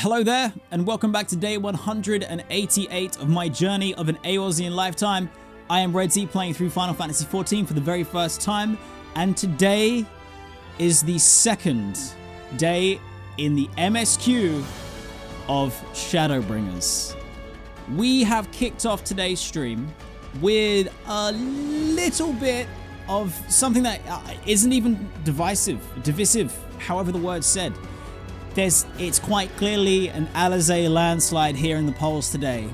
Hello there, and welcome back to day 188 of my journey of an Eorzean lifetime. I am Redzy, playing through Final Fantasy XIV for the very first time, and today is the second day in the MSQ of Shadowbringers. We have kicked off today's stream with a little bit of something that isn't even divisive, however the word's said. It's quite clearly an Alisaie landslide here in the polls today.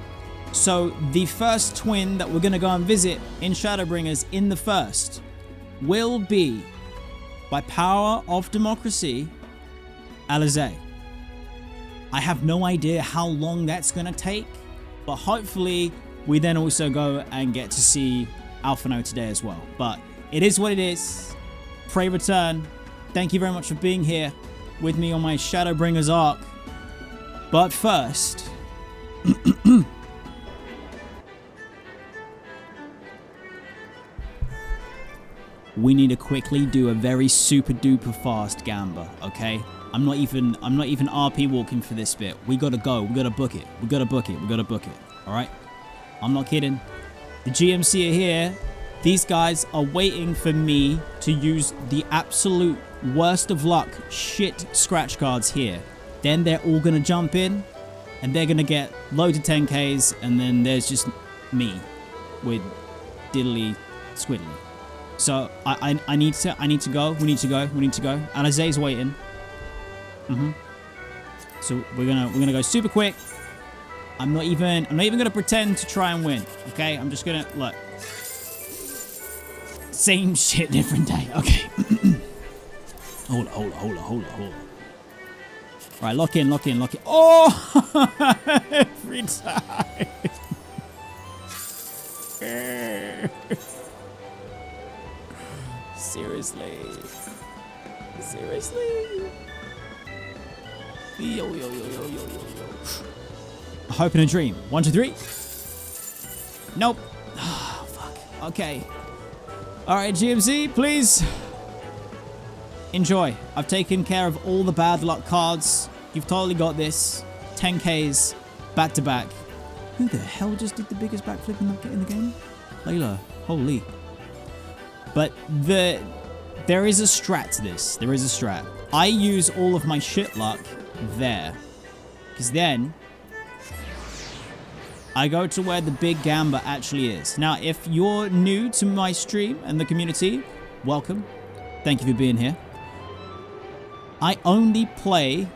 So the first twin that we're going to go and visit in Shadowbringers in the first will be, by power of democracy, Alisaie. I have no idea how long that's going to take, but hopefully we then also go and get to see Alphino today as well. But it is what it is. Pray return. Thank you very much for being here with me on my Shadowbringers arc. But first, we need to quickly do a very super duper fast gamba, okay? I'm not even RP walking for this bit. We gotta go. We gotta book it. We gotta book it. We gotta book it. All right? I'm not kidding. The GMC are here. These guys are waiting for me to use the absolute worst of luck shit scratch cards here. Then they're all gonna jump in and they're gonna get loads of 10Ks, and then there's just me with diddly squiddly. So I need to go. We need to go. Alisaie's waiting. So we're gonna go super quick. I'm not even gonna pretend to try and win. Okay, I'm just gonna look. Same shit, different day. Okay. Hold on. Right, lock in. Oh! Every time. Seriously. Yo. A hope and a dream. 1, 2, 3. Nope. Oh, fuck. Okay. Alright, GMC, please enjoy. I've taken care of all the bad luck cards. You've totally got this. 10Ks back to back. Who the hell just did the biggest backflip in the game? Layla. Holy. But there is a strat to this. There is a strat. I use all of my shit luck there. Because then I go to where the big gamba actually is. Now, if you're new to my stream and the community, welcome. Thank you for being here. I only play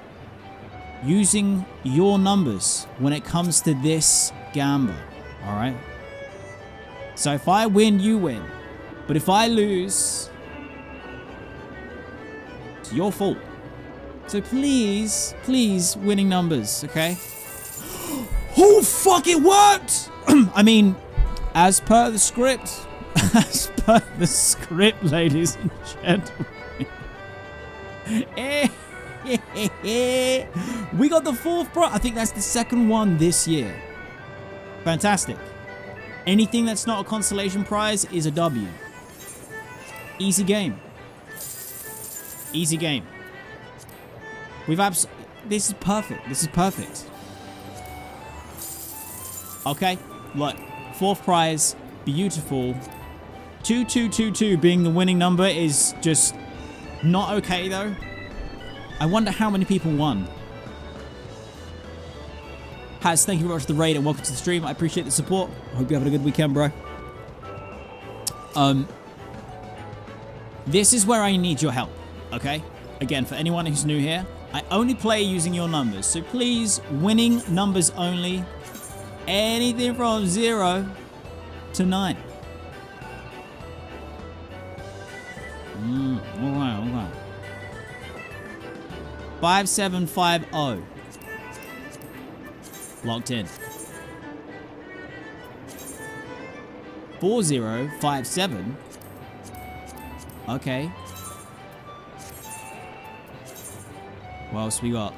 using your numbers when it comes to this gamba. All right? So if I win, you win. But if I lose, it's your fault. So please, winning numbers, okay? Oh, fuck, it worked! I mean, as per the script. As per the script, ladies and gentlemen. We got the 4th prize. I think that's the 2nd one this year. Fantastic. Anything that's not a consolation prize is a W. Easy game. Easy game. This is perfect. Okay, look, 4th prize, beautiful. 2222 being the winning number is just not okay though. I wonder how many people won. Haz, thank you very much for the raid and welcome to the stream. I appreciate the support. I hope you're having a good weekend, bro. This is where I need your help, okay? Again, for anyone who's new here, I only play using your numbers. So please, winning numbers only. Anything from 0 to 9. Alright. 5750. Locked in. 4057. Okay. What else we got?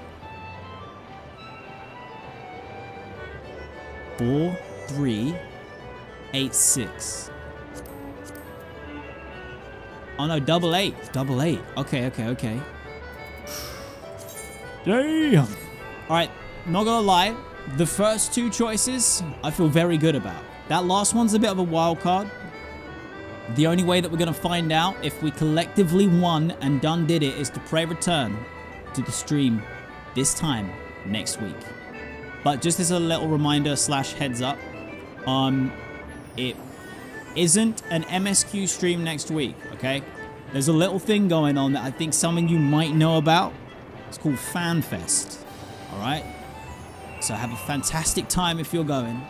4386. Oh no, 88. Okay. Damn. Alright, not gonna lie, the first two choices I feel very good about. That last one's a bit of a wild card. The only way that we're gonna find out if we collectively won and done did it is to pray return to the stream this time next week. But just as a little reminder slash heads up, it isn't an MSQ stream next week, okay? There's a little thing going on that I think some of you might know about. It's called FanFest, all right? So have a fantastic time if you're going.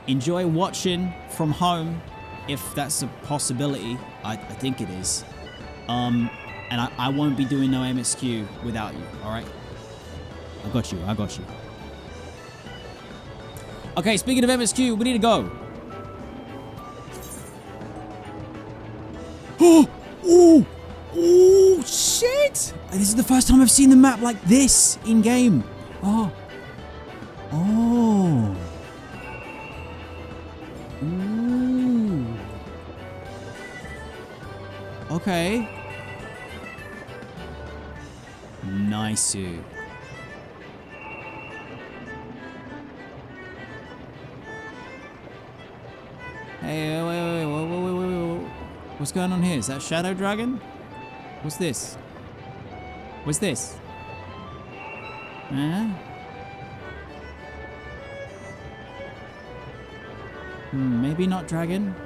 Enjoy watching from home, if that's a possibility. I think it is. And I won't be doing no MSQ without you, all right? I got you, I got you. Okay, speaking of MSQ, we need to go. Oh, shit! This is the first time I've seen the map like this in game. Oh. Ooh. Okay. Nice. Hey, wait. What's going on here? Is that Shadow Dragon? What's this? What's this? Maybe not dragon.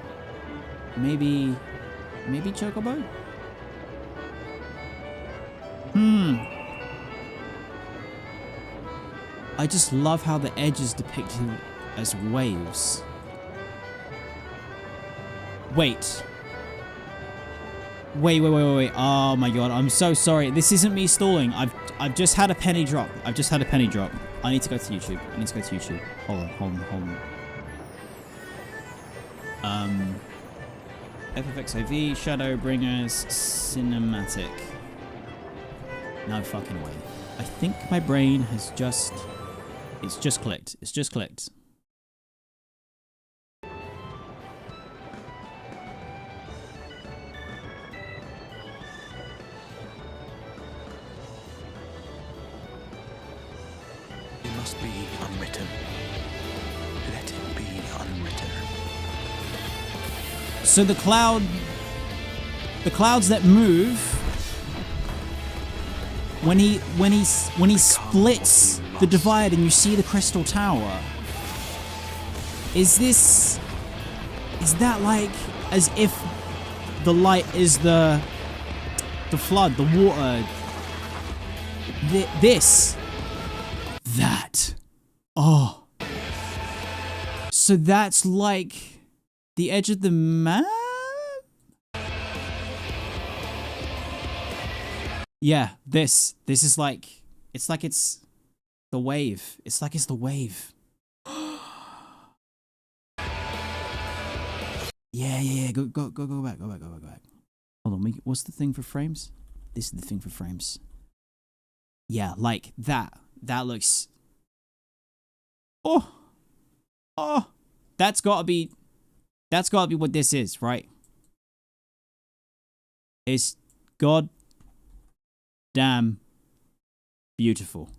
Maybe chocobo? I just love how the edge is depicted as waves. Wait. Oh my god, I'm so sorry. This isn't me stalling. I've just had a penny drop. I need to go to YouTube. Hold on. FFXIV Shadowbringers cinematic. No fucking way. I think my brain has just... It's just clicked. Must be unwritten. Let it be unwritten. So the clouds that move when he splits the divide and you see the crystal tower. Is that like as if the light is the flood, the water? That. Oh. So that's like the edge of the map? Yeah, this is like, it's like it's the wave. It's like it's the wave. Yeah. Go back. Hold on, what's the thing for frames? This is the thing for frames. Yeah, like that. That looks... Oh! That's gotta be what this is, right? It's god damn beautiful.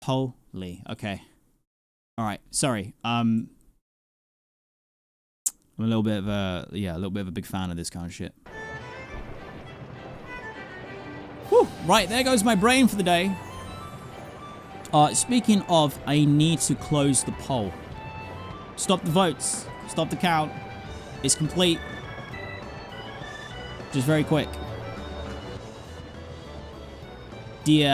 Holy, okay. Alright, sorry. I'm a little bit of a big fan of this kind of shit. Whew, right, there goes my brain for the day. Speaking of, I need to close the poll. Stop the votes. Stop the count. It's complete. Just very quick. The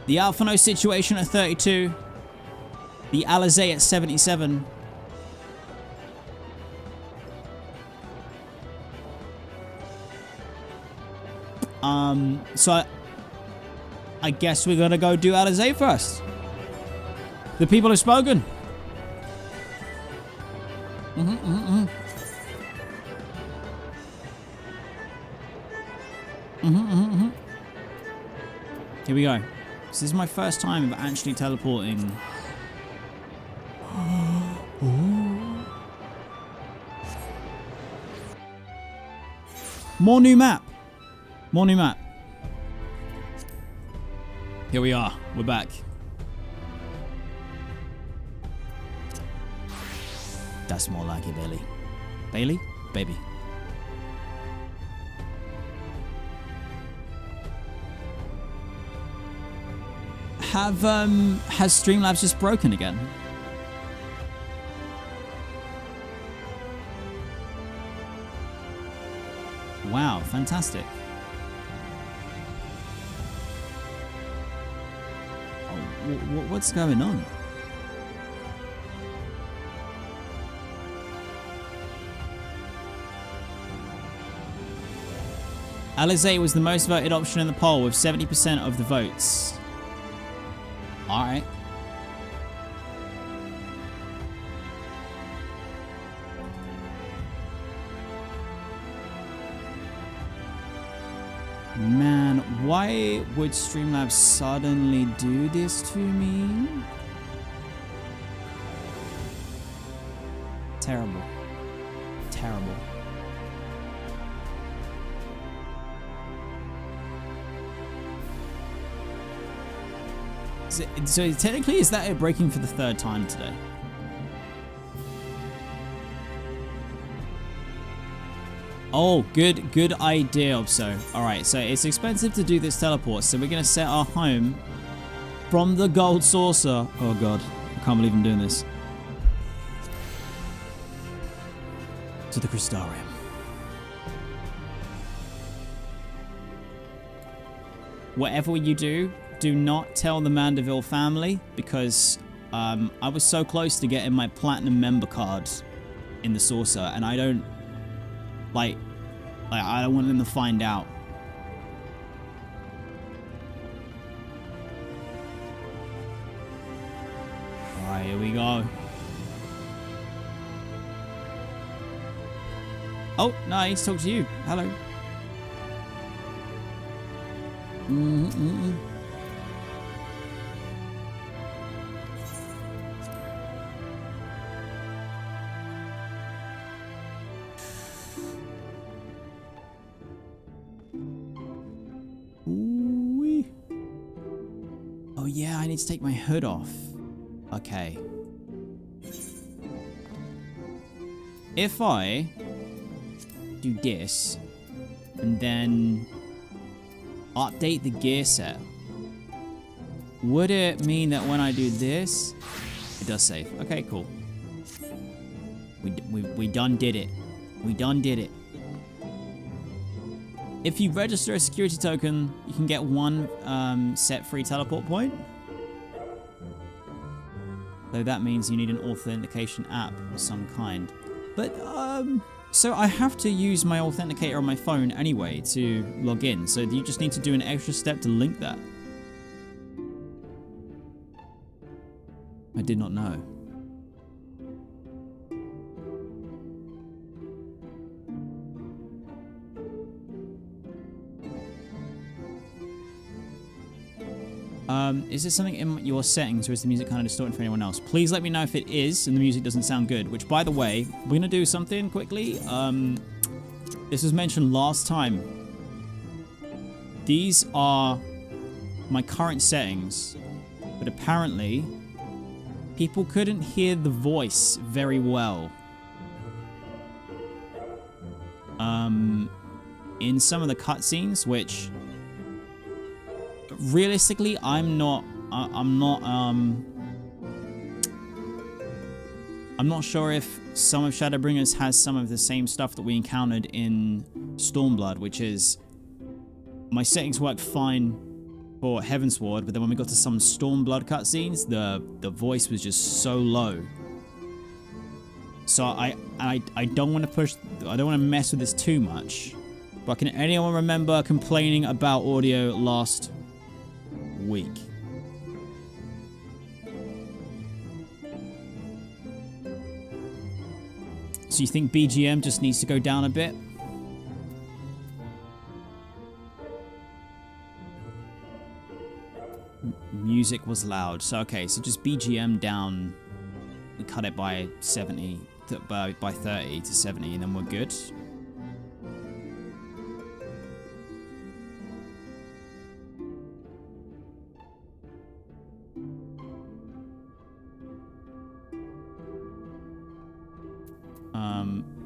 Alphano situation at 32. The Alisaie at 77. So I guess we're gonna go do Alisaie first. The people have spoken. Here we go. This is my first time of actually teleporting. More new map. here we are. We're back. That's more like it, Bailey. Bailey? Baby. Has Streamlabs just broken again? Wow, fantastic. Oh, what's going on? Alisaie was the most voted option in the poll with 70% of the votes. Alright. Man, why would Streamlabs suddenly do this to me? Terrible. Terrible. So technically, is that it breaking for the third time today? Oh, good idea, Obso. Alright, so it's expensive to do this teleport, so we're going to set our home from the gold saucer. Oh god, I can't believe I'm doing this. To the Crystarium. Whatever you do, do not tell the Mandeville family, because I was so close to getting my platinum member card in the saucer, and I don't I don't want them to find out. Alright, here we go. Oh, no, he's talking to you. Hello. Ooh-wee. Oh yeah, I need to take my hood off. Okay. If I do this and then update the gear set, would it mean that when I do this, it does save? Okay, cool. We done did it. We done did it. If you register a security token, you can get one set free teleport point. Though that means you need an authentication app of some kind. But, so I have to use my authenticator on my phone anyway to log in. So you just need to do an extra step to link that. I did not know. Is this something in your settings, or is the music kind of distorted for anyone else? Please let me know if it is and the music doesn't sound good, which, by the way, we're going to do something quickly. This was mentioned last time. These are my current settings, but apparently people couldn't hear the voice very well. In some of the cutscenes, which realistically I'm not sure if some of Shadowbringers has some of the same stuff that we encountered in Stormblood, which is my settings worked fine for Heavensward, but then when we got to some Stormblood cutscenes, the voice was just so low. So I don't want to push, I don't want to mess with this too much. But can anyone remember complaining about audio last week? So you think BGM just needs to go down a bit? Music was loud. So okay, so just BGM down. We cut it by 70, by 30 to 70, and then we're good.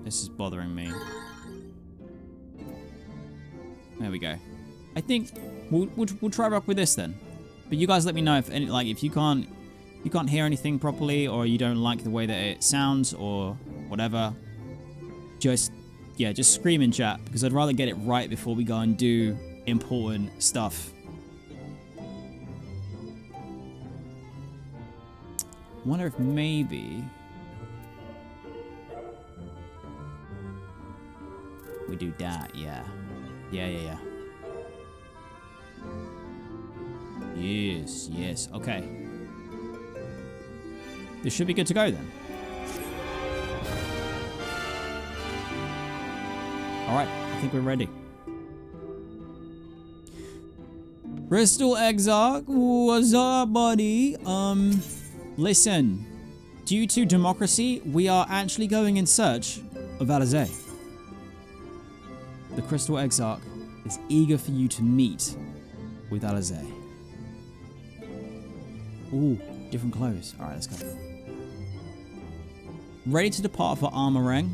This is bothering me. There we go. I think we'll try rock with this then. But you guys let me know if any, like, if you can't hear anything properly, or you don't like the way that it sounds, or whatever. Just scream in chat, because I'd rather get it right before we go and do important stuff. Wonder if maybe we do that. Yeah. Yes. Okay. This should be good to go then. Alright, I think we're ready. Crystal Exarch, what's up, buddy? Listen. Due to democracy, we are actually going in search of Alisaie. The Crystal Exarch is eager for you to meet with Alisaie. Ooh, different clothes. Alright, let's go. Ready to depart for Armorang?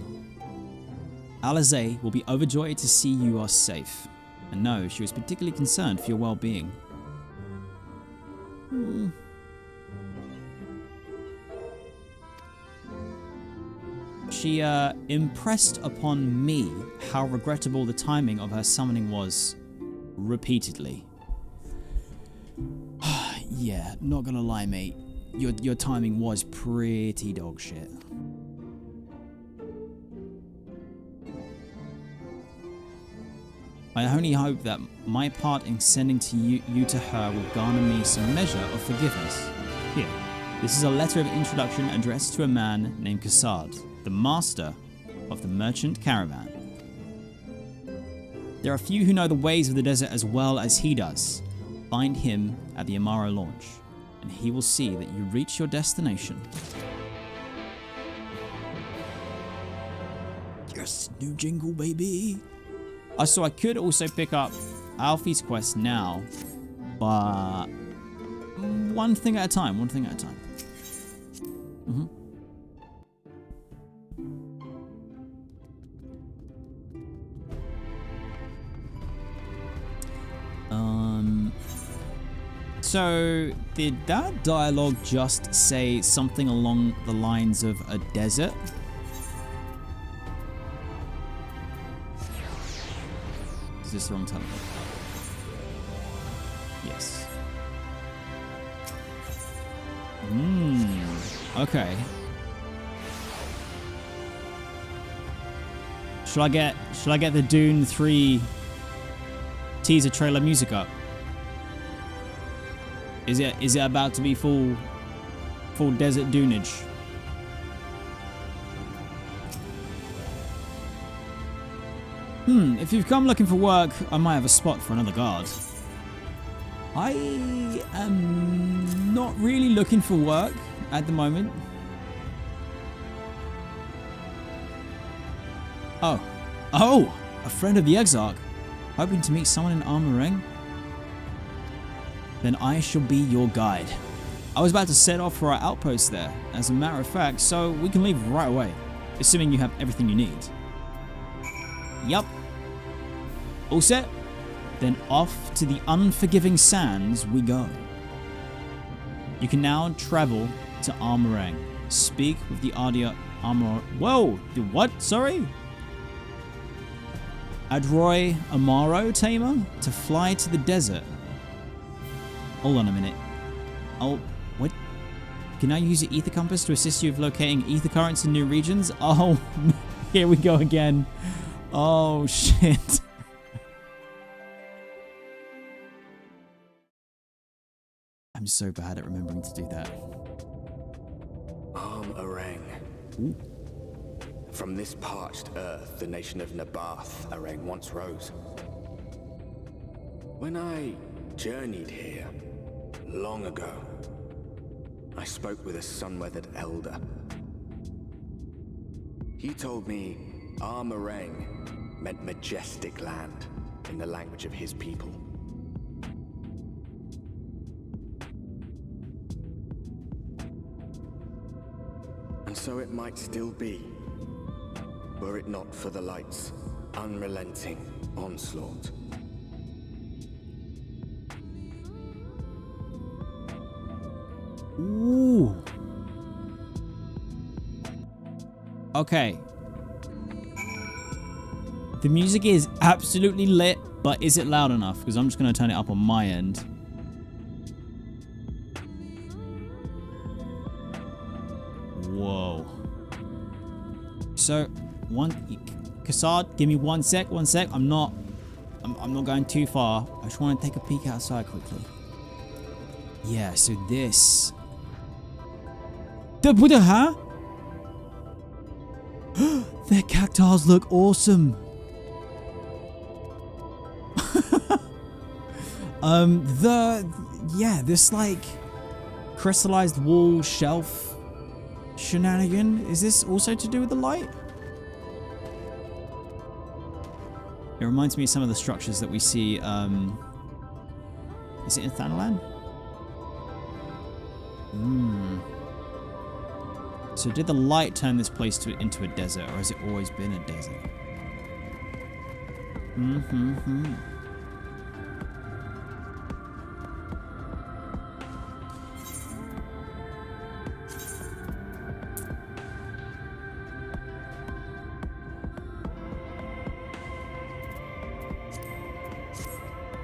Alisaie will be overjoyed to see you are safe, and know she was particularly concerned for your well-being. She impressed upon me how regrettable the timing of her summoning was, repeatedly. Yeah, not gonna lie, mate. Your timing was pretty dog shit. I only hope that my part in sending you to her will garner me some measure of forgiveness. Here, this is a letter of introduction addressed to a man named Cassard, the master of the merchant caravan. There are few who know the ways of the desert as well as he does. Find him at the Amaro launch, and he will see that you reach your destination. Yes, new jingle, baby. So I could also pick up Alfie's quest now, but one thing at a time. So did that dialogue just say something along the lines of a desert? Is this the wrong title? Yes. Okay. Should I get the Dune 3 teaser trailer music up? Is it about to be full desert dunage? If you've come looking for work, I might have a spot for another guard. I am not really looking for work at the moment. Oh, a friend of the Exarch. Hoping to meet someone in Armorang? Then I shall be your guide. I was about to set off for our outpost there, as a matter of fact, so we can leave right away, assuming you have everything you need. Yup. All set? Then off to the unforgiving sands we go. You can now travel to Armorang. Speak with the Ardia Armor... Whoa! The what? Sorry? Adroy Amaro Tamer to fly to the desert. Hold on a minute. Oh, what? Can I use your ether compass to assist you with locating ether currents in new regions? Oh, here we go again. Oh, shit. I'm so bad at remembering to do that. Armorang. From this parched earth, the nation of Nabath, Arang once rose. When I journeyed here, long ago, I spoke with a sun-weathered elder. He told me Armorang meant majestic land in the language of his people. And so it might still be. were it not for the light's unrelenting onslaught. Ooh. Okay. The music is absolutely lit, but is it loud enough? Because I'm just going to turn it up on my end. Whoa. So, Cassard, give me one sec. I'm not going too far. I just want to take a peek outside quickly. Yeah, so this. Huh? Their cactuars look awesome. This like crystallized wall shelf shenanigan. Is this also to do with the light? It reminds me of some of the structures that we see. Is it in Thanalan? So did the light turn this place into a desert, or has it always been a desert?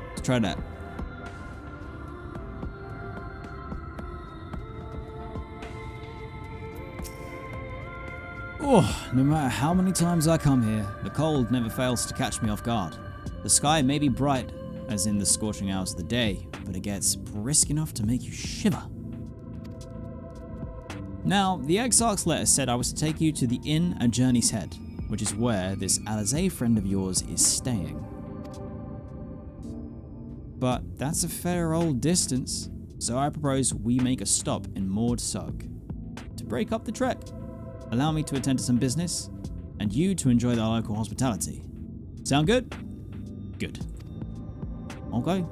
Let's try that. Oh, no matter how many times I come here, the cold never fails to catch me off guard. The sky may be bright, as in the scorching hours of the day, but it gets brisk enough to make you shiver. Now, the Exarch's letter said I was to take you to the inn at Journey's Head, which is where this Alisaie friend of yours is staying. But that's a fair old distance, so I propose we make a stop in Moored Sug to break up the trek. Allow me to attend to some business, and you to enjoy the local hospitality. Sound good? Good. Okay.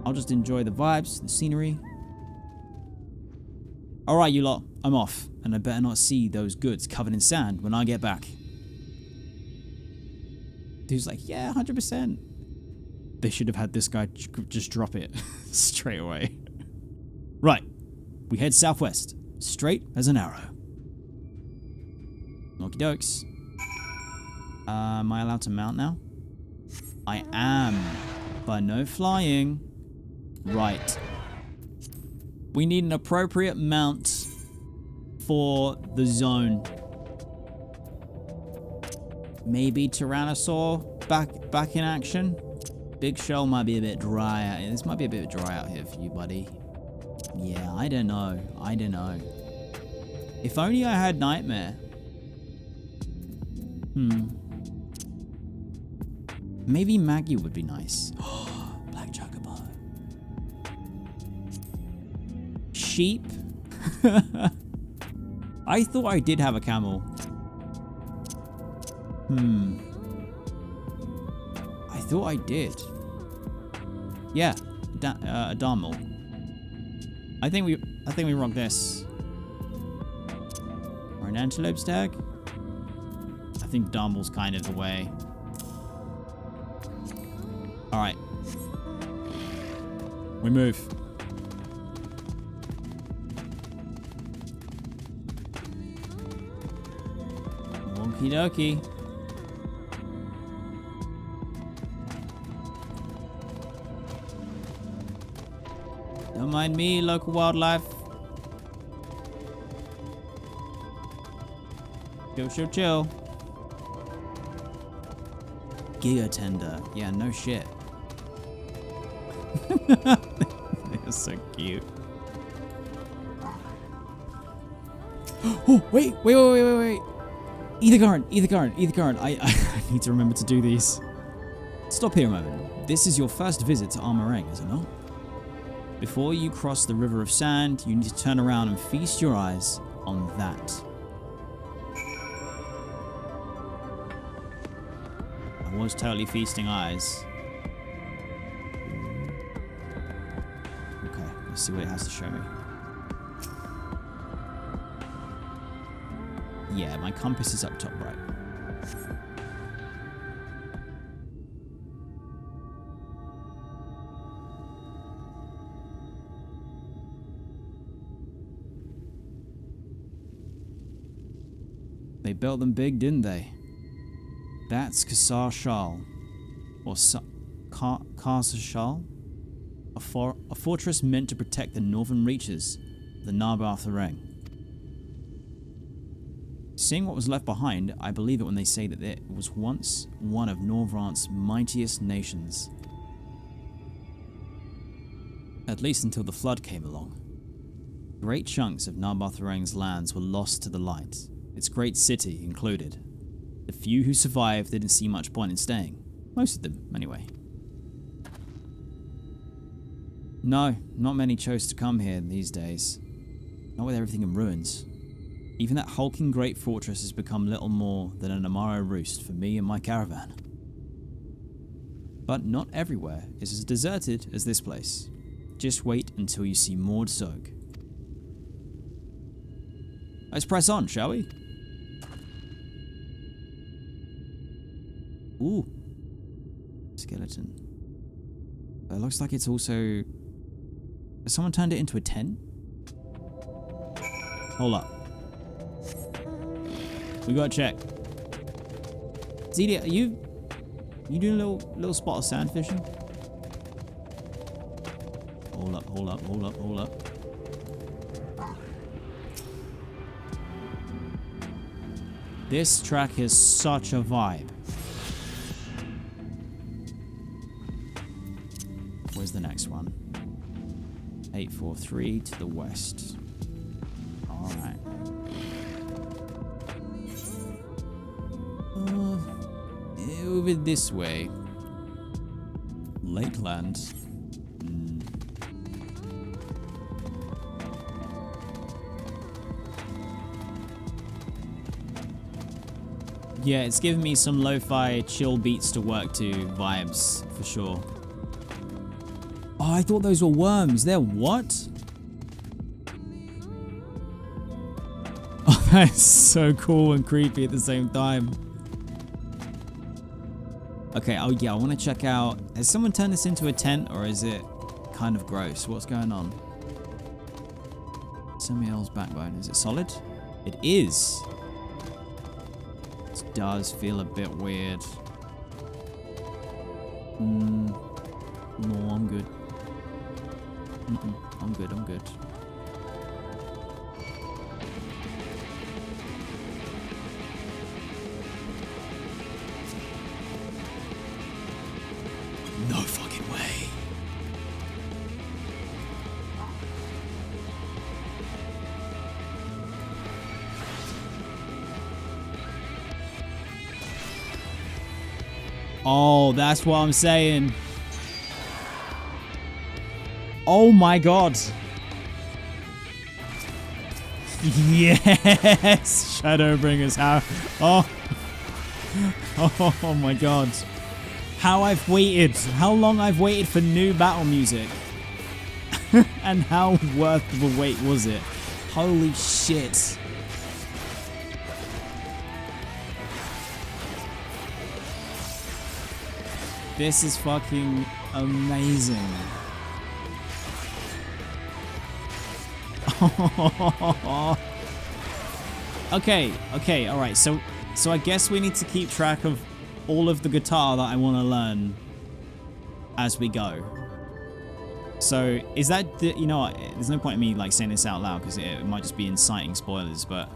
I'll just enjoy the vibes, the scenery. Alright, you lot. I'm off, and I better not see those goods covered in sand when I get back. Dude's like, yeah, 100%. They should have had this guy just drop it straight away. Right. We head southwest, straight as an arrow. Okie dokes. Am I allowed to mount now? I am, but no flying. Right. We need an appropriate mount for the zone. Maybe Tyrannosaur back in action. Big Shell might be a bit dry. This might be a bit dry out here for you, buddy. Yeah, I don't know. If only I had Nightmare. Maybe Maggie would be nice. Black Chocobo. Sheep? I thought I did have a camel. I thought I did. Yeah, a Darmel. I think we rock this. Or an antelope stag. I think Darmel's kind of the way. All right, we move. Okie dokie. Don't mind me, local wildlife. Chill. Giga Tender. Yeah, no shit. They're so cute. Oh, wait. Ether current. I need to remember to do these. Stop here a moment. This is your first visit to Armorang, is it not? Before you cross the River of Sand, you need to turn around and feast your eyes on that. I was totally feasting eyes. Okay, let's see what it has to show me. Yeah, my compass is up top right. They built them big, didn't they? That's Kasar Shal, or Kasar Shal, a fortress meant to protect the northern reaches of the Narbathareng. Seeing what was left behind, I believe it when they say that it was once one of Norvrant's mightiest nations. At least until the flood came along. Great chunks of Narbathareng's lands were lost to the light, its great city included. The few who survived didn't see much point in staying. Most of them, anyway. No, not many chose to come here these days. Not with everything in ruins. Even that hulking great fortress has become little more than an Amaro roost for me and my caravan. But not everywhere is as deserted as this place. Just wait until you see Mord Zog. Let's press on, shall we? Ooh. Skeleton. It looks like it's also... Has someone turned it into a tent? Hold up. We gotta check. Zedia, are you doing a little spot of sand fishing? Hold up, hold up, hold up, hold up. This track has such a vibe. Where's the next one? 843 to the west. Alright. Over this way. Lakeland. Yeah, it's giving me some lo-fi chill beats to work to vibes, for sure. Oh, I thought those were worms. They're what? Oh, that's so cool and creepy at the same time. Okay, oh yeah, I want to check out... Has someone turned this into a tent, or is it kind of gross? What's going on? Semiel's backbone. Is it solid? It is. It does feel a bit weird. No, I'm good. I'm good, I'm good. No fucking way. Oh, that's what I'm saying. Oh my god. Yes! Shadowbringers, how... Oh. Oh my god. How I've waited. How long I've waited for new battle music. And how worth the wait was it? Holy shit. This is fucking amazing. Okay, alright, so I guess we need to keep track of all of the guitar that I want to learn as we go. So, is that, you know what, there's no point in me like saying this out loud because it might just be inciting spoilers, but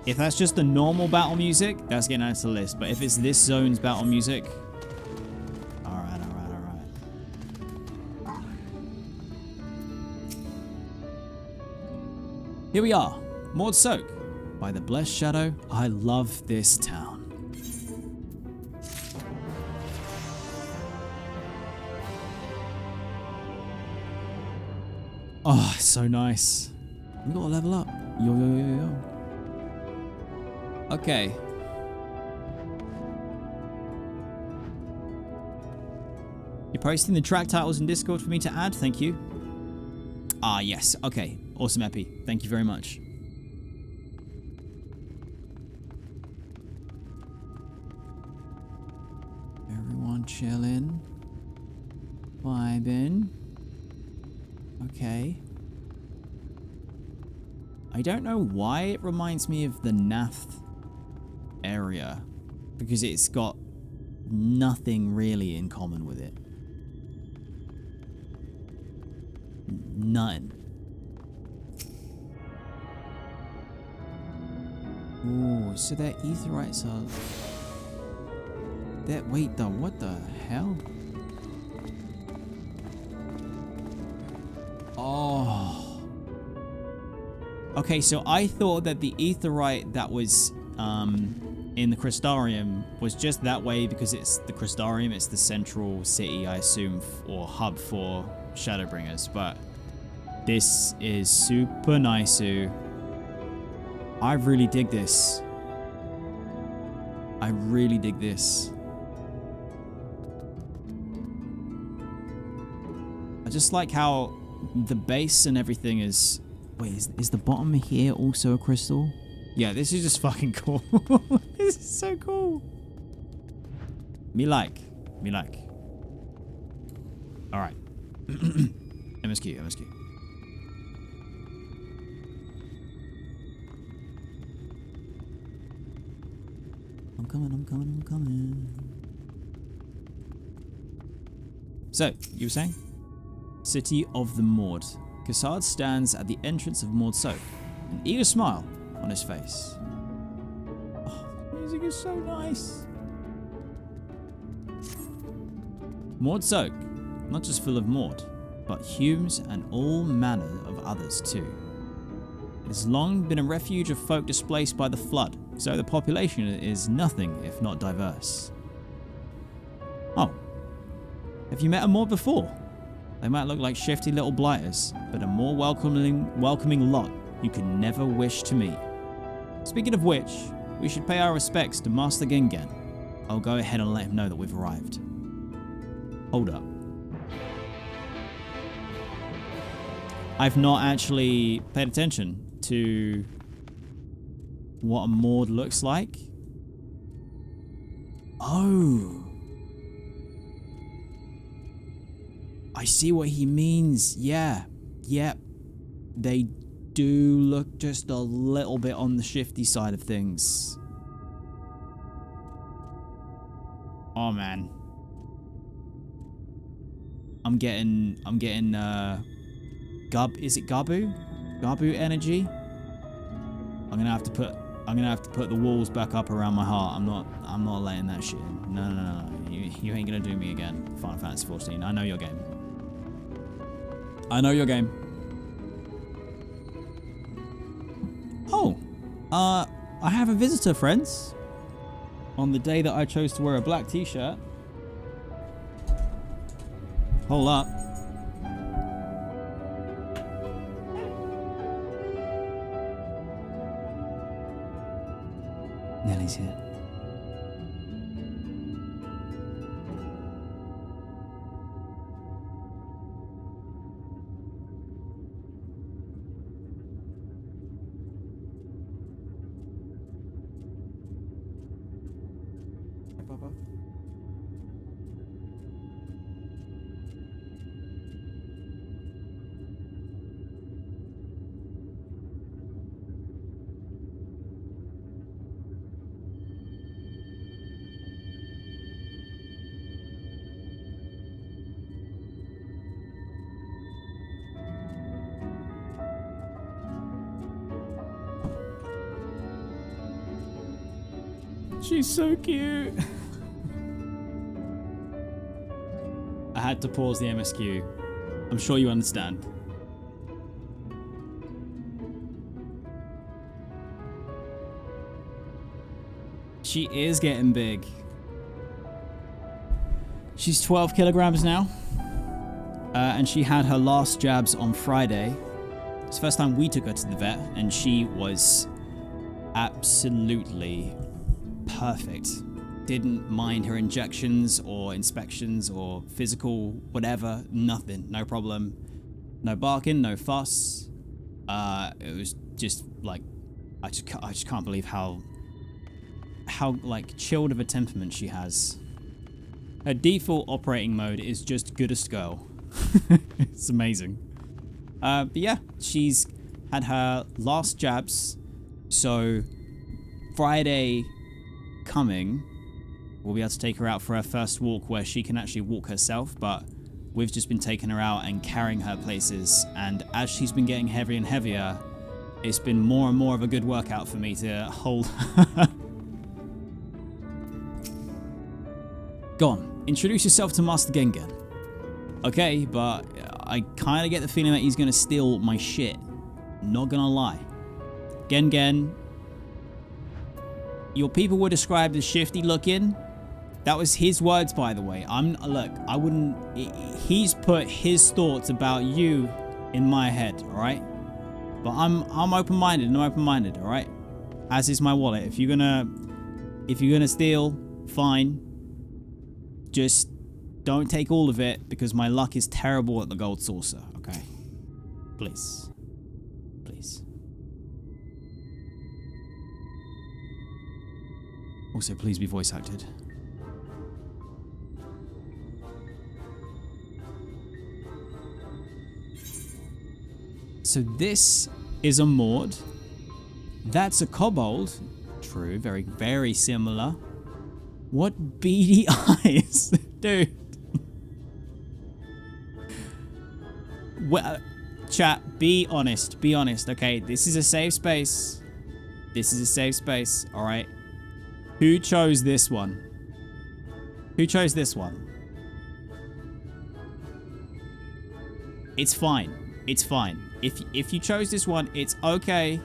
if that's just the normal battle music, that's getting added to the list, but if it's this zone's battle music, alright. Here we are, Mord Soak. By the Blessed Shadow, I love this town. Oh, it's so nice. We gotta level up. Yo. Okay. You're posting the track titles in Discord for me to add, thank you. Ah, yes. Okay. Awesome, Epi. Thank you very much. on, chillin'. Vibin'. Okay. I don't know why it reminds me of the Nath area, because it's got nothing really in common with it. None. Ooh, so their aetherites are... Wait, though, what the hell? Oh. Okay, so I thought that the aetherite that was in the Crystarium was just that way because it's the Crystarium, it's the central city, I assume, or hub for Shadowbringers, but this is super nice. I really dig this. I really dig this. I just like how the base and everything is... Wait, is the bottom here also a crystal? Yeah, this is just fucking cool. This is so cool. Me like. Alright. MSQ. I'm coming. So, you were saying? City of the Maud. Cassard stands at the entrance of Maud Soak, an eager smile on his face. Oh, the music is so nice. Maud Soak, not just full of Maud, but Humes and all manner of others too. It has long been a refuge of folk displaced by the flood, so the population is nothing if not diverse. Oh, have you met a Maud before? They might look like shifty little blighters, but a more welcoming lot you could never wish to meet. Speaking of which, we should pay our respects to Master Gingen. I'll go ahead and let him know that we've arrived. Hold up. I've not actually paid attention to what a Maud looks like. Oh. I see what he means. Yeah. Yep. They do look just a little bit on the shifty side of things. Oh man. I'm getting is it Gabu? Gabu energy? I'm gonna have to put the walls back up around my heart. I'm not letting that shit in. No. You ain't gonna do me again. Final Fantasy 14. I know your game. Oh, I have a visitor, friends. On the day that I chose to wear a black t-shirt. Hold up. Nelly's here. She's so cute. I had to pause the MSQ. I'm sure you understand. She is getting big. She's 12 kilograms now. And she had her last jabs on Friday. It's the first time we took her to the vet, and she was absolutely perfect. Didn't mind her injections or inspections or physical whatever. Nothing. No problem. No barking, no fuss. It was just like, I just can't believe how like chilled of a temperament she has. Her default operating mode is just goodest girl. It's amazing. But yeah, she's had her last jabs. So Friday coming, we'll be able to take her out for her first walk where she can actually walk herself. But we've just been taking her out and carrying her places. And as she's been getting heavier and heavier, it's been more and more of a good workout for me to hold her. Go on, introduce yourself to Master Gengen. Okay, but I kind of get the feeling that he's going to steal my shit. Not gonna lie. Gengen, your people were described as shifty looking. That was his words, by the way. Look, I wouldn't... He's put his thoughts about you in my head, alright? But I'm open-minded, and I'm open-minded, alright? As is my wallet. If you're gonna steal, fine. Just don't take all of it, because my luck is terrible at the gold saucer, okay? Please. Please. Also, please be voice acted. So this is a Maud. That's a Kobold. True, very, very similar. What beady eyes, dude. Well, chat, be honest, okay? This is a safe space. This is a safe space, all right? Who chose this one? Who chose this one? It's fine. It's fine. If you chose this one, it's okay.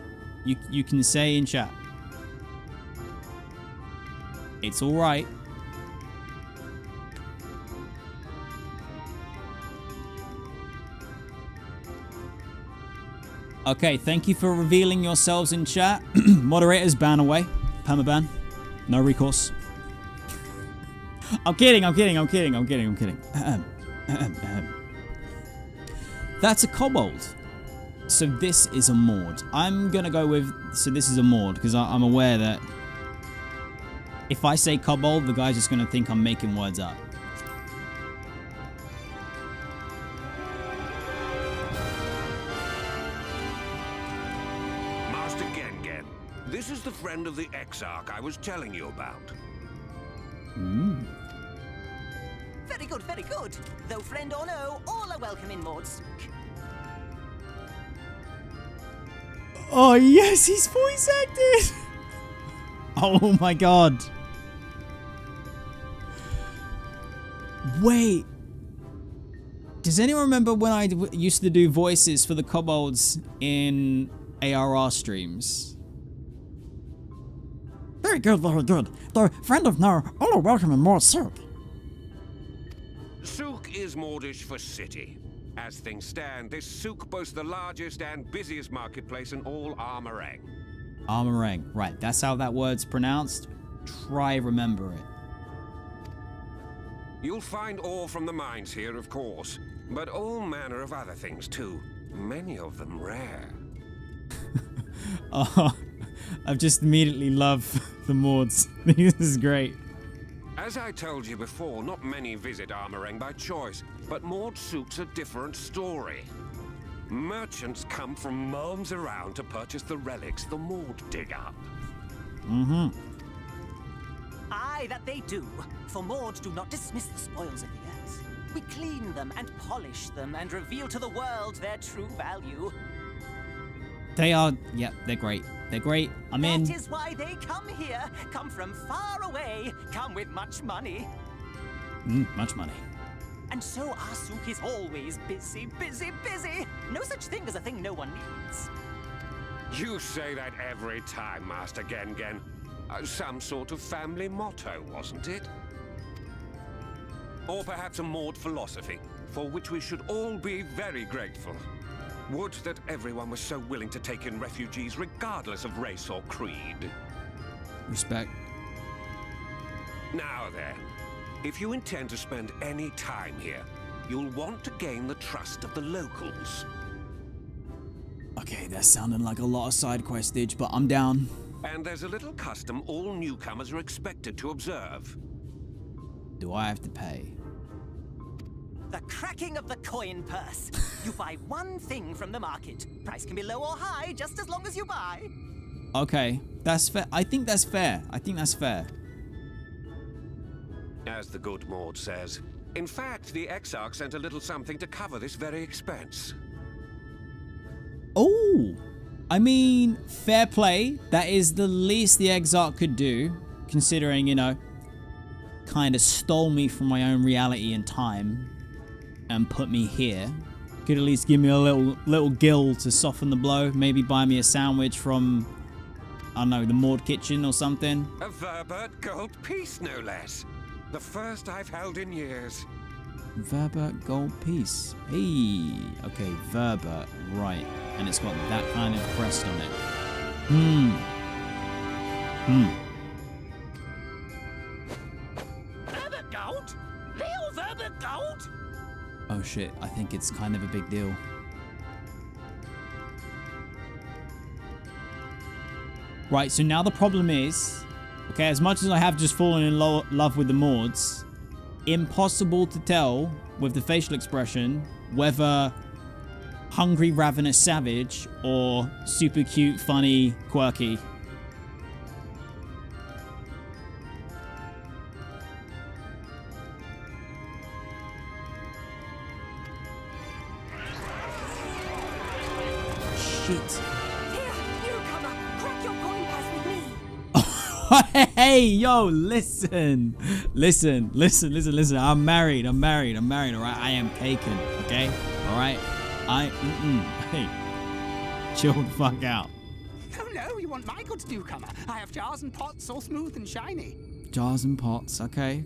You can say in chat. It's all right. Okay, thank you for revealing yourselves in chat. Moderators, ban away. Permaban. No recourse. I'm kidding. That's a Kobold. So this is a Maud. I'm gonna go with... So this is a Maud, because I'm aware that... If I say Kobold, the guy's just gonna think I'm making words up. Master Gengen, this is the friend of the Exarch I was telling you about. Very good, very good. Though friend or no, all are welcome in Maud's. Oh yes, he's voice acted! Oh my god. Wait. Does anyone remember when I used to do voices for the Kobolds in ARR streams? Very good, very good. Though friend of no, all are welcome in Maud's Souk. Souk is Maudish for city. As things stand, this souk boasts the largest and busiest marketplace in all Armorang. Armorang, right, that's how that word's pronounced. Try remember it. You'll find ore from the mines here, of course, but all manner of other things too. Many of them rare. Oh, I've just immediately loved the Mauds. This is great. As I told you before, not many visit Armorang by choice, but Maud Souk's a different story. Merchants come from miles around to purchase the relics the Maud dig up. Aye, that they do. For Maud do not dismiss the spoils of the earth. We clean them and polish them and reveal to the world their true value. They are, yep, they're great. They're great. I'm in. That is why they come here. Come from far away. Come with much money. Much money. And so our souk is always busy, busy, busy. No such thing as a thing no one needs. You say that every time, Master Gengen. Some sort of family motto, wasn't it? Or perhaps a Maud philosophy, for which we should all be very grateful. Would that everyone was so willing to take in refugees regardless of race or creed. Respect. Now then, if you intend to spend any time here, you'll want to gain the trust of the locals. Okay, that's sounding like a lot of side questage, but I'm down. And there's a little custom all newcomers are expected to observe. do I have to pay? The cracking of the coin purse. You buy one thing from the market. Price can be low or high, just as long as you buy. Okay, that's fair. I think that's fair. I think that's fair. As the good Maud says. In fact, the Exarch sent a little something to cover this very expense. Oh, I mean, fair play. That is the least the Exarch could do, considering, you know, kind of stole me from my own reality and time and put me here. Could at least give me a little gill to soften the blow. Maybe buy me a sandwich from, I don't know, the Maud kitchen or something. A Verbert gold piece, no less. The first I've held in years. Verbert gold piece. Hey, okay, Verbert, right. And it's got that kind of crest on it. Verbert gold? Real Verbert gold? Oh shit, I think it's kind of a big deal. Right, so now the problem is, okay, as much as I have just fallen in love with the Mauds, impossible to tell with the facial expression whether hungry, ravenous savage or super cute, funny, quirky. Shit. Hey, yo, listen. I'm married, all right? I am taken, okay? All right? Hey, chill the fuck out. Oh no, you want my goods, newcomer. I have jars and pots, all smooth and shiny. Jars and pots, okay.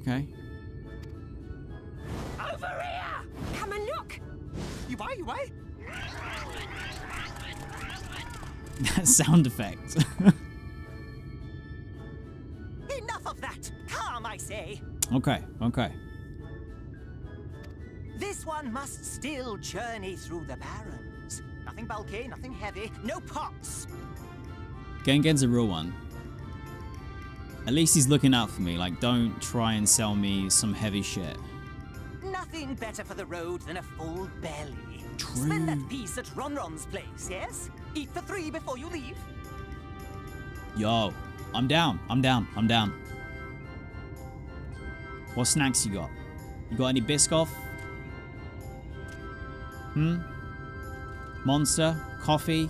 Over here! Come and look! You buy? That sound effect. Enough of that! Calm, I say! Okay. This one must still journey through the barrens. Nothing bulky, nothing heavy, no pots. Gengen's a real one. At least he's looking out for me. Like, don't try and sell me some heavy shit. Nothing better for the road than a full belly. True. Spend that piece at Ronron's place, yes? Eat for 3 before you leave. Yo, I'm down. What snacks you got? You got any Biscoff? Monster? Coffee?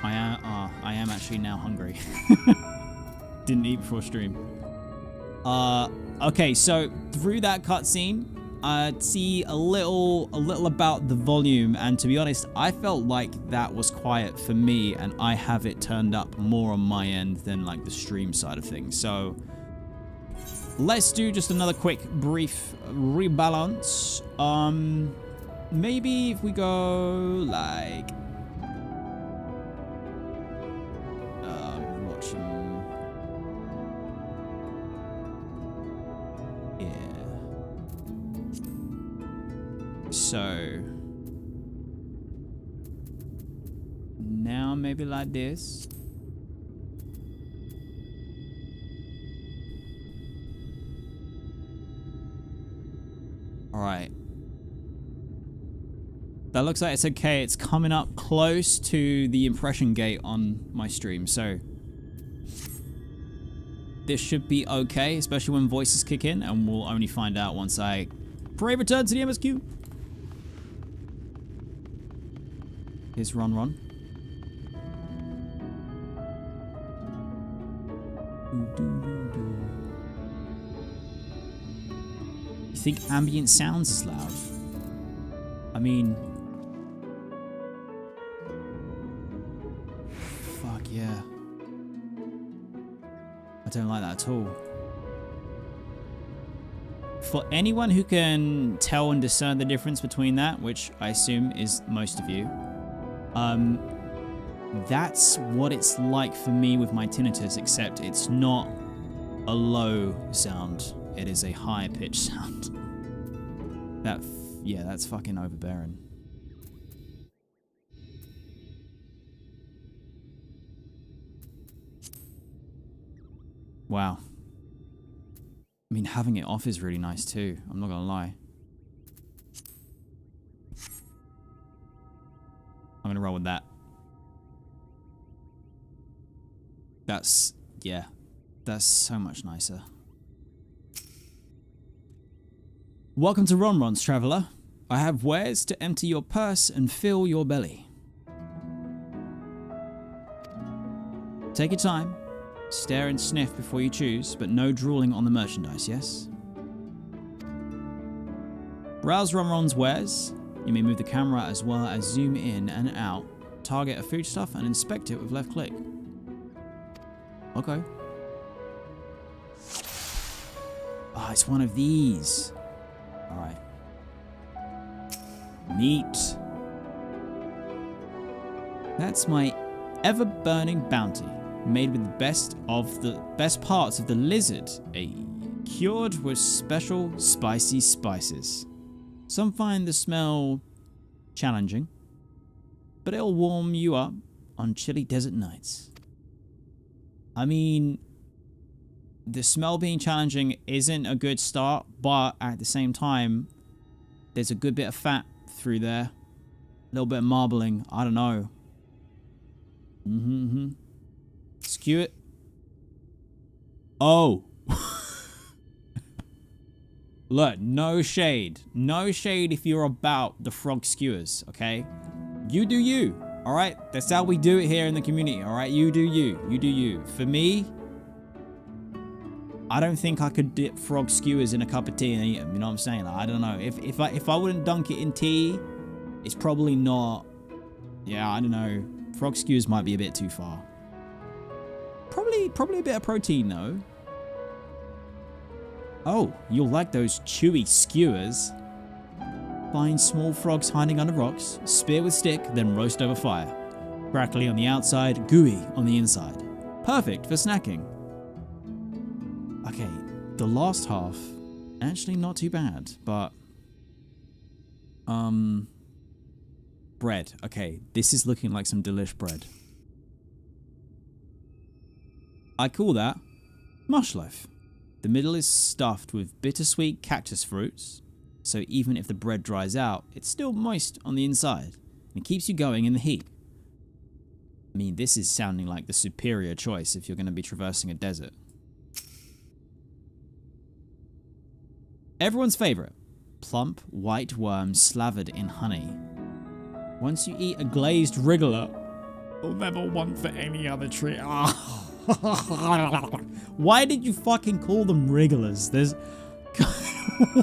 I am actually now hungry. Didn't eat before stream. Okay, so through that cutscene, I'd see a little about the volume, and to be honest, I felt like that was quiet for me, and I have it turned up more on my end than like the stream side of things. So let's do just another quick brief rebalance. Maybe if we go like watching. So now maybe like this. All right. That looks like it's okay. It's coming up close to the impression gate on my stream. So this should be okay, especially when voices kick in, and we'll only find out once I pray return to the MSQ. Here's Ron. You think ambient sounds is loud? I mean, fuck yeah. I don't like that at all. For anyone who can tell and discern the difference between that, which I assume is most of you, that's what it's like for me with my tinnitus, except it's not a low sound. It is a high pitched sound. Yeah, that's fucking overbearing. Wow. I mean, having it off is really nice too. I'm not gonna lie. I'm gonna roll with that. That's, yeah. That's so much nicer. Welcome to Ronron's, traveler. I have wares to empty your purse and fill your belly. Take your time. Stare and sniff before you choose, but no drooling on the merchandise, yes? Browse Ronron's wares. You may move the camera as well as zoom in and out, target a foodstuff and inspect it with left click. Okay. Ah, oh, it's one of these. Alright. Neat. That's my ever-burning bounty, made with the best parts of the lizard, cured with special spicy spices. Some find the smell challenging, but it'll warm you up on chilly desert nights. I mean, the smell being challenging isn't a good start, but at the same time, there's a good bit of fat through there. A little bit of marbling, I don't know. Skew it. Oh. Look, no shade. No shade if you're about the frog skewers, okay? You do you, alright? That's how we do it here in the community, alright? You do you. You do you. For me, I don't think I could dip frog skewers in a cup of tea and eat them, you know what I'm saying? I don't know. If I wouldn't dunk it in tea, it's probably not... Yeah, I don't know. Frog skewers might be a bit too far. Probably a bit of protein though. Oh, you'll like those chewy skewers. Find small frogs hiding under rocks, spear with stick, then roast over fire. Crackly on the outside, gooey on the inside. Perfect for snacking. Okay, the last half, actually not too bad, but... bread. Okay, this is looking like some delish bread. I call that mush loaf. The middle is stuffed with bittersweet cactus fruits, so even if the bread dries out, it's still moist on the inside, and it keeps you going in the heat. I mean, this is sounding like the superior choice if you're going to be traversing a desert. Everyone's favorite, plump white worms slathered in honey. Once you eat a glazed wriggler, you'll never want for any other treat. Oh. Why did you fucking call them wrigglers? There's...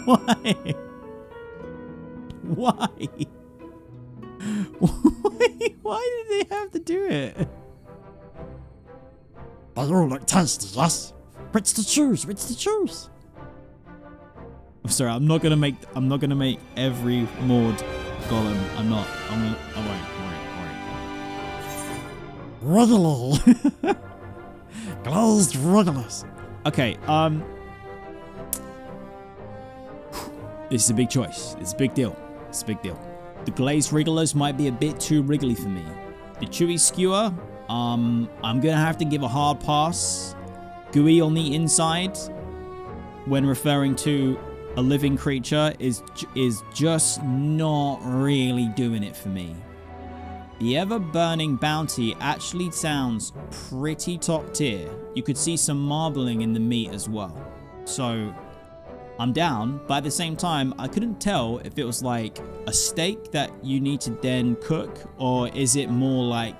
Why? Why? Why did they have to do it? They all look tasty, yes? Which to choose? Which to choose? I'm sorry, I'm not gonna make every Maud golem. I won't. Wriggle. Glazed wrigglers. Okay, this is a big choice. It's a big deal. It's a big deal. The glazed wrigglers might be a bit too wriggly for me. The chewy skewer, I'm gonna have to give a hard pass. Gooey on the inside, when referring to a living creature, is just not really doing it for me. The ever-burning bounty actually sounds pretty top tier. You could see some marbling in the meat as well. So, I'm down, but at the same time, I couldn't tell if it was like a steak that you need to then cook, or is it more like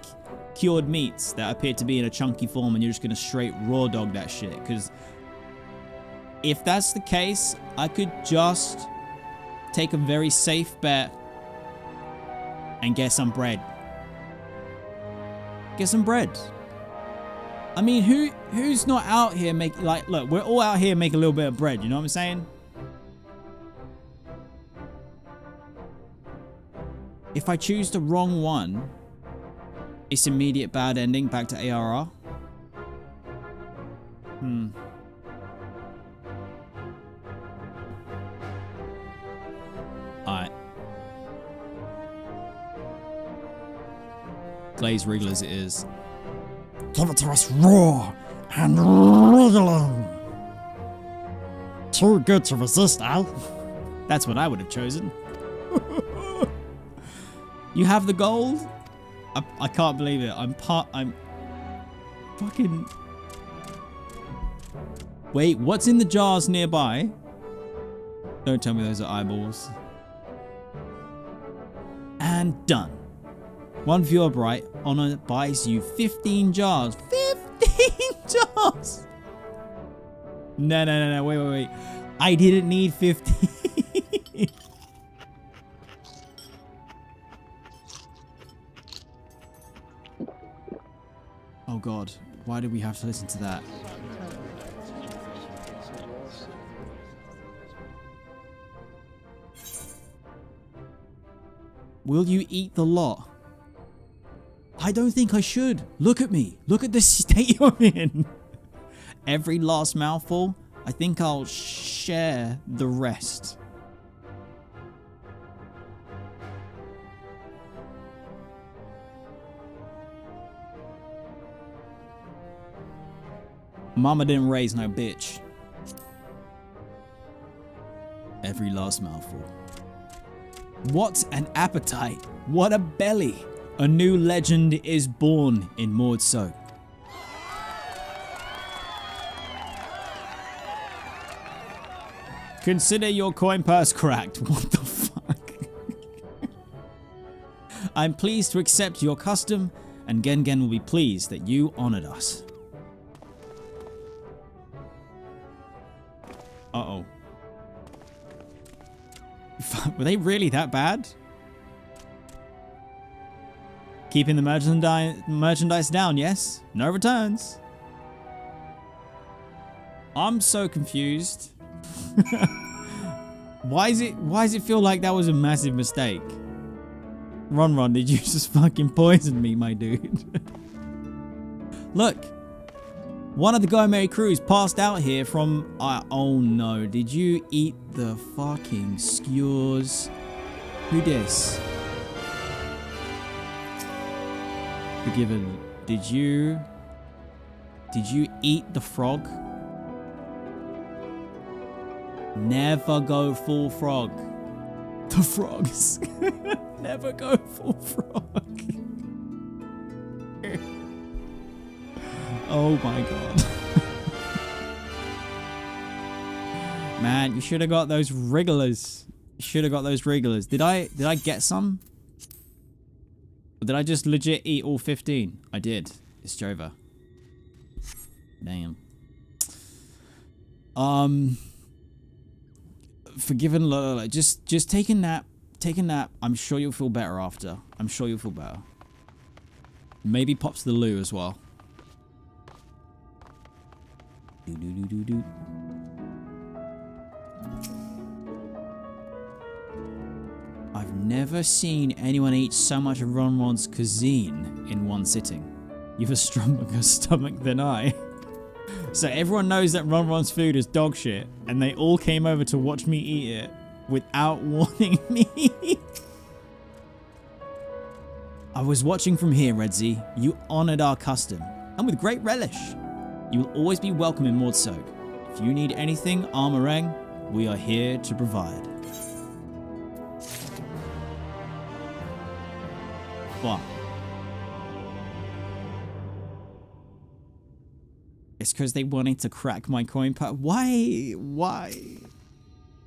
cured meats that appear to be in a chunky form and you're just gonna straight raw dog that shit. Because if that's the case, I could just take a very safe bet and get some bread. Get some bread. I mean, who's not out here making, like, look, we're all out here making a little bit of bread, you know what I'm saying? If I choose the wrong one, it's immediate bad ending back to ARR. Alright. Glazed wrigglers it is. Give it to us raw And wriggling. Too good to resist, Al. That's what I would have chosen. You have the gold? I can't believe it. I'm fucking... Wait, what's in the jars nearby? Don't tell me those are eyeballs. And done. One viewer bright honor buys you 15 jars. 15 jars! No, wait. I didn't need 15. Oh god, why did we have to listen to that? Will you eat the lot? I don't think I should. Look at me. Look at the state you're in. Every last mouthful, I think I'll share the rest. Mama didn't raise no bitch. Every last mouthful. What an appetite. What a belly. A new legend is born in Mordsoak. Consider your coin purse cracked. What the fuck? I'm pleased to accept your custom, and Gengen will be pleased that you honored us. Uh-oh. Were they really that bad? Keeping the merchandise down, yes? No returns. I'm so confused. Why does it feel like that was a massive mistake? Ron, did you just fucking poison me, my dude? Look. One of the gourmet crews passed out here from... oh no, did you eat the fucking skewers? Who dis? Forgiven. Did you eat the frog? Never go full frog. The frogs. Never go full frog. Oh my god. Man, you should have got those wrigglers. You should have got those wrigglers. Did I get some? Or did I just legit eat all 15? I did. It's Jova. Damn. Forgiven, just take a nap. Take a nap. I'm sure you'll feel better after. I'm sure you'll feel better. Maybe pop to the loo as well. I've never seen anyone eat so much of Ronron's cuisine in one sitting. You've a stronger stomach than I. So everyone knows that Ronron's food is dog shit, and they all came over to watch me eat it without warning me. I was watching from here, Redzy. You honored our custom, and with great relish. You will always be welcome in Mordsoak. If you need anything, Armorang, we are here to provide. What? It's because they wanted to crack my coin purse. Why?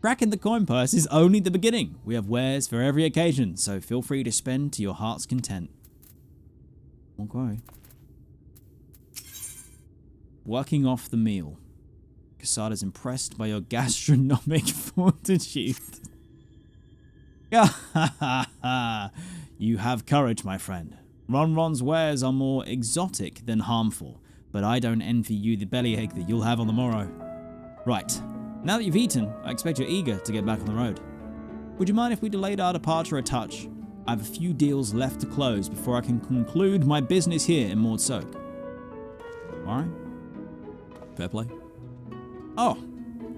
Cracking the coin purse is only the beginning. We have wares for every occasion, so feel free to spend to your heart's content. Okay. Working off the meal. Casada's impressed by your gastronomic fortitude. You have courage, my friend. Ronron's wares are more exotic than harmful, but I don't envy you the bellyache that you'll have on the morrow. Right, now that you've eaten, I expect you're eager to get back on the road. Would you mind if we delayed our departure a touch? I have a few deals left to close before I can conclude my business here in Mordsoak. Alright. Fair play. Oh,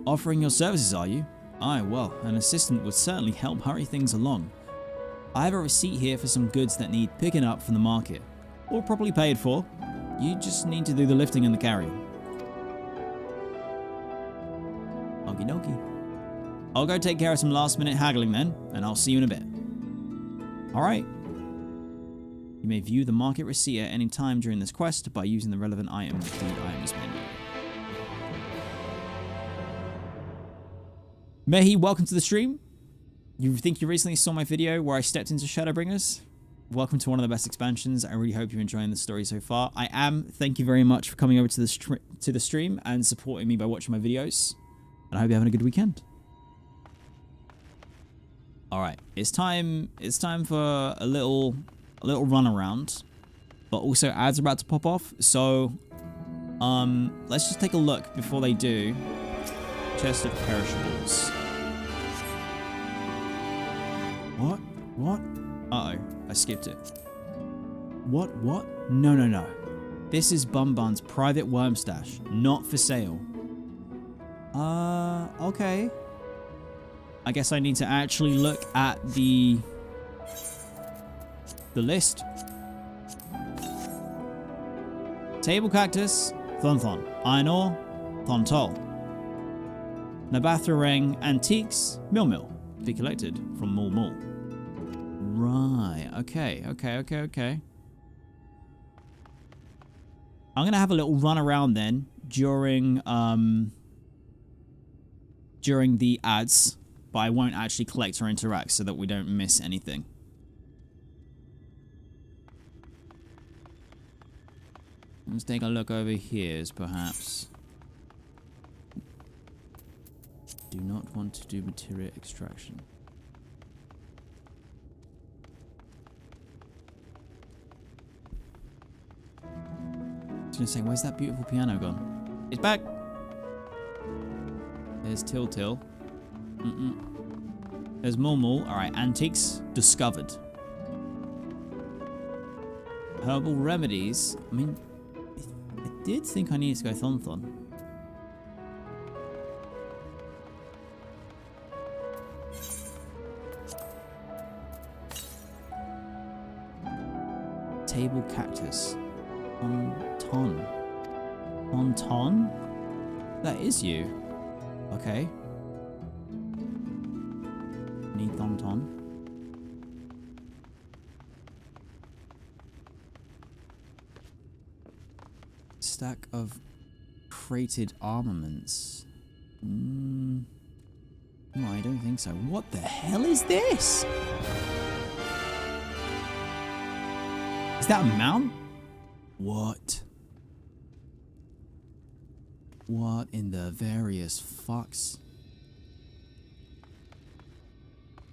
offering your services, are you? Aye, well, an assistant would certainly help hurry things along. I have a receipt here for some goods that need picking up from the market. All properly paid for. You just need to do the lifting and the carrying. Okie dokie. I'll go take care of some last minute haggling then, and I'll see you in a bit. Alright. You may view the market receipt at any time during this quest by using the relevant item in the items menu. Mehi, welcome to the stream. You think you recently saw my video where I stepped into Shadowbringers? Welcome to one of the best expansions. I really hope you're enjoying the story so far. I am. Thank you very much for coming over to the stream and supporting me by watching my videos. And I hope you're having a good weekend. All right, it's time for a little run around, but also ads are about to pop off. So, let's just take a look before they do. Chest of perishables. What? Uh-oh, I skipped it. What? No. This is Bun's private worm stash, not for sale. Okay. I guess I need to actually look at the list. Table cactus, Thon. Iron ore, Thontol. Nabathrarang antiques, Mil. To be collected from Mul. Right, okay. I'm gonna have a little run around then during the ads, but I won't actually collect or interact so that we don't miss anything. Let's take a look over here, perhaps. Do not want to do material extraction. I was gonna say, where's that beautiful piano gone? It's back! There's Til. There's Mul. Alright, antiques discovered. Herbal remedies. I mean, I did think I needed to go Thon. Table cactus. Ton? That is you. Okay. Need Thon. Stack of crated armaments. No, I don't think so. What the hell is this? Is that a mount? What? What in the various fucks?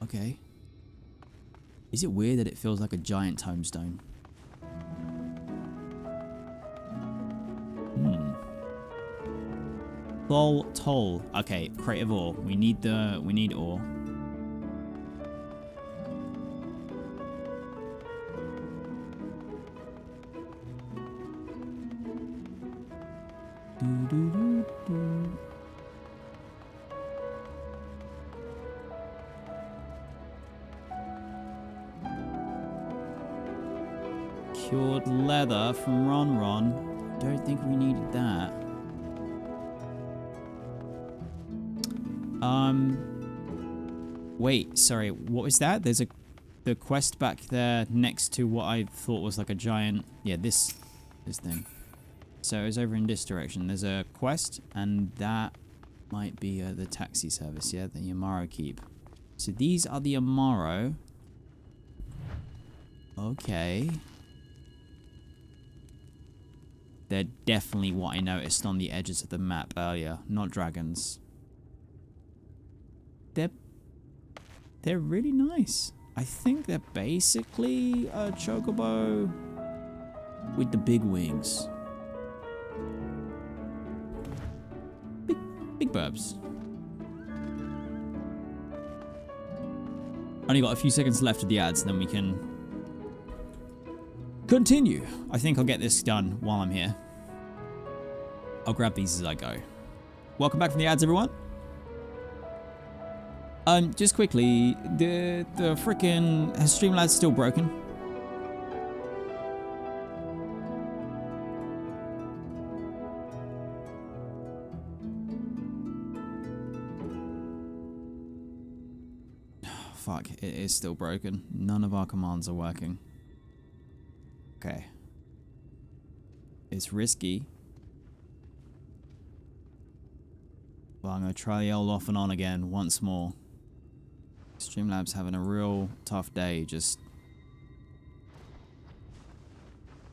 Okay. Is it weird that it feels like a giant tombstone? Toll. Okay, crate of ore. We need ore. Cured leather from Ron. Don't think we needed that. Wait, sorry, what was that? There's the quest back there next to what I thought was like a giant, yeah, this thing. So it was over in this direction. There's a quest, and that might be the taxi service, yeah, the Yamaro Keep. So these are the Yamaro. Okay. They're definitely what I noticed on the edges of the map earlier, not dragons. They're really nice. I think they're basically a chocobo with the big wings. Big burbs. Only got a few seconds left of the ads, then we can continue. I think I'll get this done while I'm here. I'll grab these as I go. Welcome back from the ads, everyone. Just quickly, the frickin' Streamlad's still broken. fuck, it is still broken. None of our commands are working. Okay. It's risky. But I'm going to try the old off and on again once more. Streamlabs having a real tough day just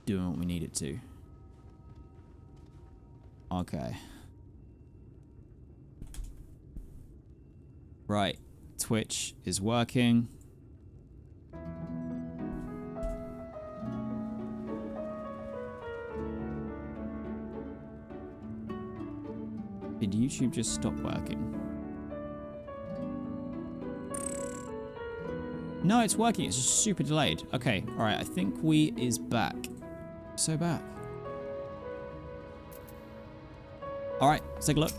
doing what we need it to. Okay. Right. Twitch is working. Did YouTube just stop working? No, it's working. It's just super delayed. Okay, alright. I think we is back. So back. Alright, let's take a look.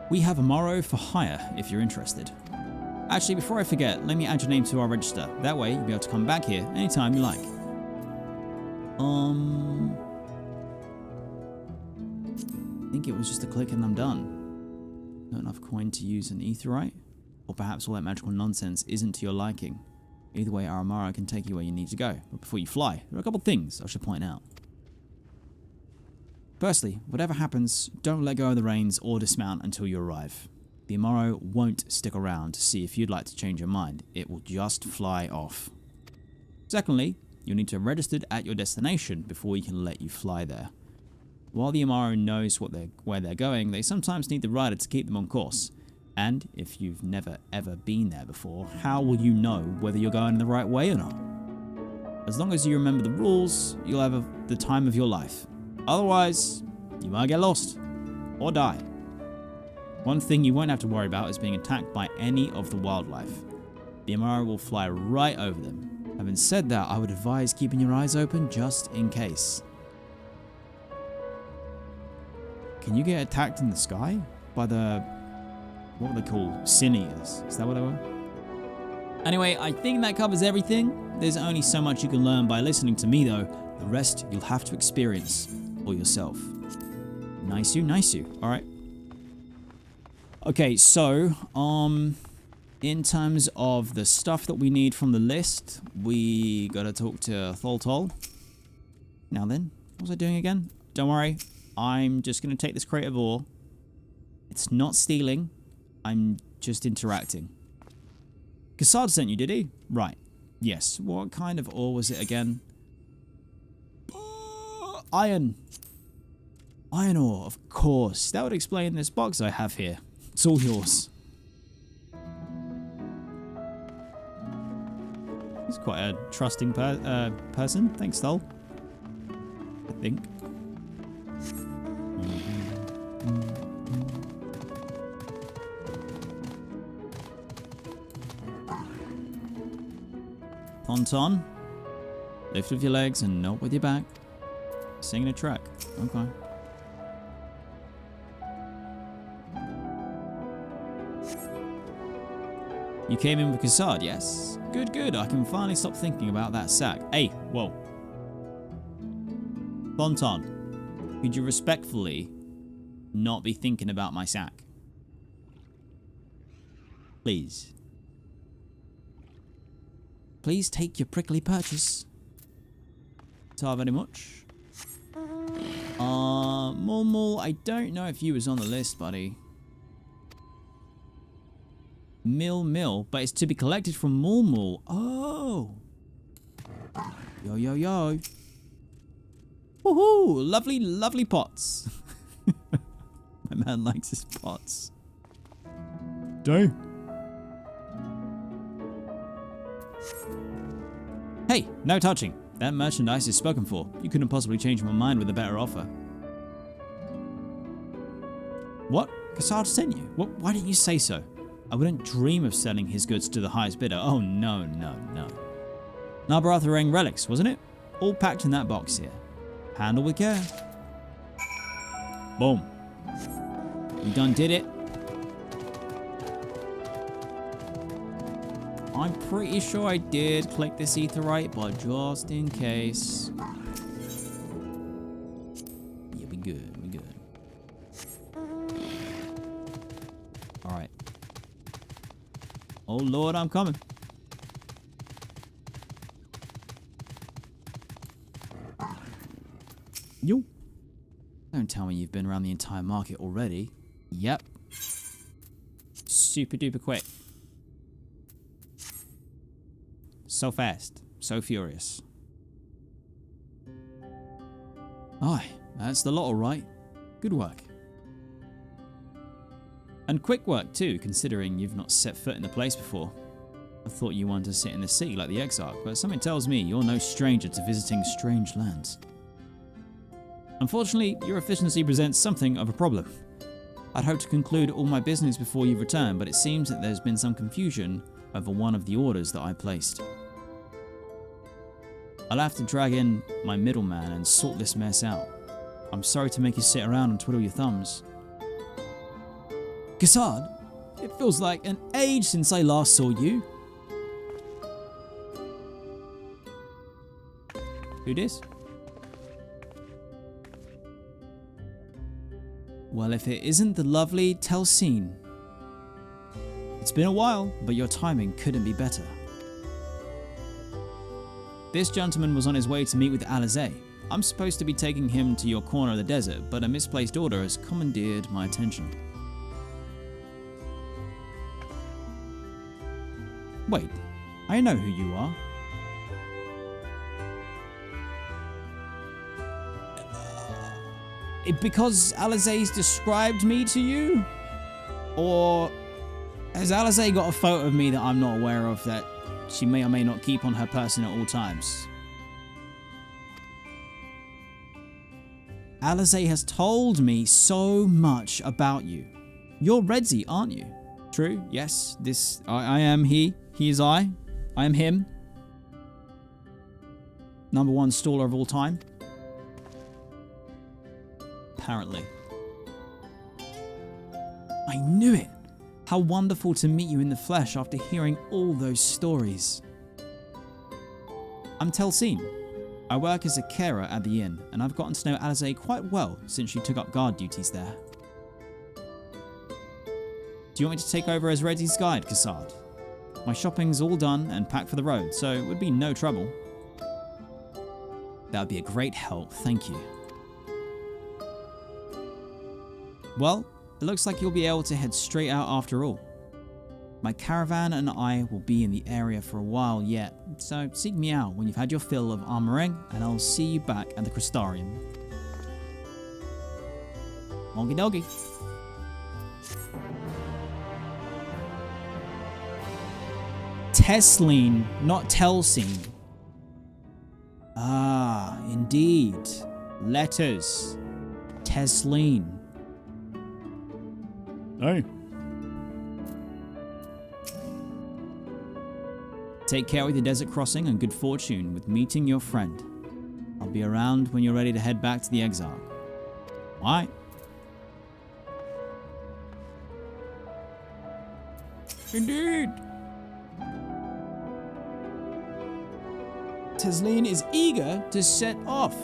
We have a Morrow for hire if you're interested. Actually, before I forget, let me add your name to our register. That way, you'll be able to come back here anytime you like. I think it was just a click and I'm done. Not enough coin to use an Aetheryte? Or perhaps all that magical nonsense isn't to your liking. Either way, our Morrow can take you where you need to go. But before you fly, there are a couple things I should point out. Firstly, whatever happens, don't let go of the reins or dismount until you arrive. The Morrow won't stick around to see if you'd like to change your mind. It will just fly off. Secondly, you'll need to have registered at your destination before we can let you fly there. While the Morrow knows where they're going, they sometimes need the rider to keep them on course. And if you've never ever been there before, how will you know whether you're going the right way or not? As long as you remember the rules, you'll have the time of your life. Otherwise, you might get lost or die. One thing you won't have to worry about is being attacked by any of the wildlife. The Morrow will fly right over them. Having said that, I would advise keeping your eyes open just in case. Can you get attacked in the sky by the, what were they called? Cineas? Is that what they were? Anyway, I think that covers everything. There's only so much you can learn by listening to me though. The rest you'll have to experience for yourself. Nice you. Alright. Okay, so, in terms of the stuff that we need from the list, we gotta talk to Tholtol. Now then, what was I doing again? Don't worry, I'm just gonna take this crate of ore. It's not stealing, I'm just interacting. Cassard sent you, did he? Right. Yes, what kind of ore was it again? Iron. Iron ore, of course. That would explain this box I have here. It's all yours. He's quite a trusting person. Thanks, Thol. I think. Tonton. Lift with your legs and not with your back. Singing a track. Okay. You came in with Cassard, yes? Good. I can finally stop thinking about that sack. Hey, whoa. Thonton, could you respectfully not be thinking about my sack? Please. Please take your prickly purchase. Ta very much. Mulmul, I don't know if you was on the list, buddy. Mill, but it's to be collected from Mulmul. Oh. Yo. Woohoo! Lovely pots. My man likes his pots. Do. Hey, no touching. That merchandise is spoken for. You couldn't possibly change my mind with a better offer. What? Cassard sent you? What? Why didn't you say so? I wouldn't dream of selling his goods to the highest bidder. Oh, no. Nabaratharang relics, wasn't it? All packed in that box here. Handle with care. Boom. We done did it. I'm pretty sure I did click this Aetheryte, but just in case. Yeah, we good. Oh Lord, I'm coming. Yo. Don't tell me you've been around the entire market already. Yep. Super duper quick. So fast. So furious. Aye, that's the lot all right. Good work. And quick work too, considering you've not set foot in the place before. I thought you wanted to sit in the sea like the Exarch, but something tells me you're no stranger to visiting strange lands. Unfortunately, your efficiency presents something of a problem. I'd hoped to conclude all my business before you return, but it seems that there's been some confusion over one of the orders that I placed. I'll have to drag in my middleman and sort this mess out. I'm sorry to make you sit around and twiddle your thumbs. Cassard, it feels like an age since I last saw you. Who dis? Well, if it isn't the lovely Telsine. It's been a while, but your timing couldn't be better. This gentleman was on his way to meet with Alisaie. I'm supposed to be taking him to your corner of the desert, but a misplaced order has commandeered my attention. Wait, I know who you are. Because Alisaie's described me to you? Or has Alisaie got a photo of me that I'm not aware of that she may or may not keep on her person at all times? Alisaie has told me so much about you. You're Redzy, aren't you? True, yes, I am he. He is I. I am him. #1 staller of all time. Apparently. I knew it! How wonderful to meet you in the flesh after hearing all those stories. I'm Telsine. I work as a carer at the inn, and I've gotten to know Alisaie quite well since she took up guard duties there. Do you want me to take over as Redzy's guide, Cassard? My shopping's all done and packed for the road, so it would be no trouble. That would be a great help, thank you. Well, it looks like you'll be able to head straight out after all. My caravan and I will be in the area for a while yet, so seek me out when you've had your fill of armoring, and I'll see you back at the Crystarium. Okie dokie. Tesline, not Telsine. Ah, indeed. Letters. Tesline. Hey. Take care with your desert crossing and good fortune with meeting your friend. I'll be around when you're ready to head back to the Exarch. Alright. Indeed. Tesline is eager to set off.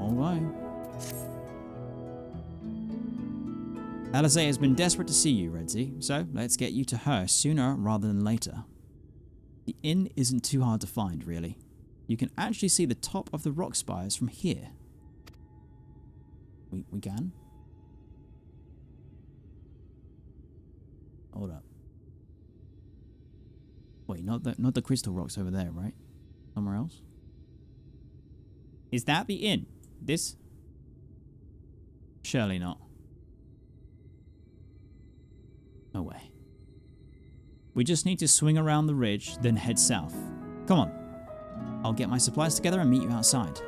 Alright. Alisaie has been desperate to see you, Redzy, so let's get you to her sooner rather than later. The inn isn't too hard to find, really. You can actually see the top of the rock spires from here. We can? Hold up. Wait, not the crystal rocks over there, right? Somewhere else? Is that the inn? This? Surely not. No way. We just need to swing around the ridge, then head south. Come on. I'll get my supplies together and meet you outside.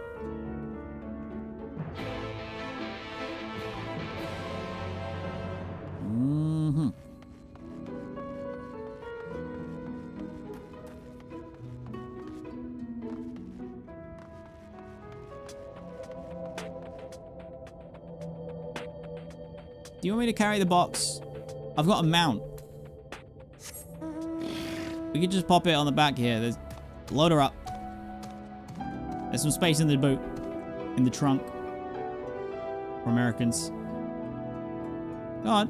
Do you want me to carry the box? I've got a mount. We can just pop it on the back here. Load her up. There's some space in the boot. In the trunk. For Americans. Go on.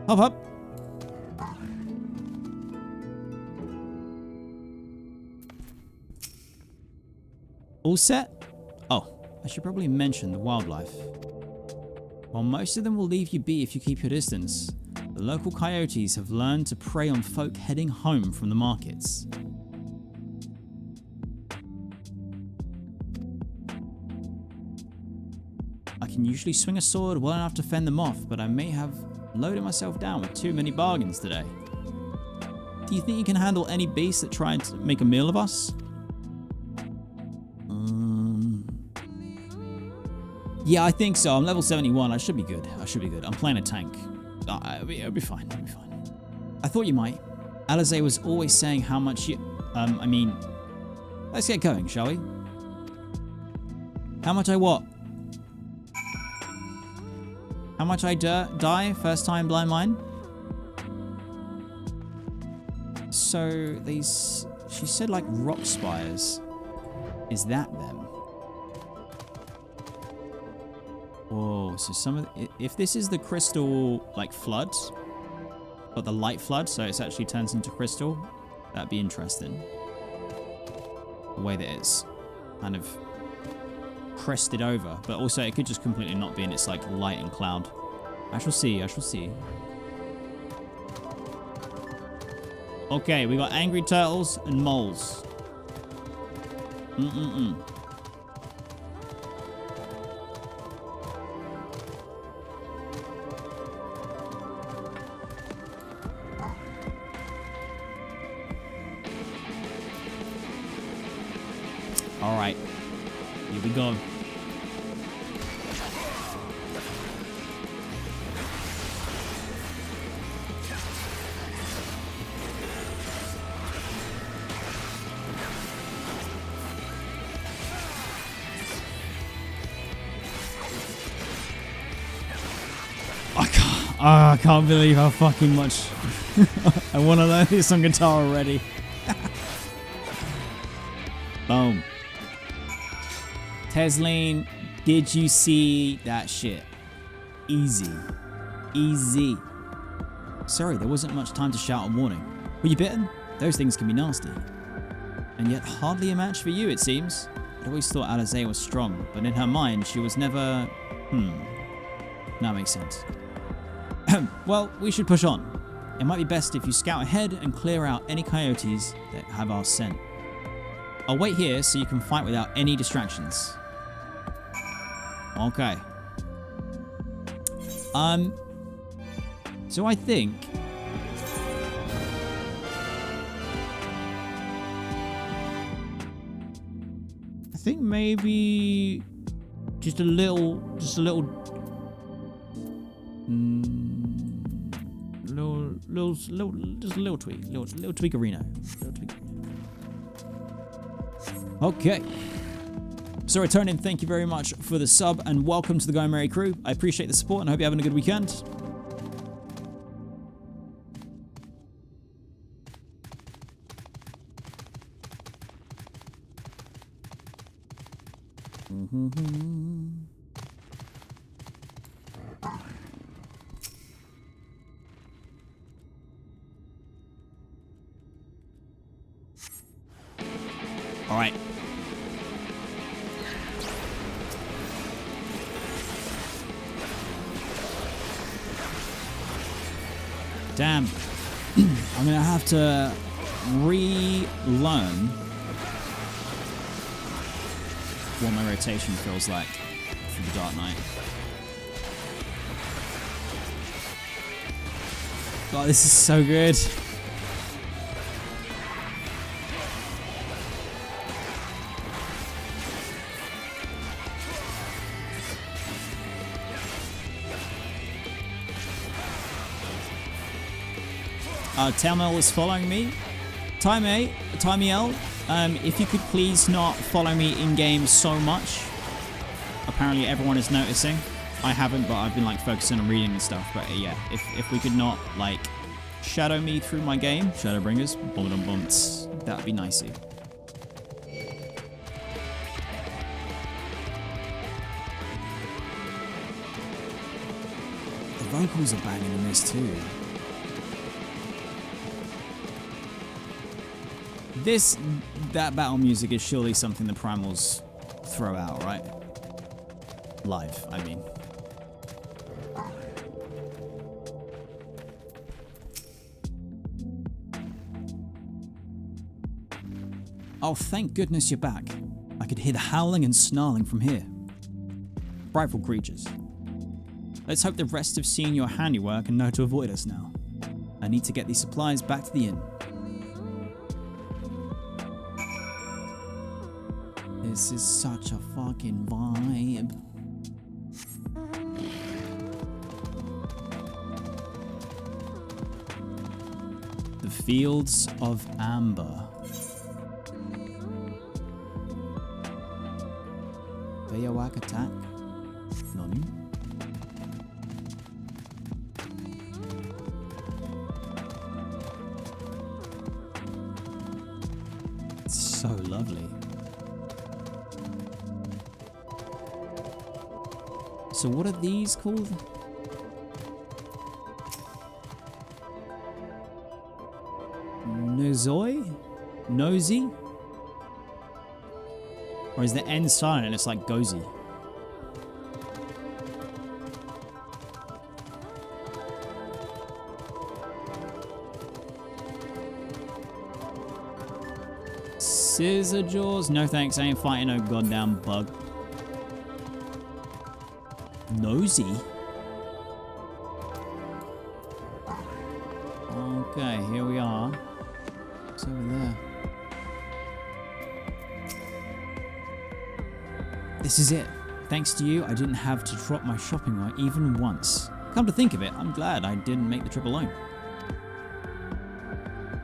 Hop, hop. All set? Oh, I should probably mention the wildlife. While most of them will leave you be if you keep your distance, the local coyotes have learned to prey on folk heading home from the markets. I can usually swing a sword well enough to fend them off, but I may have loaded myself down with too many bargains today. Do you think you can handle any beasts that try and make a meal of us? Yeah, I think so. I'm level 71. I should be good. I'm playing a tank. It'll be fine. I thought you might. Alisaie was always saying how much you... let's get going, shall we? How much I what? How much I die first time blind mine? So, she said like rock spires. Is that them? Whoa, so some of if this is the crystal like flood, or the light flood, so it actually turns into crystal, that'd be interesting. The way that it's kind of crested over, but also it could just completely not be, and it's like light and cloud. I shall see. Okay, we got angry turtles and moles. All right, here we go. I can't believe how fucking much I want to learn this on guitar already. Boom. Tesleen, did you see that shit? Easy. Sorry, there wasn't much time to shout a warning. Were you bitten? Those things can be nasty. And yet hardly a match for you, it seems. I'd always thought Alisaie was strong, but in her mind, she was never... That makes sense. Well, we should push on. It might be best if you scout ahead and clear out any coyotes that have our scent. I'll wait here so you can fight without any distractions. Okay. So I think... maybe just a little tweakerino. Okay. So returning, thank you very much for the sub and welcome to the Go Merry crew. I appreciate the support and I hope you're having a good weekend. All right. Damn. I'm gonna have to relearn what my rotation feels like for the Dark Knight. God, this is so good. Telmel is following me. Timeel, if you could please not follow me in game so much. Apparently everyone is noticing. I haven't, but I've been like focusing on reading and stuff. But yeah, if we could not like shadow me through my game, Shadowbringers, that'd be nicey. The vocals are banging in this too. That battle music is surely something the Primals throw out, right? Live, I mean. Oh, thank goodness you're back. I could hear the howling and snarling from here. Frightful creatures. Let's hope the rest have seen your handiwork and know to avoid us now. I need to get these supplies back to the inn. This is such a fucking vibe. The Fields of Amber. Bayawak attack? Nani? It's so lovely. So what are these called? Nozoi? Nosy? Or is the N silent and it's like Gozy? Scissor jaws? No thanks, I ain't fighting no goddamn bug. Nosy? Okay, here we are. What's over there? This is it. Thanks to you, I didn't have to drop my shopping cart even once. Come to think of it, I'm glad I didn't make the trip alone.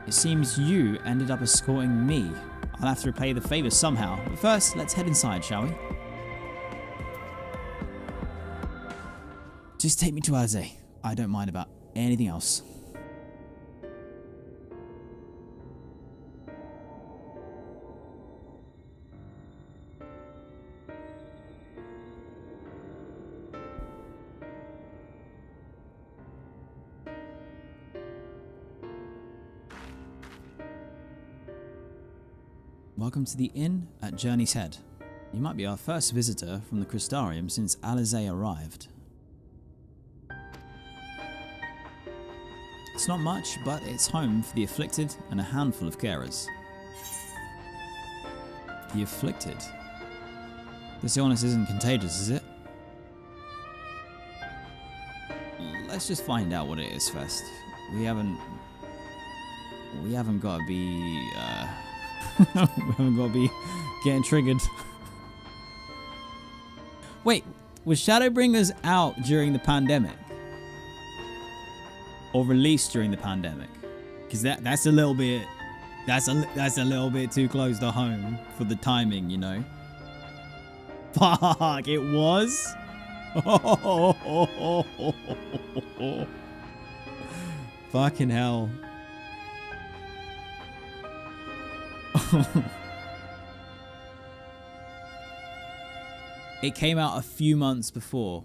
It seems you ended up escorting me. I'll have to repay the favor somehow. But first, let's head inside, shall we? Just take me to Alisaie. I don't mind about anything else. Welcome to the inn at Journey's Head. You might be our first visitor from the Crystarium since Alisaie arrived. It's not much, but it's home for the afflicted and a handful of carers. The afflicted? This illness isn't contagious, is it? Let's just find out what it is first. We haven't got to be, we haven't got to be getting triggered. Wait, was Shadowbringers out during the pandemic? Or released during the pandemic? Because that's a little bit, that's a little bit too close to home for the timing, you know? Fuck, it was? Fucking hell. It came out a few months before.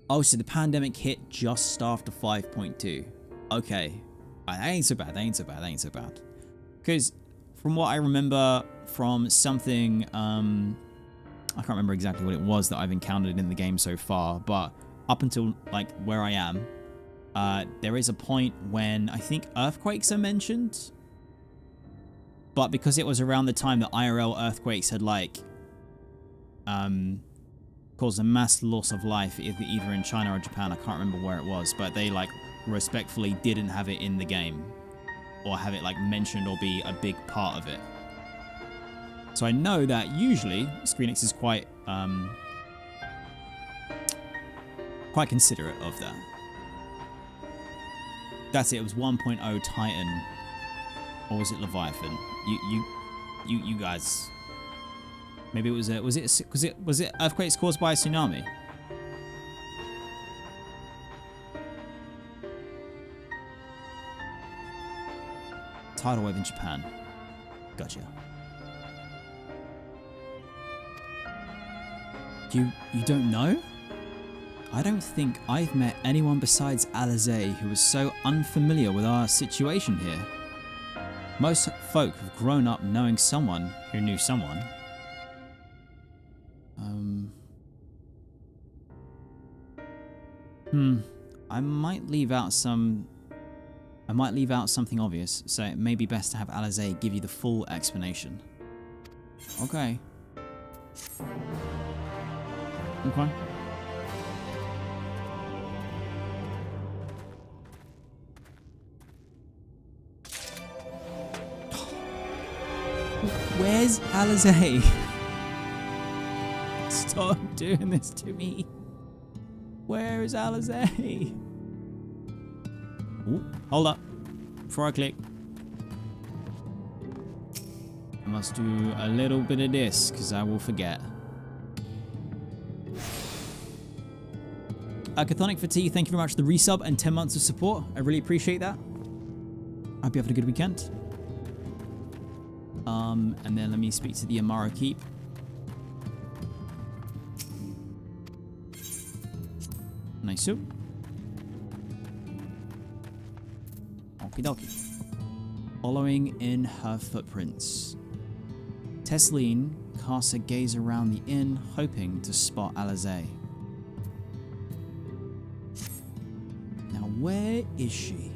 Oh, so the pandemic hit just after 5.2. Okay. That ain't so bad, that ain't so bad, that ain't so bad. Because from what I remember from something, I can't remember exactly what it was that I've encountered in the game so far, but up until like where I am, there is a point when I think earthquakes are mentioned. But because it was around the time that IRL earthquakes had like caused a mass loss of life either in China or Japan, I can't remember where it was, but they like respectfully didn't have it in the game or have it like mentioned or be a big part of it. So I know that usually ScreenX is quite considerate of that. That's it. It was 1.0 Titan, or was it Leviathan? You guys. Maybe it was was it earthquakes caused by a tsunami? Tidal wave in Japan. Gotcha. You don't know? I don't think I've met anyone besides Alisaie who was so unfamiliar with our situation here. Most folk have grown up knowing someone who knew someone. I might leave out something obvious, so it may be best to have Alisaie give you the full explanation. Okay. Okay. Where's Alisaie? Stop doing this to me. Where is Alisaie? Ooh, hold up. Before I click. I must do a little bit of this, because I will forget. Chthonic Fatigue, thank you very much for the resub and 10 months of support. I really appreciate that. I hope you have a good weekend. And then let me speak to the Amara Keep. Nice. Okie dokie. Following in her footprints. Tesleen casts a gaze around the inn, hoping to spot Alisaie. Now, where is she?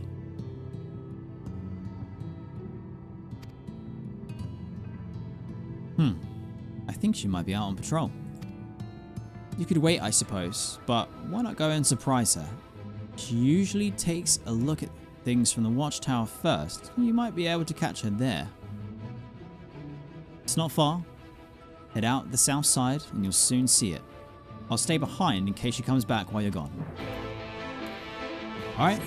I think she might be out on patrol. You could wait, I suppose, but why not go and surprise her? She usually takes a look at things from the watchtower first. You might be able to catch her there. It's not far. Head out the south side and you'll soon see it. I'll stay behind in case she comes back while you're gone. Alright.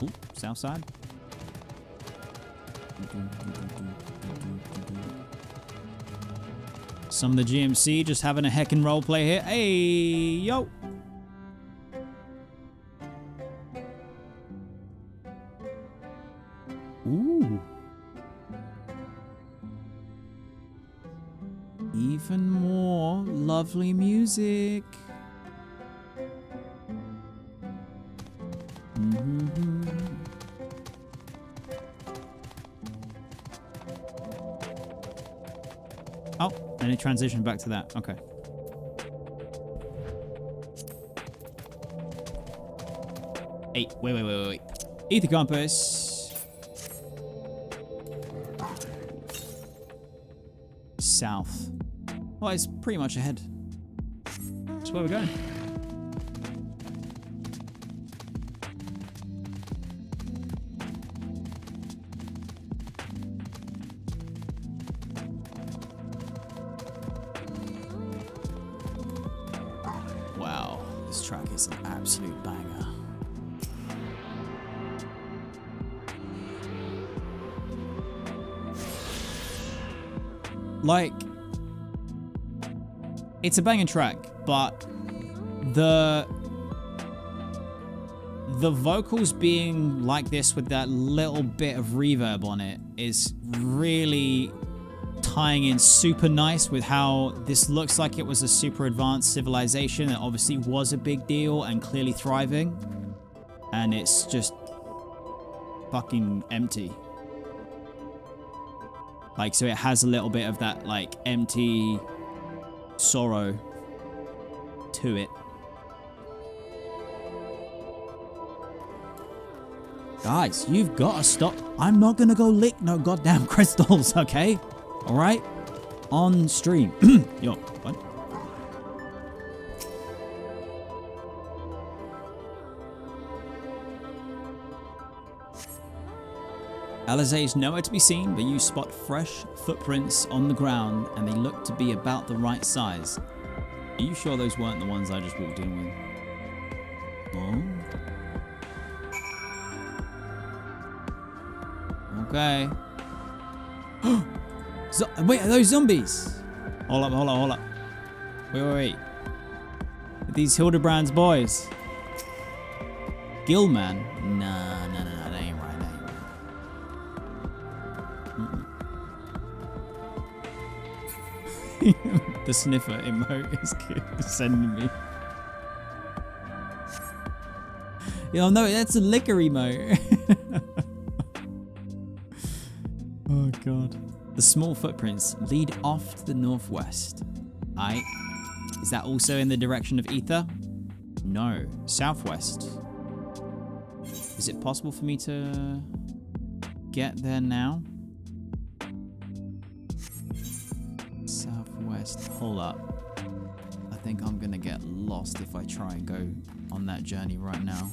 Ooh, south side. Some of the GMC just having a heckin' roleplay here. Hey, yo! Ooh. Even more lovely music. Oh, and it transitioned back to that. Okay. Hey, wait. Ether compass. South. Well, it's pretty much ahead. That's where we're going. Wow, this track is an absolute banger. Like, it's a banging track, but the vocals being like this with that little bit of reverb on it is really tying in super nice with how this looks like it was a super advanced civilization that obviously was a big deal and clearly thriving, and it's just fucking empty. Like, so it has a little bit of that, like, empty sorrow to it. Guys, you've got to stop. I'm not going to go lick no goddamn crystals, okay? All right? On stream. Yo, what? Alisaie is nowhere to be seen, but you spot fresh footprints on the ground, and they look to be about the right size. Are you sure those weren't the ones I just walked in with? Oh. Okay. Wait, are those zombies? Hold up. Wait. These Hildebrand's boys. Gilman? Nah, that ain't right. The sniffer emote is sending me. Yo, no, that's a liquor emote. Oh god. The small footprints lead off to the northwest. Aight. Is that also in the direction of Ether? No. Southwest. Is it possible for me to get there now? Southwest. Hold up. I think I'm gonna get lost if I try and go on that journey right now.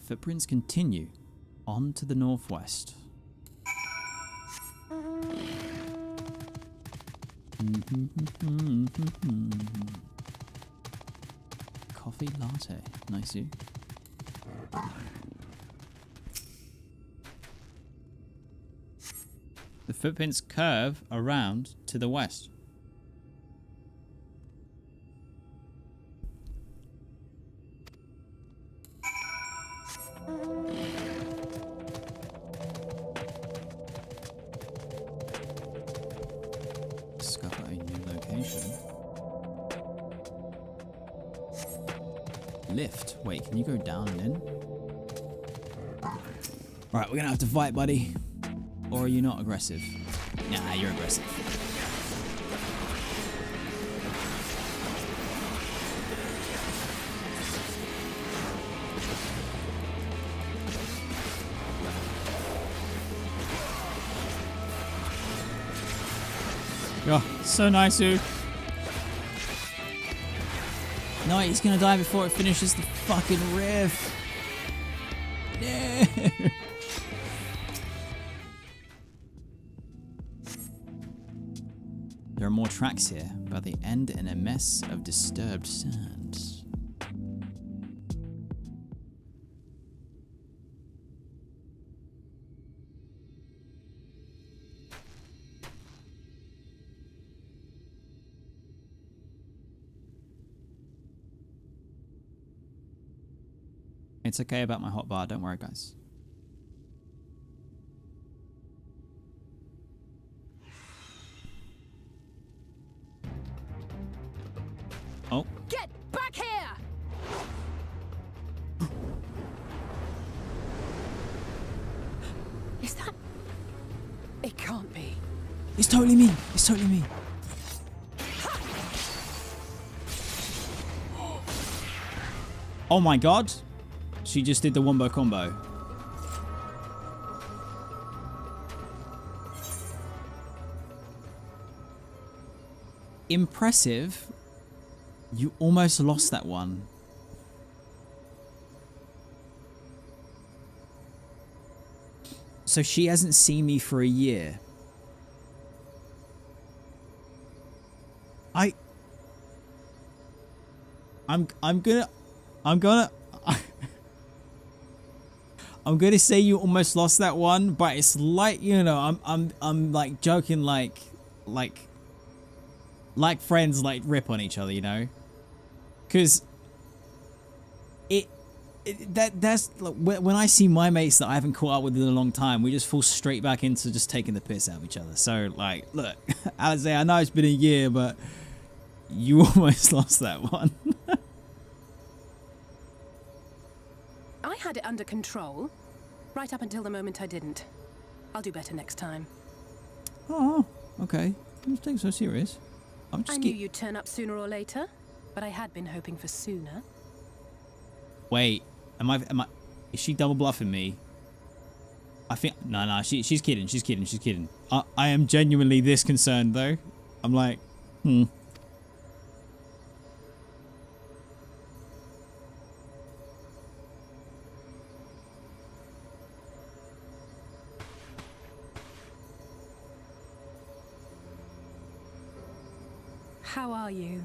Footprints continue on to the northwest. Coffee latte. Nice. The footprints curve around to the west. Discover a new location. Lift. Wait, can you go down and in? Alright, we're gonna have to fight, buddy. Or are you not aggressive? Nah, you're aggressive. Oh, so nice, dude. No, he's gonna die before it finishes the fucking riff. Yeah. There are more tracks here, but they end in a mess of disturbed sands. It's okay about my hot bar, don't worry, guys. Oh. Get back here! Is that... It can't be. It's totally me. It's totally me. Oh my god. She just did the wombo combo. Impressive. You almost lost that one. So she hasn't seen me for a year. I'm gonna say you almost lost that one, but it's like, you know, I'm like joking, like friends like rip on each other, you know, because that's like, when I see my mates that I haven't caught up with in a long time, we just fall straight back into just taking the piss out of each other. So like, look, Alisaie, I know it's been a year, but you almost lost that one. I had it under control, right up until the moment I didn't. I'll do better next time. Oh, okay. Don't take it so serious. I knew you'd turn up sooner or later, but I had been hoping for sooner. Wait, am I? Is she double bluffing me? I think no, she's kidding. She's kidding. I am genuinely this concerned though. I'm like, How are you?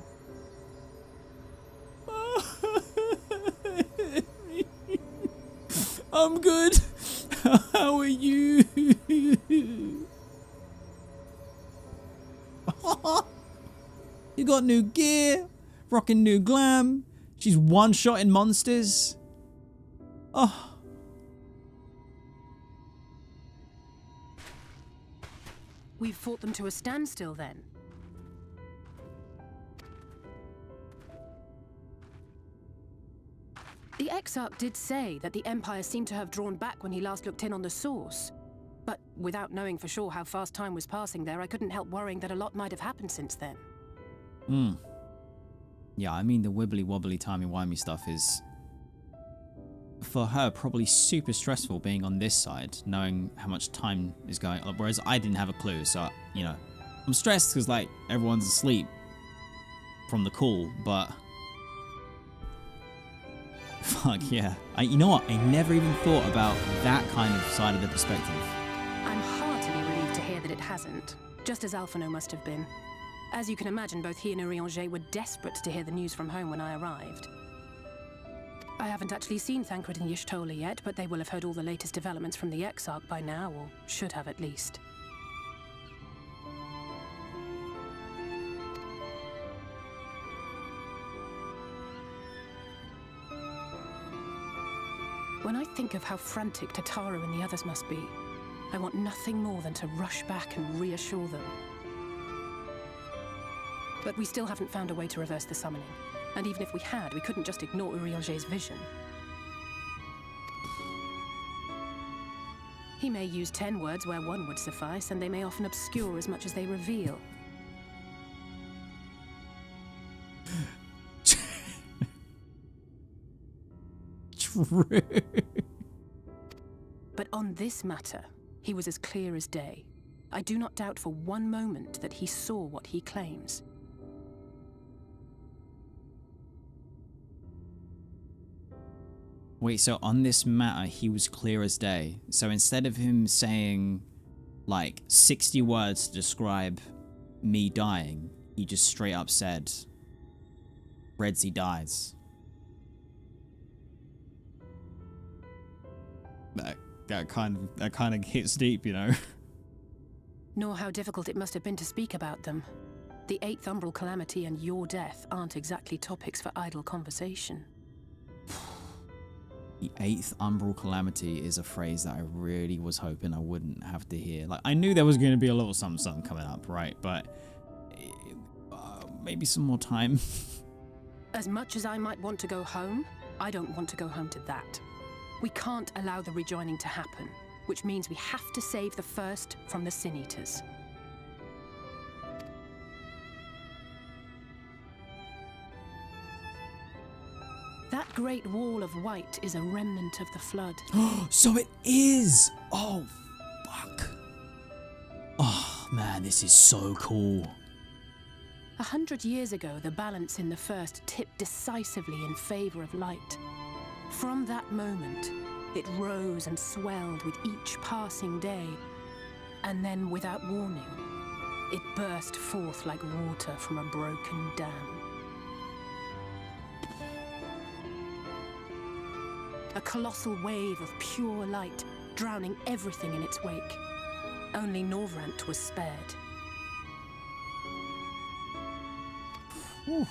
I'm good. How are you? You got new gear, rocking new glam. She's one-shotting monsters. Oh. We've fought them to a standstill then. The Exarch did say that the Empire seemed to have drawn back when he last looked in on the source. But without knowing for sure how fast time was passing there, I couldn't help worrying that a lot might have happened since then. Yeah, I mean, the wibbly-wobbly, timey-wimey stuff is, for her, probably super stressful being on this side, knowing how much time is going on, whereas I didn't have a clue, so, you know, I'm stressed because, like, everyone's asleep from the call, but fuck yeah. You know what? I never even thought about that kind of side of the perspective. I'm heartily relieved to hear that it hasn't, just as Alphino must have been. As you can imagine, both he and Eorzean were desperate to hear the news from home when I arrived. I haven't actually seen Thancred and Y'shtola yet, but they will have heard all the latest developments from the Exarch by now, or should have at least. When I think of how frantic Tataru and the others must be, I want nothing more than to rush back and reassure them. But we still haven't found a way to reverse the summoning. And even if we had, we couldn't just ignore Urielge's vision. He may use 10 words where one would suffice, and they may often obscure as much as they reveal. True. But on this matter, he was as clear as day. I do not doubt for one moment that he saw what he claims. Wait, so on this matter, he was clear as day. So instead of him saying, like, 60 words to describe me dying, he just straight up said, Redzy dies. That kind of hits deep, you know? Nor how difficult it must have been to speak about them. The 8th Umbral Calamity and your death aren't exactly topics for idle conversation. The 8th Umbral Calamity is a phrase that I really was hoping I wouldn't have to hear. Like, I knew there was going to be a little something coming up, right? But maybe some more time. As much as I might want to go home, I don't want to go home to that. We can't allow the rejoining to happen, which means we have to save the first from the Sin Eaters. That great wall of white is a remnant of the flood. So it is! Oh, fuck. Oh, man, this is so cool. 100 years ago, the balance in the first tipped decisively in favor of light. From that moment, it rose and swelled with each passing day, and then, without warning, it burst forth like water from a broken dam. A colossal wave of pure light, drowning everything in its wake. Only Norvrant was spared. Oof.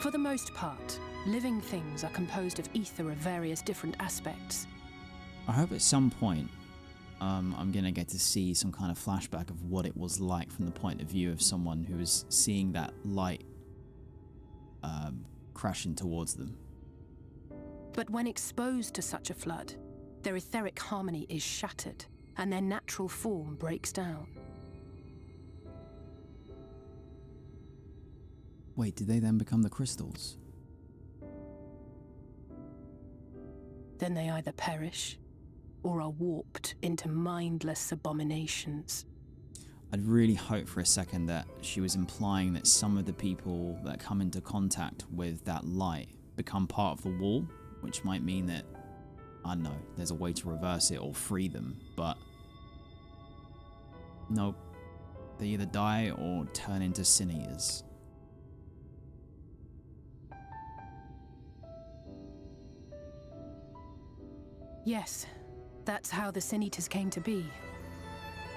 For the most part, living things are composed of ether of various different aspects. I hope at some point I'm going to get to see some kind of flashback of what it was like from the point of view of someone who was seeing that light crashing towards them. But when exposed to such a flood, their etheric harmony is shattered, and their natural form breaks down. Wait, did they then become the crystals? Then they either perish, or are warped into mindless abominations. I'd really hoped for a second that she was implying that some of the people that come into contact with that light become part of the wall, which might mean that, I don't know, there's a way to reverse it or free them, but nope. They either die or turn into Sin Eaters. Yes, that's how the Sin Eaters came to be.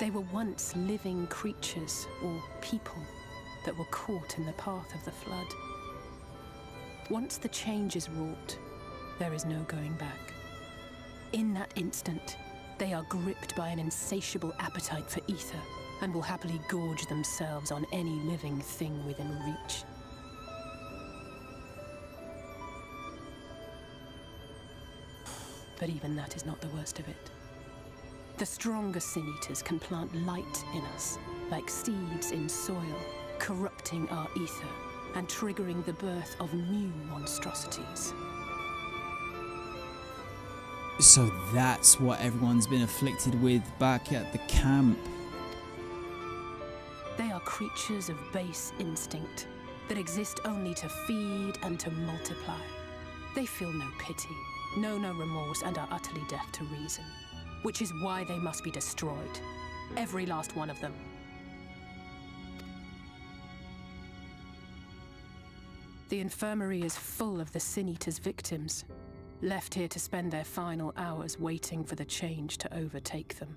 They were once living creatures, or people, that were caught in the path of the flood. Once the change is wrought, there is no going back. In that instant, they are gripped by an insatiable appetite for ether, and will happily gorge themselves on any living thing within reach. But even that is not the worst of it. The stronger Sin Eaters can plant light in us, like seeds in soil, corrupting our ether and triggering the birth of new monstrosities. So that's what everyone's been afflicted with back at the camp. They are creatures of base instinct that exist only to feed and to multiply. They feel no pity, know no remorse, and are utterly deaf to reason, which is why they must be destroyed. Every last one of them. The infirmary is full of the Sin Eaters' victims, left here to spend their final hours waiting for the change to overtake them.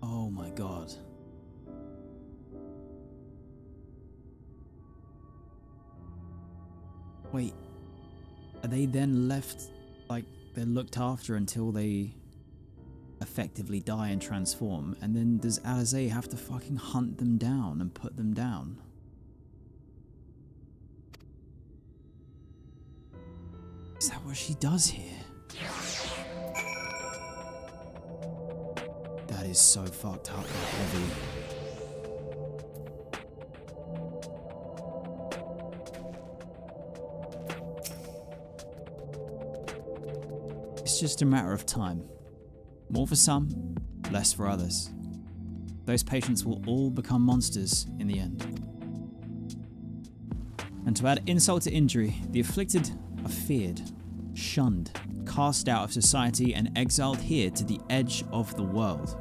Oh my god. Wait, are they then left, like, they're looked after until they effectively die and transform, and then does Alisaie have to fucking hunt them down and put them down? Is that what she does here? That is so fucked up and heavy. It's just a matter of time. More for some, less for others. Those patients will all become monsters in the end. And to add insult to injury, the afflicted are feared, shunned, cast out of society and exiled here to the edge of the world.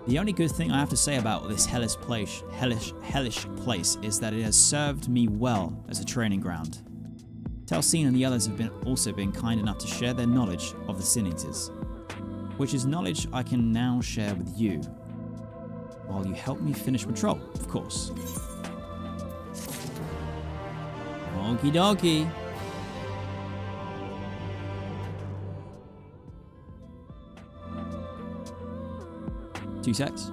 The only good thing I have to say about this hellish place is that it has served me well as a training ground. Talcine and the others have also been kind enough to share their knowledge of the Sin Eaters, which is knowledge I can now share with you, while you help me finish patrol, of course. Okie dokie. 2 secs.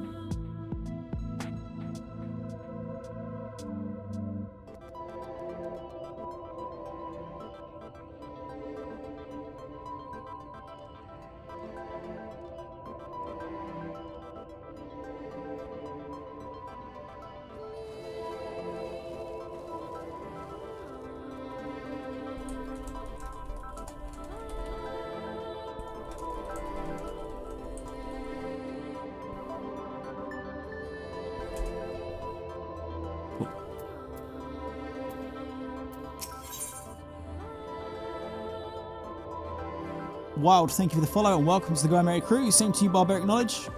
Wild, thank you for the follow and welcome to the Go Merry Crew. Same to you, Barbaric Knowledge.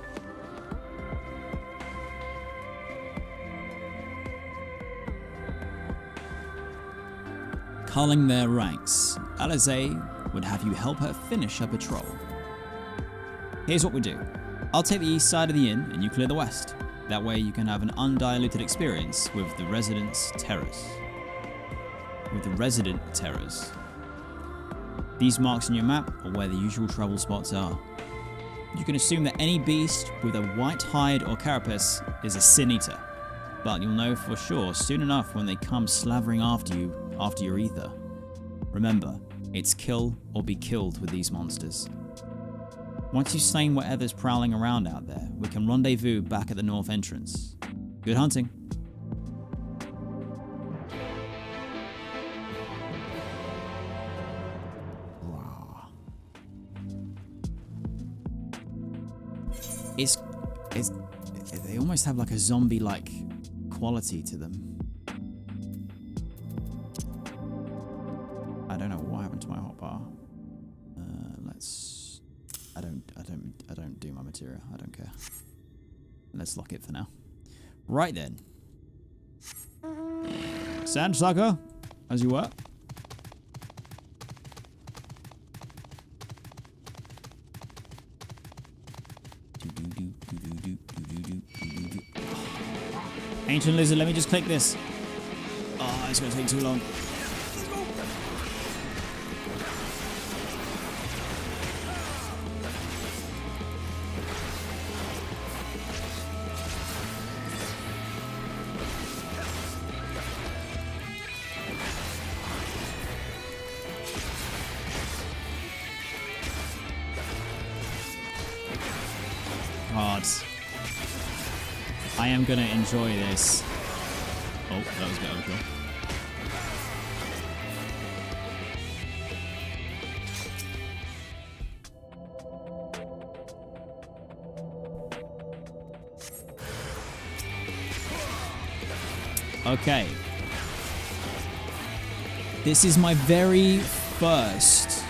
Culling their ranks, Alisaie would have you help her finish her patrol. Here's what we do. I'll take the east side of the inn and you clear the west. That way you can have an undiluted experience with the resident terrors. These marks on your map are where the usual trouble spots are. You can assume that any beast with a white hide or carapace is a Sin Eater, but you'll know for sure soon enough when they come slavering after you after your ether. Remember, it's kill or be killed with these monsters. Once you've slain whatever's prowling around out there, we can rendezvous back at the north entrance. Good hunting. They almost have like a zombie-like quality to them. I don't know what happened to my hotbar. I don't do my material. I don't care. Let's lock it for now. Right then. Sandsucker, as you were. Ancient Lizard, let me just click this. Oh, it's going to take too long. God. I am gonna enjoy this. Oh, that was a bit overkill. Okay. This is my very first.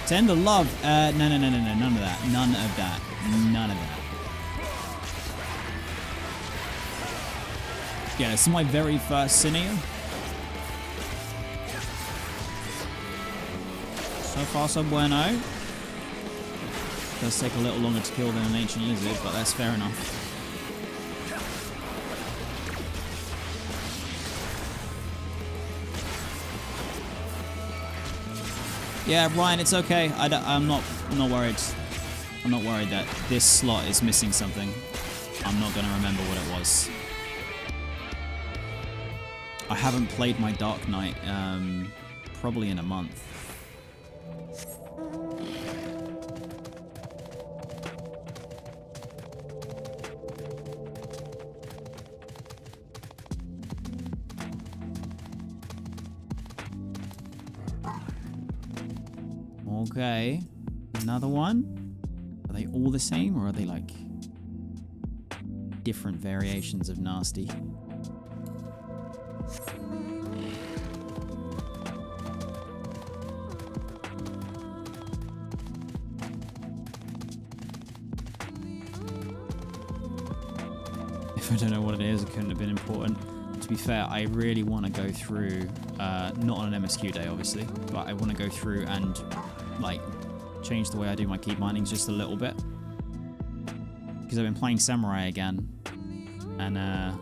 Tender love. No. None of that. None of that. None of that. Yeah, this is my very first Cinear. So far, so bueno. Does take a little longer to kill than an ancient lizard, but that's fair enough. Yeah, Ryan, it's okay. I'm not worried. I'm not worried that this slot is missing something. I'm not going to remember what it was. I haven't played my Dark Knight probably in a month. Okay, another one. Are they all the same, or are they like different variations of nasty? If I don't know what it is, it couldn't have been important. To be fair, I really want to go through, not on an MSQ day obviously, but I want to go through and like change the way I do my keep minings just a little bit, because I've been playing Samurai again, and I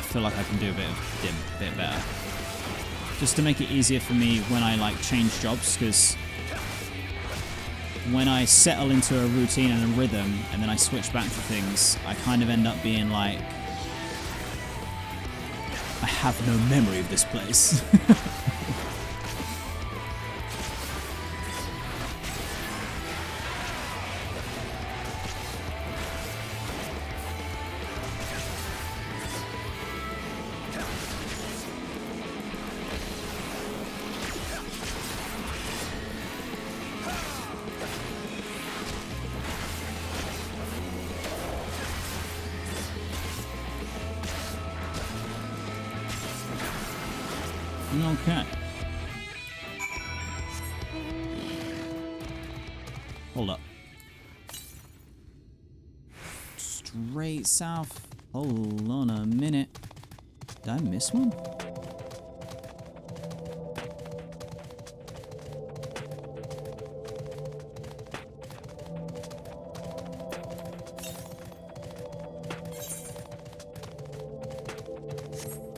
feel like I can do a bit better, just to make it easier for me when I like change jobs, because when I settle into a routine and a rhythm and then I switch back to things, I kind of end up being like, I have no memory of this place. Okay. Hold up. Straight south. Hold on a minute. Did I miss one?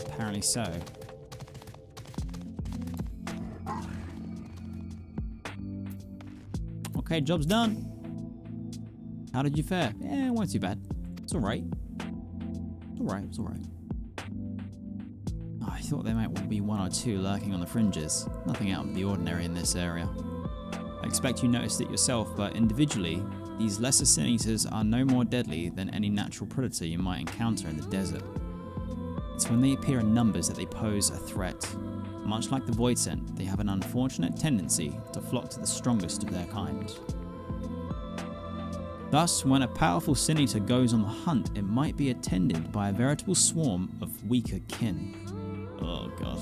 Apparently so. Okay, job's done. How did you fare? Yeah, it wasn't too bad. It's alright. It's alright, it's alright. Oh, I thought there might be one or two lurking on the fringes. Nothing out of the ordinary in this area. I expect you noticed it yourself, but individually, these lesser sin eaters are no more deadly than any natural predator you might encounter in the desert. It's when they appear in numbers that they pose a threat. Much like the Void Scent, they have an unfortunate tendency to flock to the strongest of their kind. Thus, when a powerful Sin Eater goes on the hunt, it might be attended by a veritable swarm of weaker kin. Oh god.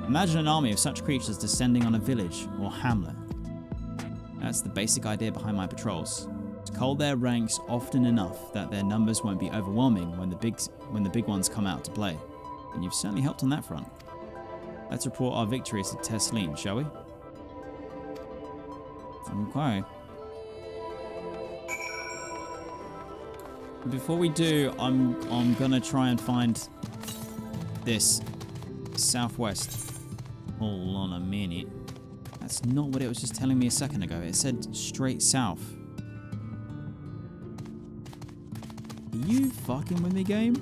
Imagine an army of such creatures descending on a village or hamlet. That's the basic idea behind my patrols. To cull their ranks often enough that their numbers won't be overwhelming when the big ones come out to play. And you've certainly helped on that front. Let's report our victories to Tesleen, shall we? Okay. Before we do, I'm gonna try and find this southwest. Hold on a minute. That's not what it was just telling me a second ago. It said straight south. Are you fucking with me, game?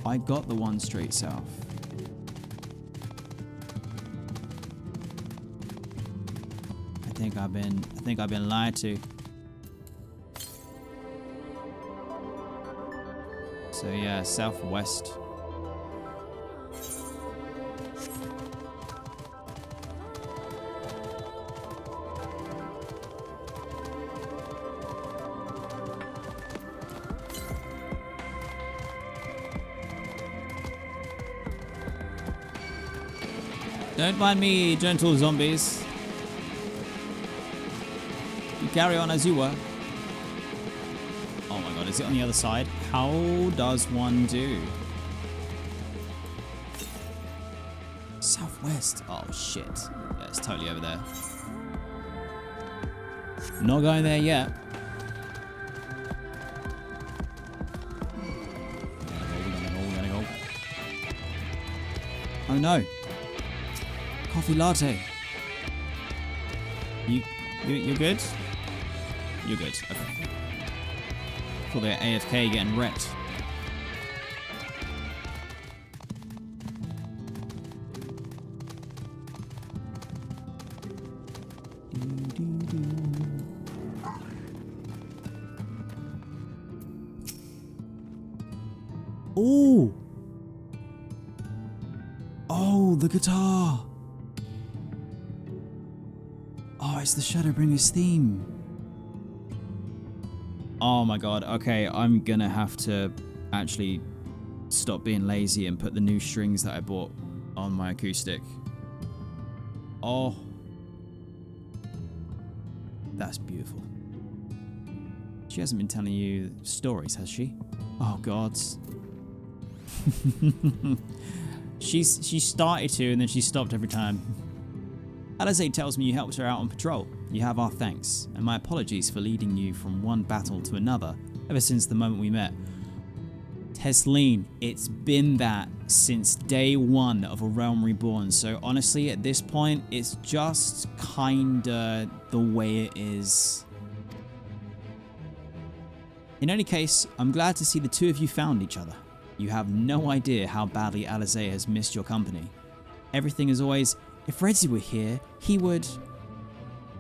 I got the one straight south. think I've been lied to. So yeah, southwest. Don't mind me, gentle zombies. You carry on as you were. Oh my god, is it on the other side? How does one do? Southwest. Oh shit. Yeah, it's totally over there. Not going there yet. We're gonna go. Oh no. Coffee latte. You're good? You're good. Okay. Cool, they're AFK getting wrecked. Oh! Oh, the guitar! Oh, it's the Shadowbringers theme. Oh my god, okay, I'm gonna have to actually stop being lazy and put the new strings that I bought on my acoustic. Oh. That's beautiful. She hasn't been telling you stories, has she? Oh god. She started to, and then she stopped every time. Alisaie tells me you helped her out on patrol. You have our thanks, and my apologies for leading you from one battle to another ever since the moment we met. Tesleen, it's been that since day one of A Realm Reborn, so honestly at this point it's just kinda the way it is. In any case, I'm glad to see the two of you found each other. You have no idea how badly Alisaie has missed your company. Everything is always, if Redzy were here, he would...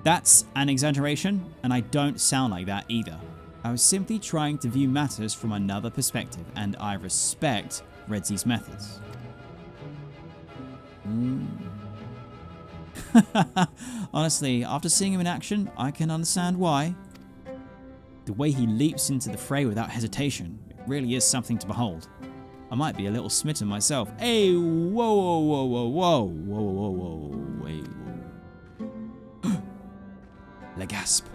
That's an exaggeration, and I don't sound like that either. I was simply trying to view matters from another perspective, and I respect Redzy's methods. Honestly, after seeing him in action, I can understand why. The way he leaps into the fray without hesitation, it really is something to behold. I might be a little smitten myself. Hey, whoa, whoa, whoa, whoa, whoa, whoa, whoa, whoa, wait, whoa. Le gasp.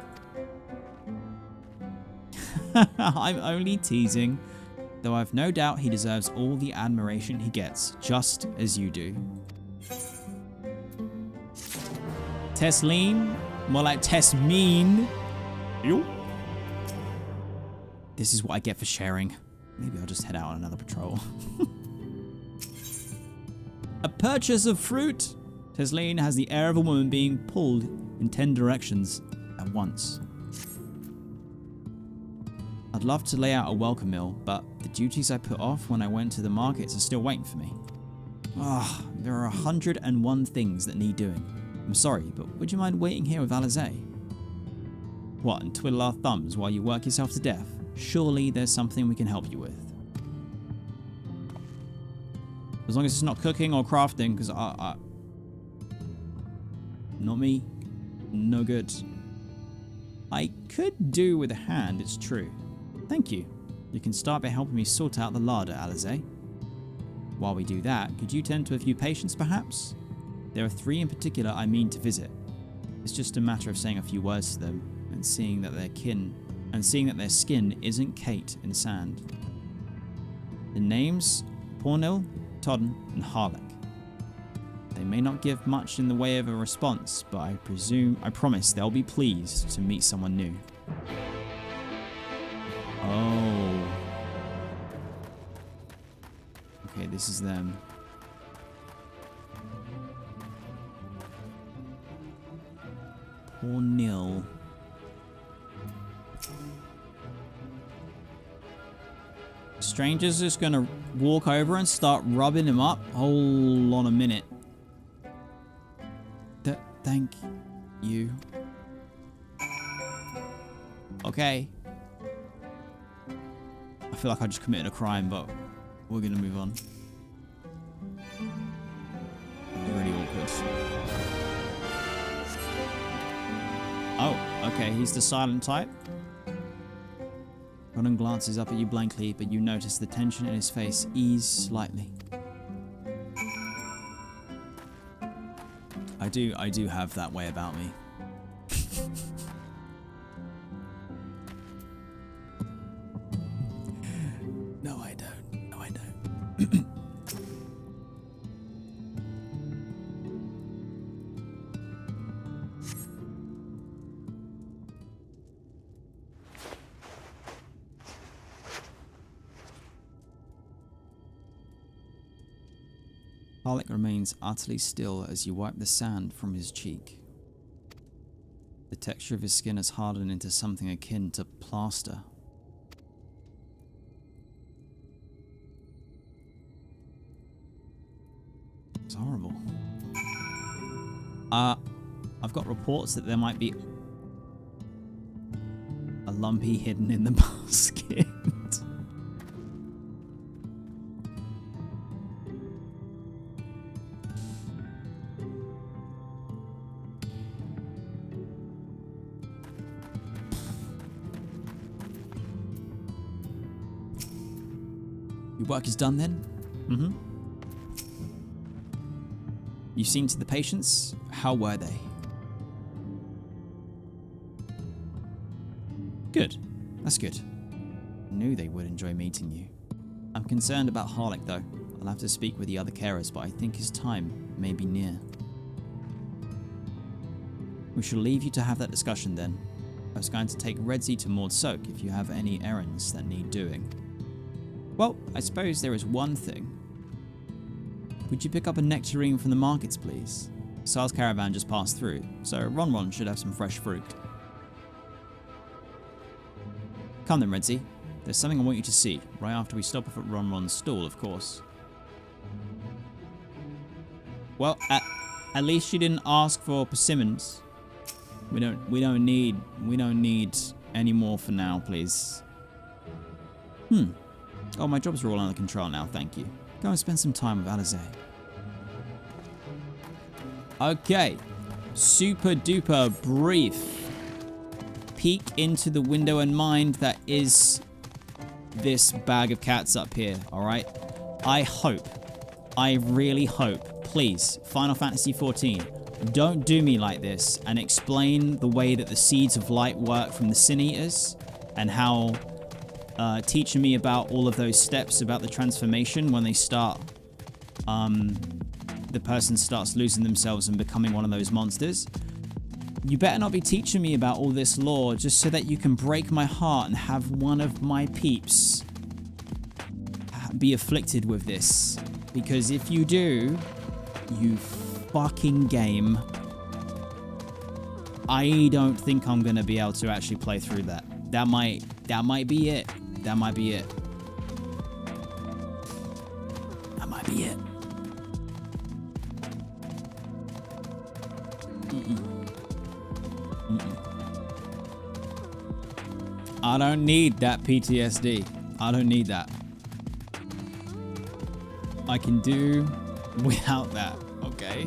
I'm only teasing, though I've no doubt he deserves all the admiration he gets, just as you do. Tesleen? More like Tesmean. This is what I get for sharing. Maybe I'll just head out on another patrol. A purchase of fruit! Tesleen has the air of a woman being pulled in 10 directions at once. I'd love to lay out a welcome meal, but the duties I put off when I went to the markets are still waiting for me. Ah, there are 101 things that need doing. I'm sorry, but would you mind waiting here with Alisaie? What, and twiddle our thumbs while you work yourself to death? Surely there's something we can help you with. As long as it's not cooking or crafting, because not me. No good. I could do with a hand, it's true. Thank you. You can start by helping me sort out the larder, Alisaie. While we do that, could you tend to a few patients, perhaps? There are 3 in particular I mean to visit. It's just a matter of saying a few words to them and seeing that their skin isn't caked in sand. The names: Pornil, Todden, and Harlech. They may not give much in the way of a response, but I promise they'll be pleased to meet someone new. Oh. Okay, this is them. Pornil. Stranger's just gonna walk over and start rubbing him up. Hold on a minute. Thank you. Okay. I feel like I just committed a crime, but we're gonna move on. Really awkward. Oh, okay, he's the silent type. Ronan glances up at you blankly, but you notice the tension in his face ease slightly. I do have that way about me. No, I don't. No, I don't. Harlech remains utterly still as you wipe the sand from his cheek. The texture of his skin has hardened into something akin to plaster. It's horrible. I've got reports that there might be a lumpy hidden in the basket. Your work is done then? Mm-hmm. You've seen to the patients. How were they? Good. That's good. I knew they would enjoy meeting you. I'm concerned about Harlech though. I'll have to speak with the other carers, but I think his time may be near. We shall leave you to have that discussion then. I was going to take Redzy to Maud Soak if you have any errands that need doing. Well, I suppose there is one thing. Would you pick up a nectarine from the markets, please? Sal's caravan just passed through, so Ron should have some fresh fruit. Come then, Redzy. There's something I want you to see, right after we stop off at Ron's stall, of course. Well, at least she didn't ask for persimmons. We don't need any more for now, please. Oh, my jobs are all under control now, thank you. Go and spend some time with Alisaie. Okay. Super duper brief peek into the window and mind that is this bag of cats up here, alright? I really hope, please, Final Fantasy XIV, don't do me like this and explain the way that the Seeds of Light work from the Sin Eaters and how teaching me about all of those steps about the transformation when they start, the person starts losing themselves and becoming one of those monsters. You better not be teaching me about all this lore just so that you can break my heart and have one of my peeps be afflicted with this. Because if you do, you fucking game, I don't think I'm gonna be able to actually play through that. That might be it. That might be it. That might be it. I don't need that PTSD. I don't need that. I can do without that, okay?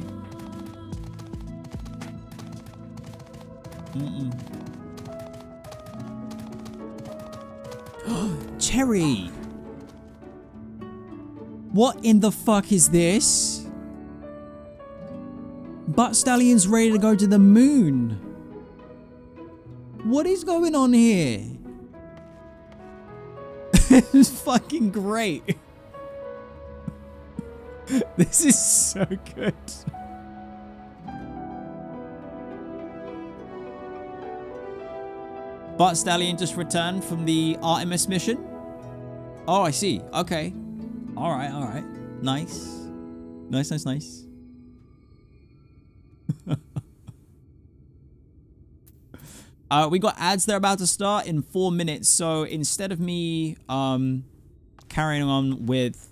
Cherry! What in the fuck is this? Butt Stallion's ready to go to the moon. What is going on here? This is fucking great. This is so good. Butt Stallion just returned from the Artemis mission. Oh, I see. Okay. Alright, alright. Nice. Nice. We got ads that are about to start in 4 minutes, so instead of me carrying on with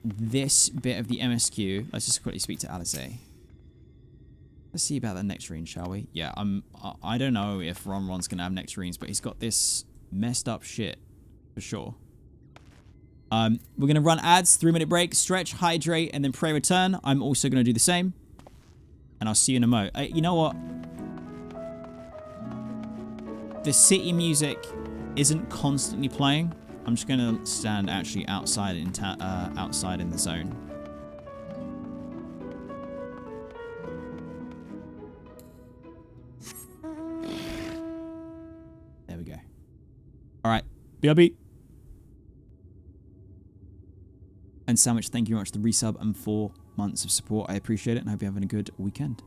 this bit of the MSQ, let's just quickly speak to Alisaie. Let's see about the nectarine, shall we? Yeah, I don't know if Ronron's gonna have nectarines, but he's got this messed up shit for sure. We're gonna run ads, 3-minute break, stretch, hydrate, and then pray return. I'm also gonna do the same, and I'll see you in a mo. You know what? The city music isn't constantly playing. I'm just gonna stand actually outside in outside in the zone. There we go. All right, BRB. And Sandwich, thank you very much for the resub and 4 months of support. I appreciate it and I hope you're having a good weekend.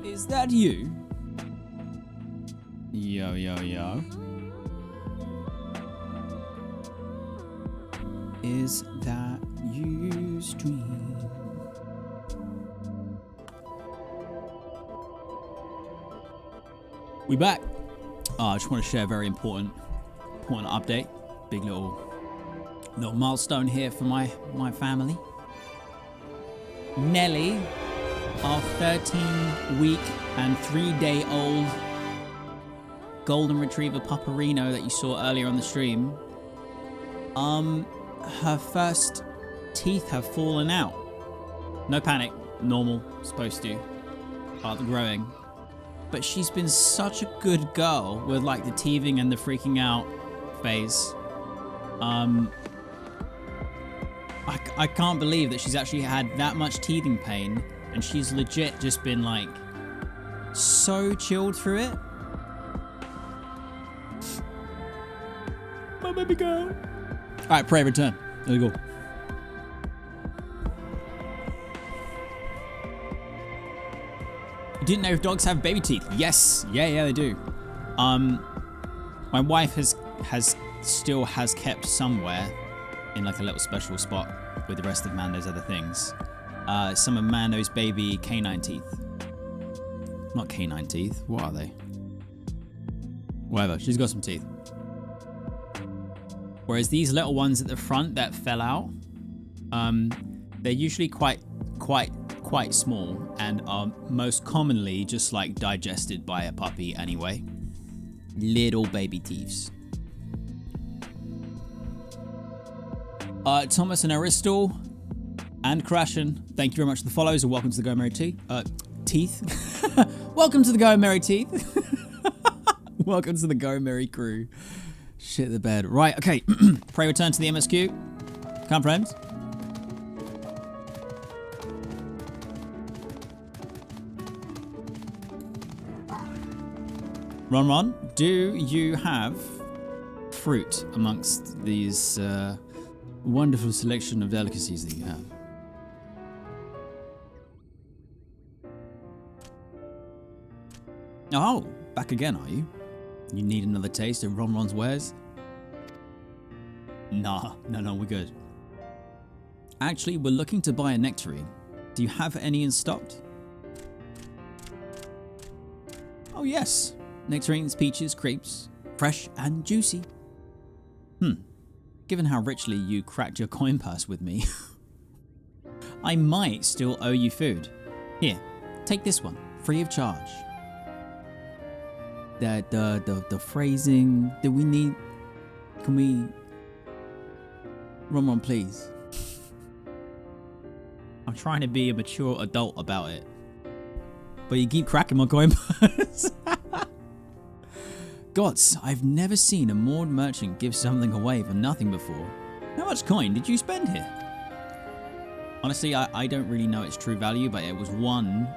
Is that you? Yo, yo, yo. Is that you, stream? We back. I just want to share a very important update. Big little milestone here for my family. Nelly, our 13-week and 3-day-old golden retriever pupperino that you saw earlier on the stream, her first teeth have fallen out. No panic, normal, supposed to, part of the growing. But she's been such a good girl with like the teething and the freaking out phase. I can't believe that she's actually had that much teething pain, and she's legit just been like so chilled through it. My baby girl. All right, pray return. There we go. You didn't know if dogs have baby teeth? Yes, yeah, they do. My wife still has kept somewhere in like a little special spot with the rest of Mando's other things. Some of Mando's baby canine teeth. Not canine teeth. What are they? Whatever. She's got some teeth. Whereas these little ones at the front that fell out, they're usually quite small and are most commonly just like digested by a puppy anyway. Little baby teeths. Thomas and Aristal and Crashin, thank you very much for the follows and welcome to the Go Merry Teeth. Welcome to the Go Merry Teeth. Welcome to the Go Merry crew. Shit the bed. Right, okay. Pray return to the MSQ. Come, friends. Ron, do you have fruit amongst these wonderful selection of delicacies that you have? Oh, back again, are you? You need another taste of Ron's wares? Nah, no, we're good. Actually, we're looking to buy a nectarine. Do you have any in stock? Oh yes, nectarines, peaches, crepes, fresh and juicy. Given how richly you cracked your coin purse with me, I might still owe you food. Here, take this one, free of charge. The phrasing, do we need, can we, Ron, please. I'm trying to be a mature adult about it, but you keep cracking my coin purse. Gods, I've never seen a moored merchant give something away for nothing before. How much coin did you spend here? Honestly, I don't really know its true value, but it was one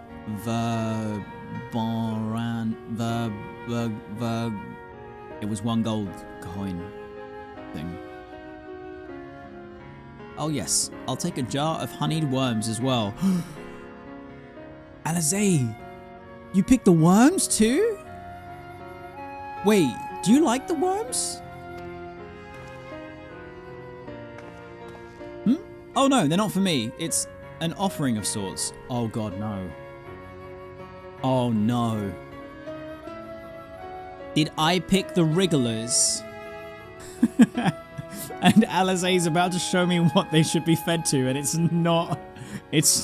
it was one gold coin thing. Oh yes, I'll take a jar of honeyed worms as well. Alisaie, you picked the worms too? Wait, do you like the worms? Oh no, they're not for me. It's an offering of sorts. Oh god, no. Oh no. Did I pick the wrigglers? And Alisaie's about to show me what they should be fed to, and it's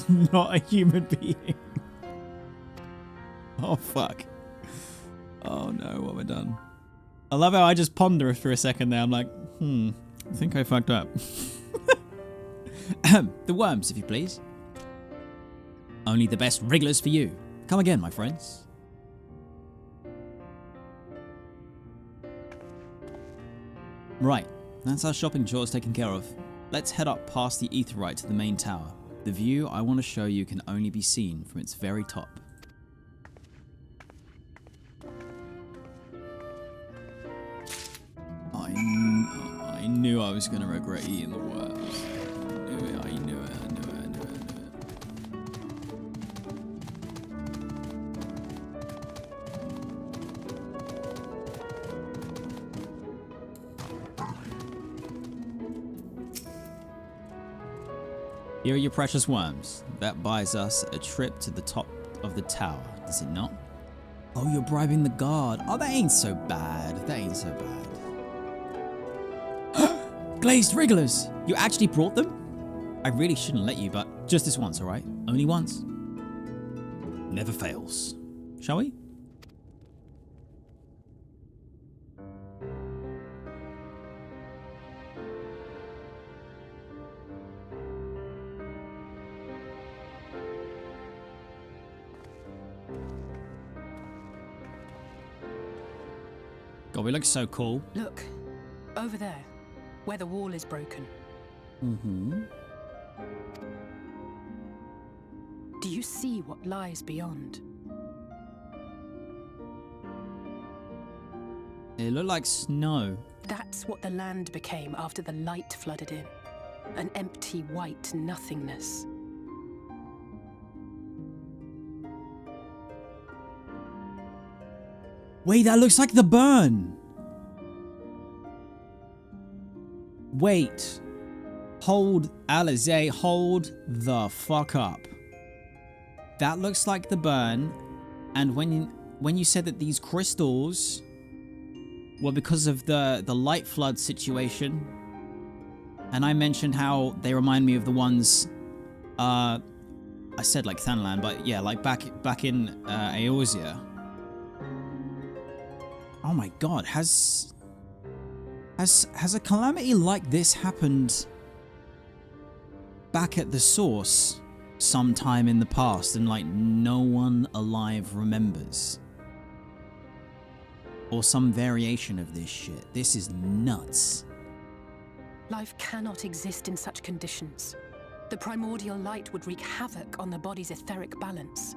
not a human being. Oh fuck. Oh no, what have I done? I love how I just ponder for a second there. I'm like, I think I fucked up. The worms, if you please. Only the best wrigglers for you. Come again, my friends. Right, that's our shopping chores taken care of. Let's head up past the Aetheryte to the main tower. The view I want to show you can only be seen from its very top. I knew I was going to regret eating the worms. I knew it. Here are your precious worms. That buys us a trip to the top of the tower, does it not? Oh, you're bribing the guard. Oh, that ain't so bad. That ain't so bad. Glazed wrigglers! You actually brought them? I really shouldn't let you, but just this once, alright? Only once. Never fails. Shall we? God, we look so cool. Look, over there, where the wall is broken. Mm-hmm. Do you see what lies beyond? It looked like snow. That's what the land became after the light flooded in. An empty white nothingness. Wait, that looks like the burn. Wait. Hold, Alisaie, hold the fuck up. That looks like the burn. And when you said that these crystals were because of the light flood situation, and I mentioned how they remind me of the ones, I said like Thanalan, but yeah, like back in Eorzean. Oh my god, has a calamity like this happened back at the source sometime in the past and like no one alive remembers? Or some variation of this shit. This is nuts. Life cannot exist in such conditions. The primordial light would wreak havoc on the body's etheric balance.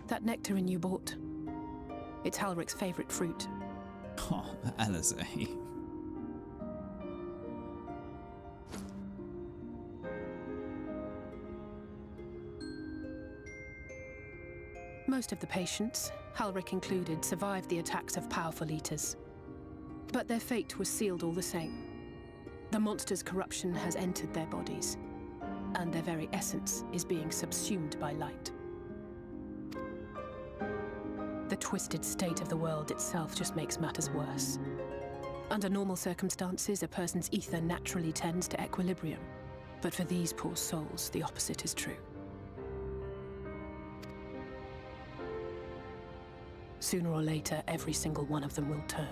That nectarine you bought. It's Halric's favorite fruit. Oh, Alisaie. Most of the patients, Halric included, survived the attacks of powerful eaters. But their fate was sealed all the same. The monster's corruption has entered their bodies, and their very essence is being subsumed by light. The twisted state of the world itself just makes matters worse. Under normal circumstances, a person's ether naturally tends to equilibrium. But for these poor souls, the opposite is true. Sooner or later, every single one of them will turn.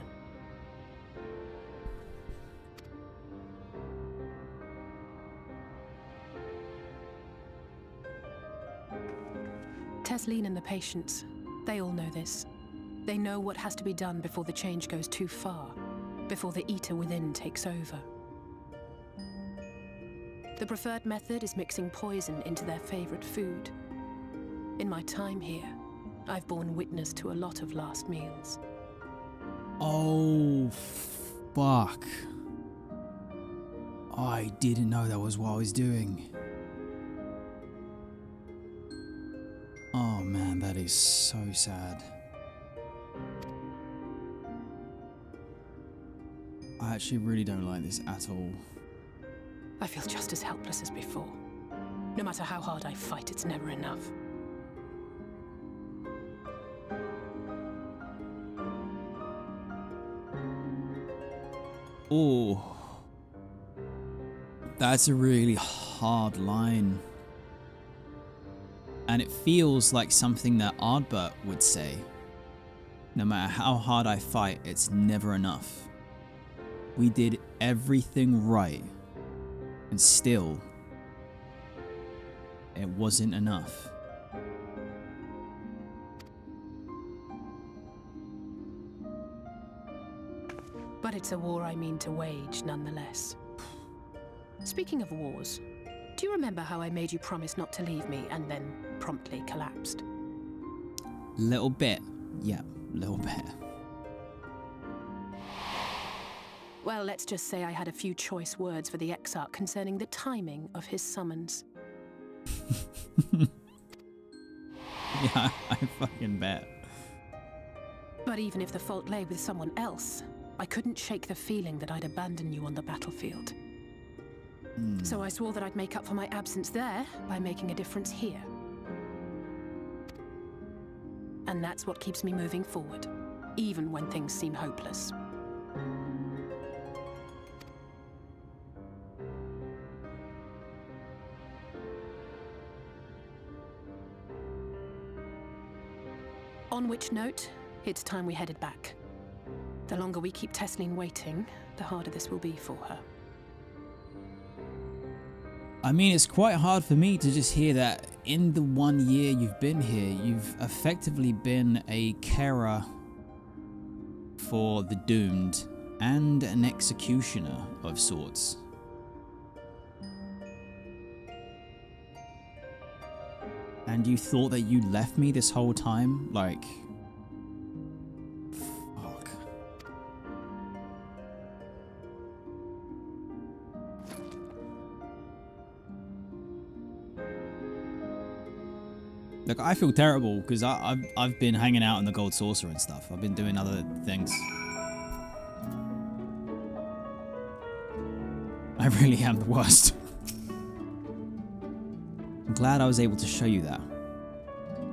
Tesleen and the patients, they all know this. They know what has to be done before the change goes too far, before the eater within takes over. The preferred method is mixing poison into their favorite food. In my time here, I've borne witness to a lot of last meals. Oh, fuck. I didn't know that was what I was doing. Oh man, that is so sad. I actually really don't like this at all. I feel just as helpless as before. No matter how hard I fight, it's never enough. Oh, that's a really hard line. And it feels like something that Ardbert would say. No matter how hard I fight, it's never enough. We did everything right, and still, it wasn't enough. But it's a war I mean to wage, nonetheless. Speaking of wars, do you remember how I made you promise not to leave me and then promptly collapsed? Little bit. Yeah, little bit. Well, let's just say I had a few choice words for the Exarch concerning the timing of his summons. Yeah, I fucking bet. But even if the fault lay with someone else, I couldn't shake the feeling that I'd abandon you on the battlefield. So I swore that I'd make up for my absence there by making a difference here. And that's what keeps me moving forward, even when things seem hopeless. On which note, it's time we headed back. The longer we keep Tesleen waiting, the harder this will be for her. I mean, it's quite hard for me to just hear that in the 1 year you've been here, you've effectively been a carer for the doomed and an executioner of sorts. And you thought that you left me this whole time? Like, fuck. Look, I feel terrible because I've been hanging out in the Gold Saucer and stuff. I've been doing other things. I really am the worst. I'm glad I was able to show you that.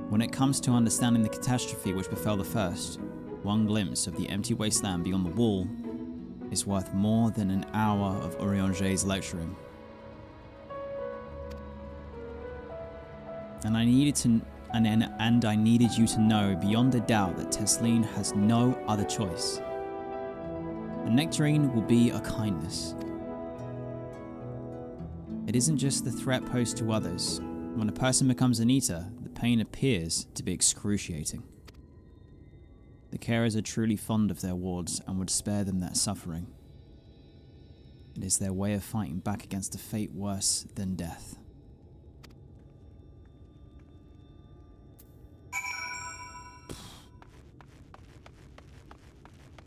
When it comes to understanding the catastrophe which befell the first, one glimpse of the empty wasteland beyond the wall is worth more than an hour of Eorzean's lecturing. And I needed you to know beyond a doubt that Tesleen has no other choice. The nectarine will be a kindness. It isn't just the threat posed to others. When a person becomes an eater, the pain appears to be excruciating. The carers are truly fond of their wards and would spare them that suffering. It is their way of fighting back against a fate worse than death.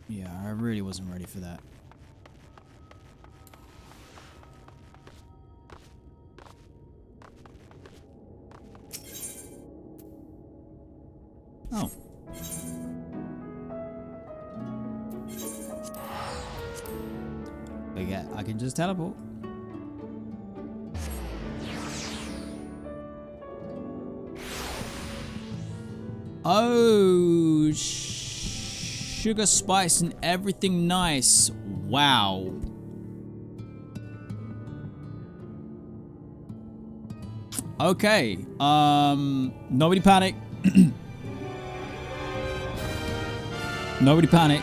Yeah, I really wasn't ready for that. Oh. But yeah, I can just teleport. Oh, sugar, spice, and everything nice. Wow. Okay. Nobody panic. Nobody panic.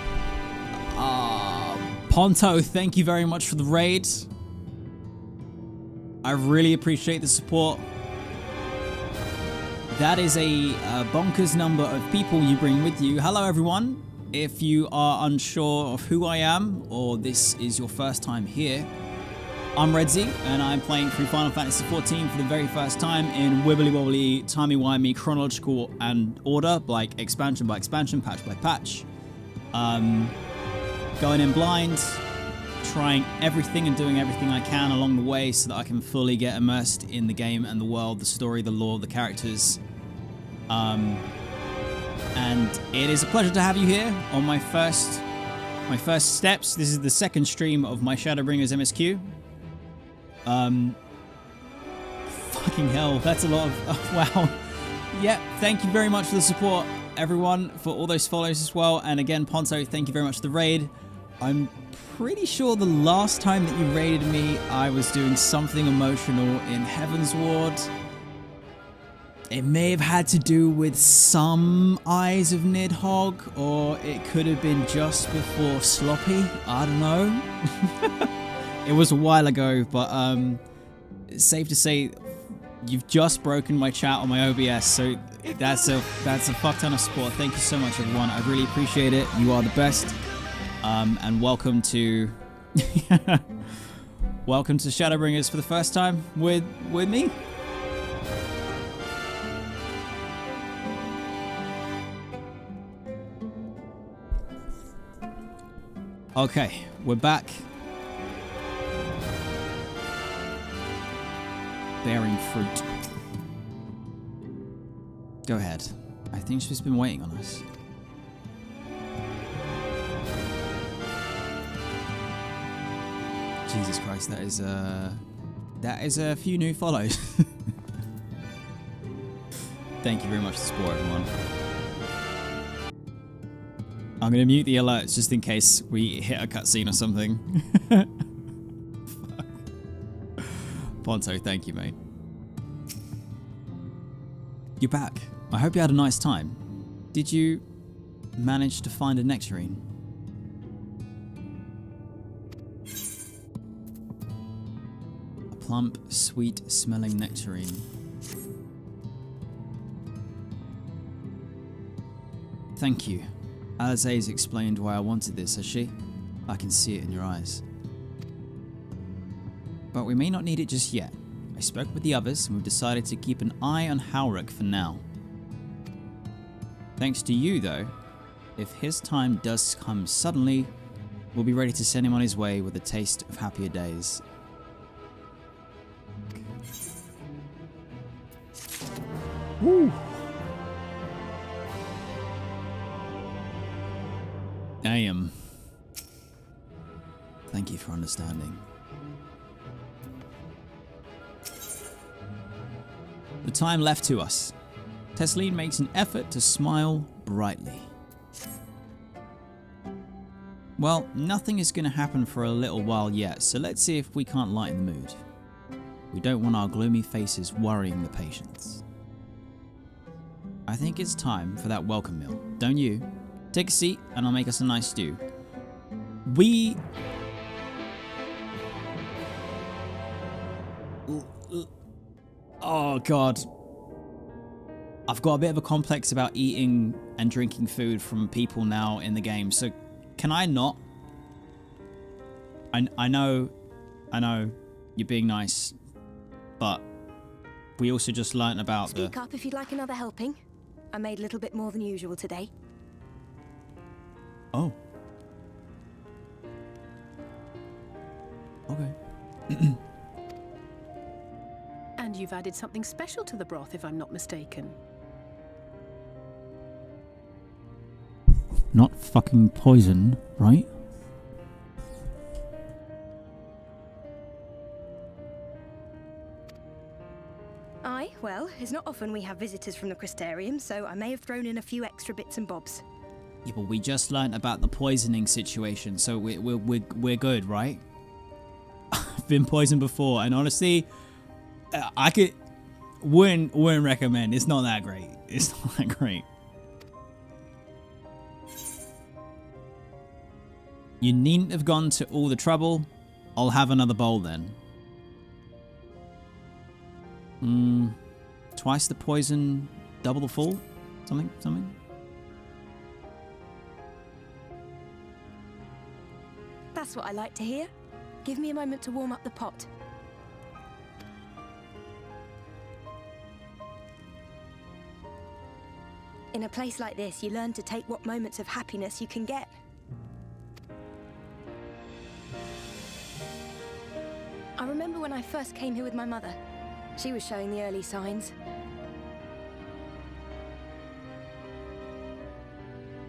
Ponto, thank you very much for the raid. I really appreciate the support. That is a bonkers number of people you bring with you. Hello, everyone. If you are unsure of who I am, or this is your first time here, I'm Redzy, and I'm playing through Final Fantasy XIV for the very first time in wibbly-wobbly, timey-wimey, chronological and order, like expansion by expansion, patch by patch. Going in blind, trying everything and doing everything I can along the way so that I can fully get immersed in the game and the world, the story, the lore, the characters. And it is a pleasure to have you here on my first steps. This is the second stream of my Shadowbringers MSQ. Fucking hell, that's a lot of... Oh, wow. Yeah, thank you very much for the support, everyone, for all those follows as well. And again, Ponto, thank you very much for the raid. I'm pretty sure the last time that you raided me, I was doing something emotional in Heaven's Ward. It may have had to do with some Eyes of Nidhogg, or it could have been just before Sloppy. I don't know. It was a while ago, but it's safe to say you've just broken my chat on my OBS, so that's a fuck ton of support. Thank you so much, everyone. I really appreciate it. You are the best. And welcome to welcome to Shadowbringers for the first time with me. Okay, we're back. Bearing fruit. Go ahead. I think she's been waiting on us. Jesus Christ, that is a few new follows. Thank you very much for the support, everyone. I'm gonna mute the alerts just in case we hit a cutscene or something. Ponto, thank you, mate. You're back. I hope you had a nice time. Did you manage to find a nectarine? A plump, sweet-smelling nectarine. Thank you. Alisai's explained why I wanted this, has she? I can see it in your eyes. But we may not need it just yet. I spoke with the others and we've decided to keep an eye on Howrick for now. Thanks to you though, if his time does come suddenly, we'll be ready to send him on his way with a taste of happier days. Woo! Damn. Thank you for understanding. The time left to us. Tesleen makes an effort to smile brightly. Well, nothing is going to happen for a little while yet, so let's see if we can't lighten the mood. We don't want our gloomy faces worrying the patients. I think it's time for that welcome meal, don't you? Take a seat and I'll make us a nice stew. Oh god. I've got a bit of a complex about eating and drinking food from people now in the game, so can I not? I know you're being nice, but we also just learnt about Speak up if you'd like another helping. I made a little bit more than usual today. Oh. Okay. And you've added something special to the broth, if I'm not mistaken. Not fucking poison, right? Aye, well, it's not often we have visitors from the Crystarium, so I may have thrown in a few extra bits and bobs. Yeah, but we just learnt about the poisoning situation, so we're good, right? I've been poisoned before, and honestly, I wouldn't recommend. It's not that great. It's not that great. You needn't have gone to all the trouble. I'll have another bowl then. Twice the poison, double the fall? Something? That's what I like to hear. Give me a moment to warm up the pot. In a place like this, you learn to take what moments of happiness you can get. I remember when I first came here with my mother. She was showing the early signs.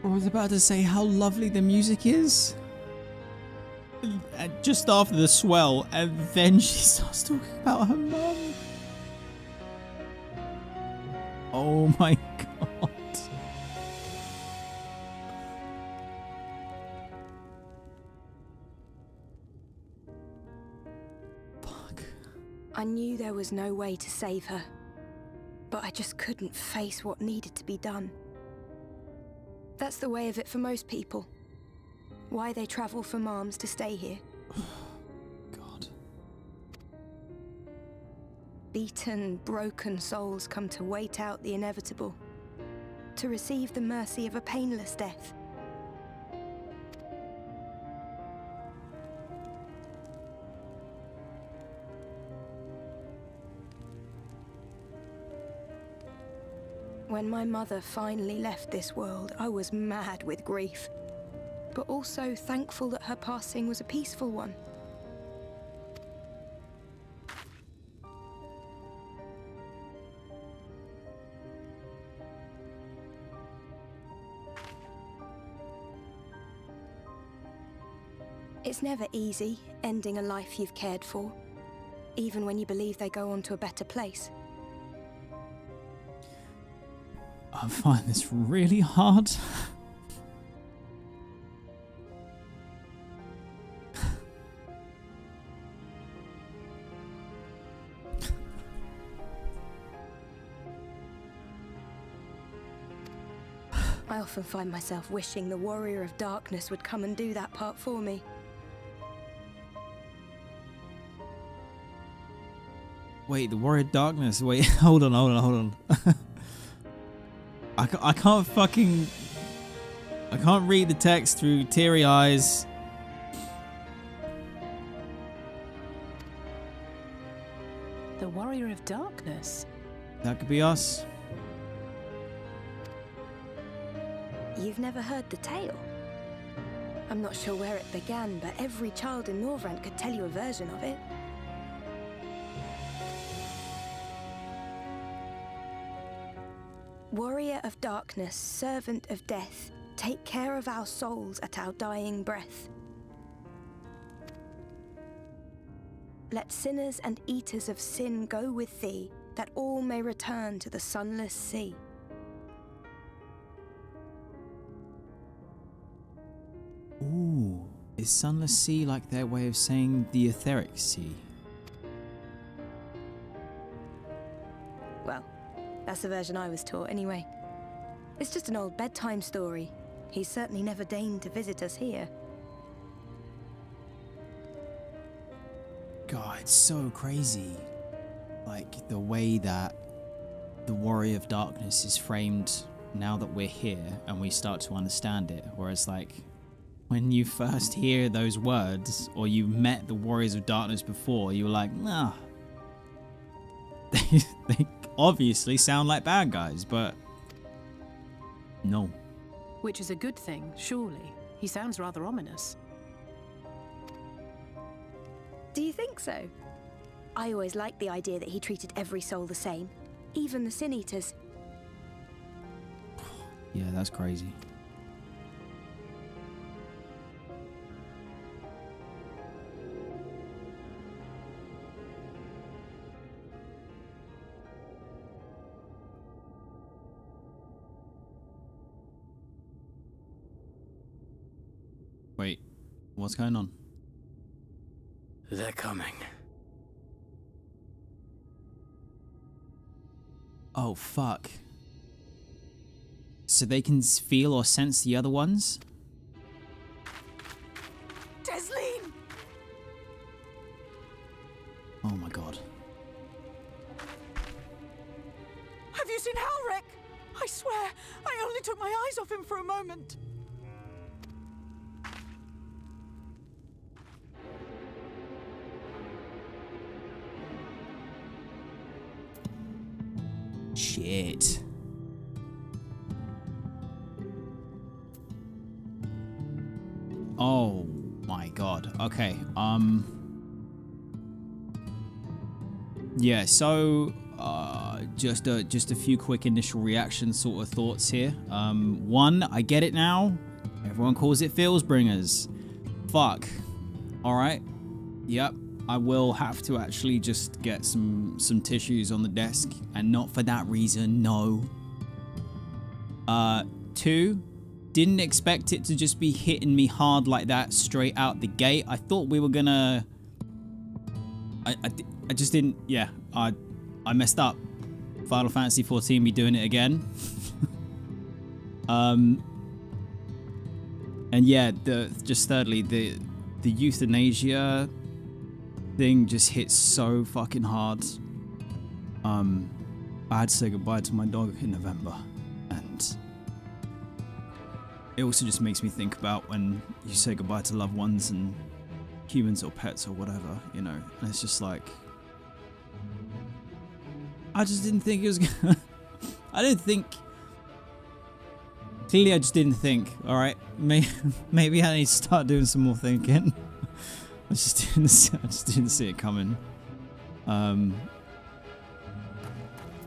I was about to say how lovely the music is. Just after the swell, and then she starts talking about her mum. Oh my god. Fuck. I knew there was no way to save her, but I just couldn't face what needed to be done. That's the way of it for most people. Why they travel from arms to stay here. God. Beaten, broken souls come to wait out the inevitable, to receive the mercy of a painless death. When my mother finally left this world, I was mad with grief, but also thankful that her passing was a peaceful one. It's never easy, ending a life you've cared for, even when you believe they go on to a better place. I find this really hard. I often find myself wishing the Warrior of Darkness would come and do that part for me. Wait, the Warrior of Darkness. Wait, hold on. I can't fucking... I can't read the text through teary eyes. The Warrior of Darkness? That could be us. You've never heard the tale? I'm not sure where it began, but every child in Northrend could tell you a version of it. Warrior of Darkness, servant of death, take care of our souls at our dying breath. Let sinners and eaters of sin go with thee, that all may return to the sunless sea. Ooh, is Sunless Sea like their way of saying the etheric sea? Well, that's the version I was taught anyway. It's just an old bedtime story. He's certainly never deigned to visit us here. God, it's so crazy. Like, the way that the Warrior of Darkness is framed now that we're here and we start to understand it. Whereas, like, when you first hear those words, or you met the Warriors of Darkness before, you were like, nah. They obviously sound like bad guys, but no. Which is a good thing, surely. He sounds rather ominous. Do you think so? I always liked the idea that he treated every soul the same, even the Sin Eaters. Yeah, that's crazy. Wait, what's going on? They're coming. Oh, fuck. So they can feel or sense the other ones? Desleen! Oh my god. Have you seen Halric? I swear, I only took my eyes off him for a moment. Shit. Oh my god. Okay. Yeah, so just a few quick initial reaction sort of thoughts here. One, I get it now. Everyone calls it Feelsbringers. Fuck. All right. Yep. I will have to actually just get some tissues on the desk, and not for that reason, no. Two, didn't expect it to just be hitting me hard like that straight out the gate. I thought we were gonna... I just didn't... Yeah, I messed up. Final Fantasy XIV be doing it again. And yeah, just thirdly, the euthanasia thing just hits so fucking hard. I had to say goodbye to my dog in November, and it also just makes me think about when you say goodbye to loved ones and humans or pets or whatever, you know, and it's just like, I just didn't think it was gonna I didn't think, clearly I just didn't think. All right, maybe I need to start doing some more thinking. I just didn't see it coming.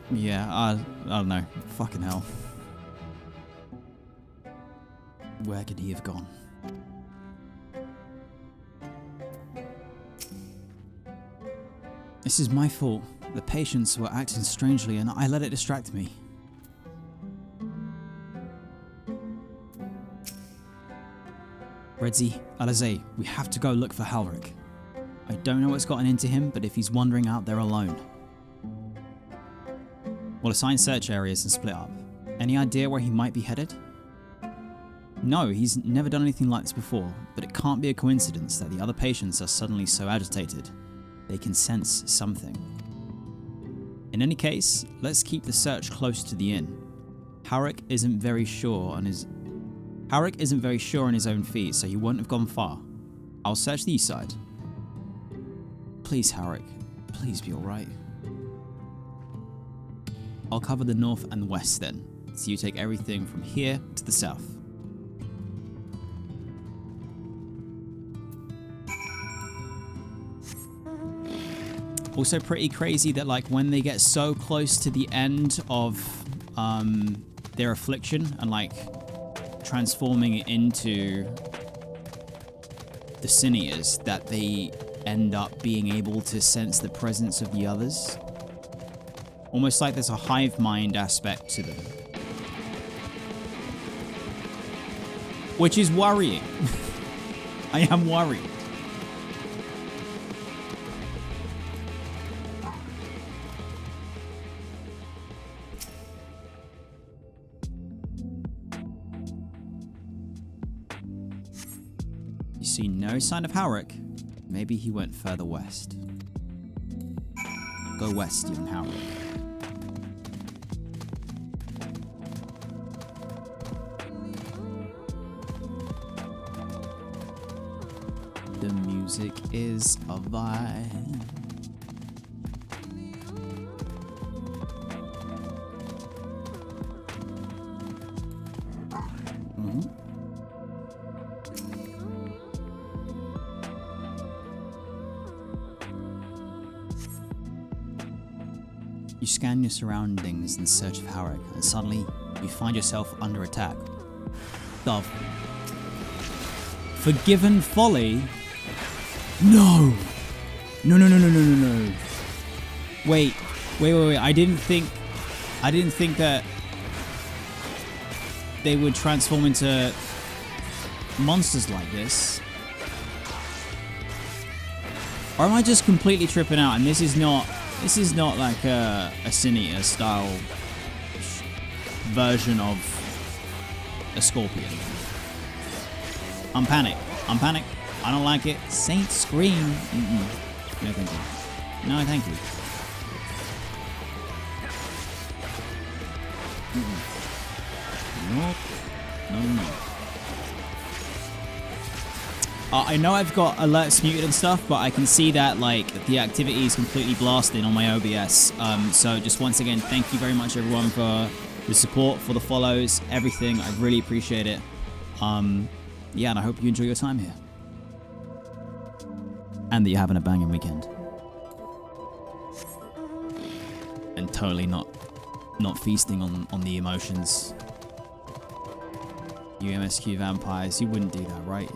Yeah, I don't know. Fucking hell. Where could he have gone? This is my fault. The patients were acting strangely and I let it distract me. Redzy, Alisaie, we have to go look for Halric. I don't know what's gotten into him, but if he's wandering out there alone. We'll assign search areas and split up. Any idea where he might be headed? No, he's never done anything like this before, but it can't be a coincidence that the other patients are suddenly so agitated. They can sense something. In any case, let's keep the search close to the inn. Halric isn't very sure on his own feet, so he won't have gone far. I'll search the east side. Please, Halric, please be alright. I'll cover the north and west then, so you take everything from here to the south. Also pretty crazy that like when they get so close to the end of their affliction and like transforming it into the Cineas, that they end up being able to sense the presence of the others. Almost like there's a hive mind aspect to them. Which is worrying. I am worried. You see no sign of Halric. Maybe he went further west. Go west, young Halric. The music is a vibe. You scan your surroundings in search of Halric, and suddenly you find yourself under attack. Dove. Forgiven folly? No! No. Wait. I didn't think that they would transform into monsters like this. Or am I just completely tripping out and this is not like a Cinea style version of a scorpion? I'm panicked. I don't like it. Saint Scream. No thank you. No thank you. Nope. No. I know I've got alerts muted and stuff, but I can see that like the activity is completely blasting on my OBS. So just once again, thank you very much everyone for the support, for the follows, everything. I really appreciate it. Yeah, and I hope you enjoy your time here. And that you're having a banging weekend. And totally not feasting on the emotions. You MSQ vampires, you wouldn't do that, right?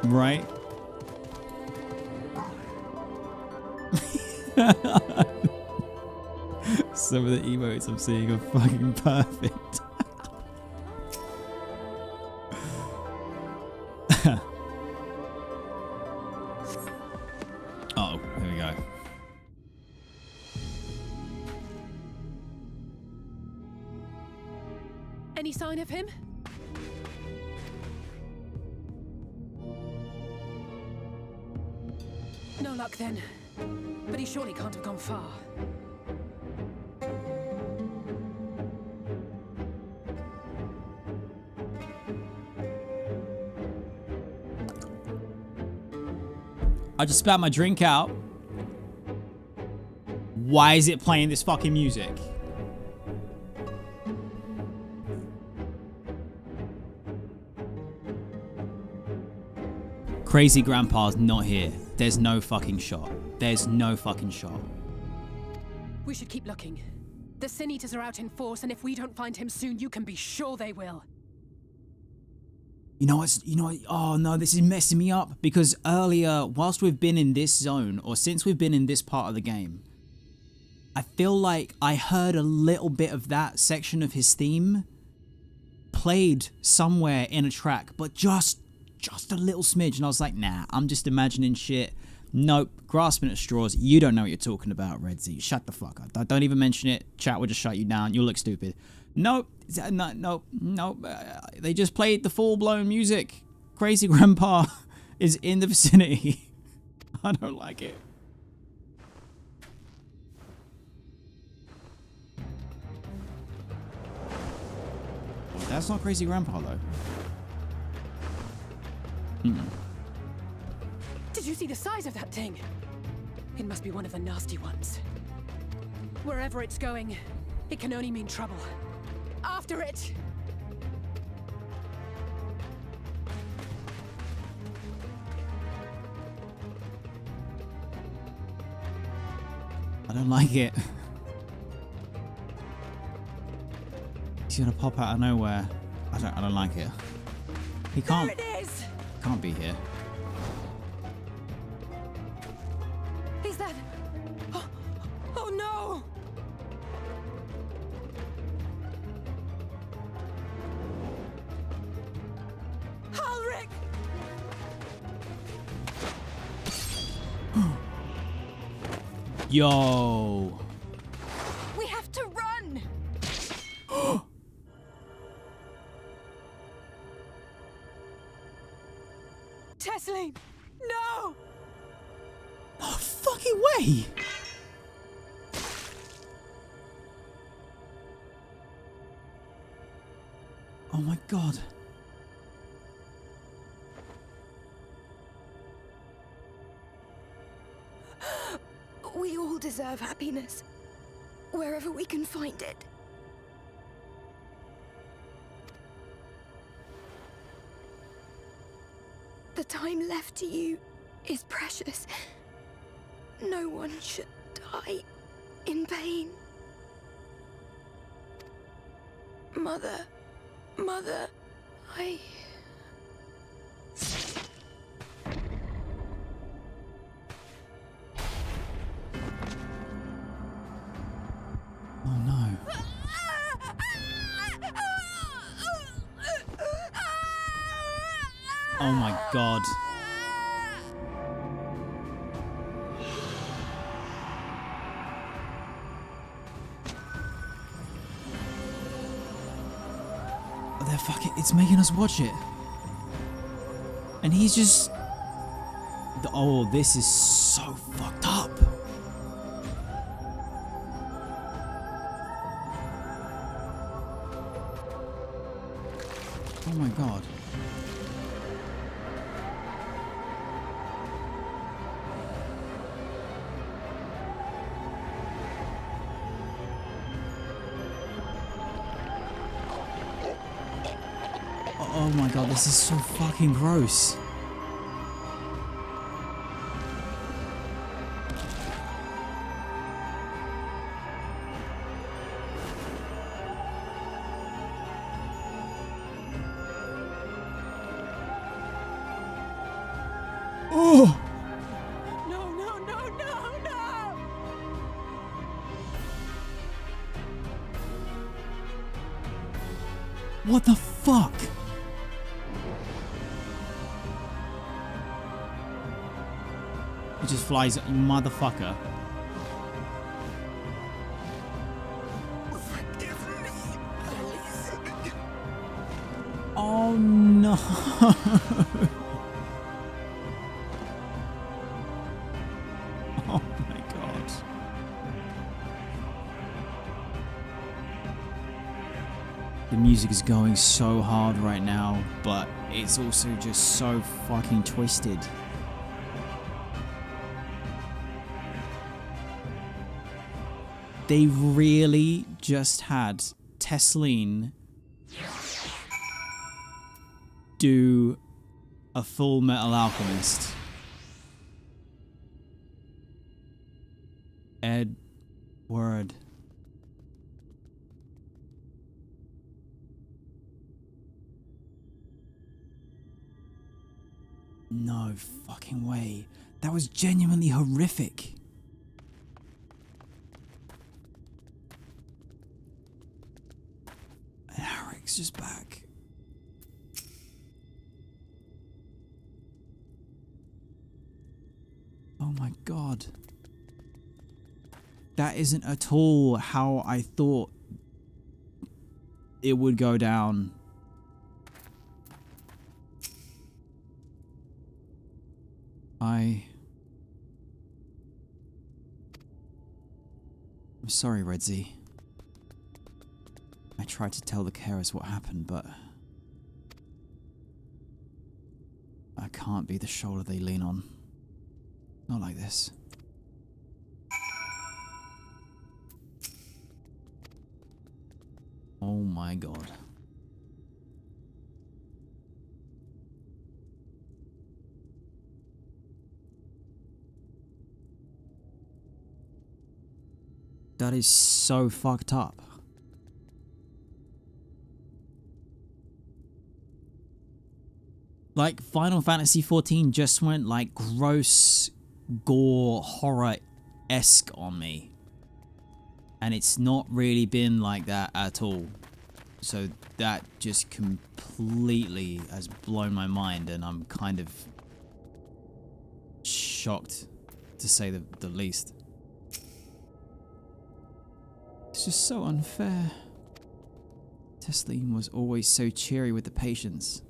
Right? Some of the emotes I'm seeing are fucking perfect. Oh, here we go. Any sign of him? No luck then. But he surely can't have gone far. I just spat my drink out. Why is it playing this fucking music? Crazy Grandpa's not here. There's no fucking shot. There's no fucking shot. We should keep looking. The Sin Eaters are out in force, and if we don't find him soon, you can be sure they will. You know what? Oh no, this is messing me up because earlier, whilst we've been in this zone, or since we've been in this part of the game, I feel like I heard a little bit of that section of his theme played somewhere in a track, but just a little smidge, and I was like, nah, I'm just imagining shit. Nope, grasping at straws. You don't know what you're talking about, Redzy. Shut the fuck up. Don't even mention it. Chat will just shut you down. You'll look stupid. Nope. Nope. They just played the full-blown music. Crazy Grandpa is in the vicinity. I don't like it. That's not Crazy Grandpa, though. Did you see the size of that thing? It must be one of the nasty ones. Wherever it's going, it can only mean trouble. After it! I don't like it. He's gonna pop out of nowhere. I don't like it. He can't. There it is! Can't be here. Is that... Oh no! Ulrich! Yo! We have to run! Tesseline! No! No fucking way! Oh my god. We all deserve happiness, wherever we can find it. The time left to you is precious. No one should die in pain. Mother, I... Oh no. Oh my god. They're fucking... It's making us watch it. And he's just... Oh, this is so fucked up. Oh my god. Oh my god, this is so fucking gross. Oh! No, no, no, no, no! What the fuck? It just flies, you motherfucker. Oh no. Oh my god. The music is going so hard right now, but it's also just so fucking twisted. They really just had Tesseline do a Full Metal Alchemist. Edward. No fucking way. That was genuinely horrific. And Eric's just back. Oh my god. That isn't at all how I thought it would go down. I'm sorry, Redzy. I tried to tell the carers what happened, but I can't be the shoulder they lean on. Not like this. Oh my god. That is so fucked up. Like, Final Fantasy XIV just went like gross gore horror-esque on me. And it's not really been like that at all. So that just completely has blown my mind, and I'm kind of shocked, to say the least. It's just so unfair. Tesleen was always so cheery with the patients,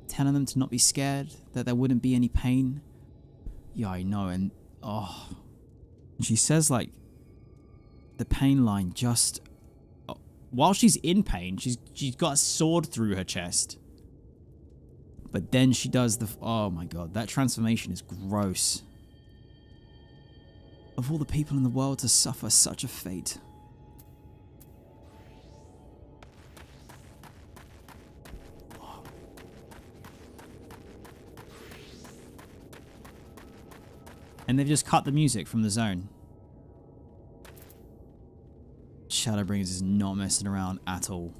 telling them to not be scared, that there wouldn't be any pain. Yeah, I know, and oh, she says like the pain line just while she's in pain, she's got a sword through her chest. But then she does the oh my god, that transformation is gross. Of all the people in the world to suffer such a fate. And they've just cut the music from the zone. Shadowbringers is not messing around at all.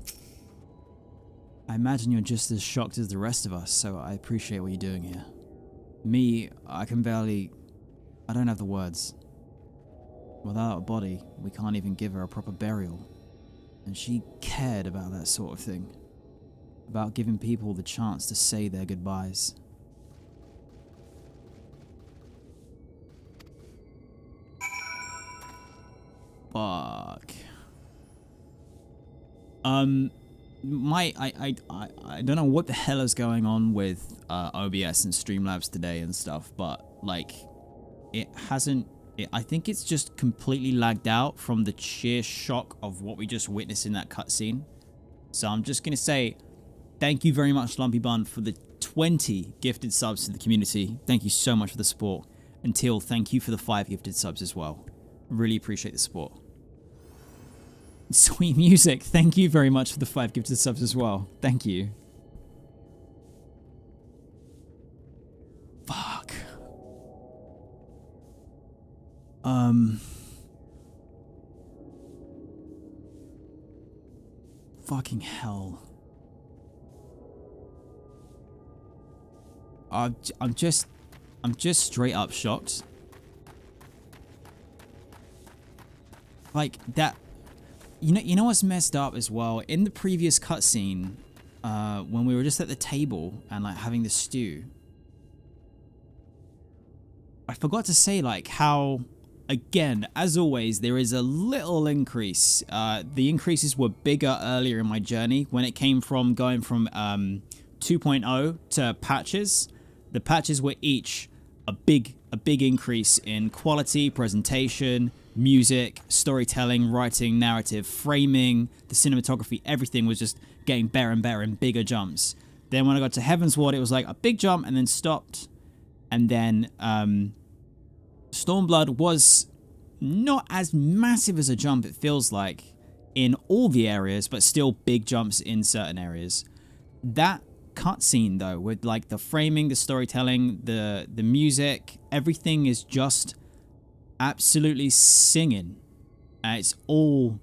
I imagine you're just as shocked as the rest of us, so I appreciate what you're doing here. Me, I don't have the words. Without a body, we can't even give her a proper burial. And she cared about that sort of thing. About giving people the chance to say their goodbyes. Fuck. I don't know what the hell is going on with OBS and Streamlabs today and stuff, but like I think it's just completely lagged out from the sheer shock of what we just witnessed in that cutscene. So I'm just gonna say thank you very much, Lumpy Bun, for the 20 gifted subs to the community. Thank you so much for the support. And Teal, thank you for the 5 gifted subs as well. Really appreciate the support. Sweet Music, thank you very much for the 5 gifted subs as well. Thank you. Fuck. Fucking hell. I'm just straight up shocked. Like that. You know what's messed up as well? In the previous cutscene, when we were just at the table and like having the stew, I forgot to say like how, again, as always, there is a little increase. The increases were bigger earlier in my journey when it came from going from 2.0 to patches. The patches were each a big increase in quality, presentation, music, storytelling, writing, narrative, framing, the cinematography. Everything was just getting better and better in bigger jumps. Then when I got to Heaven's Ward, it was like a big jump and then stopped. And then Stormblood was not as massive as a jump, it feels like, in all the areas, but still big jumps in certain areas. That cutscene though, with like the framing, the storytelling, the music, everything is just absolutely singing. It's all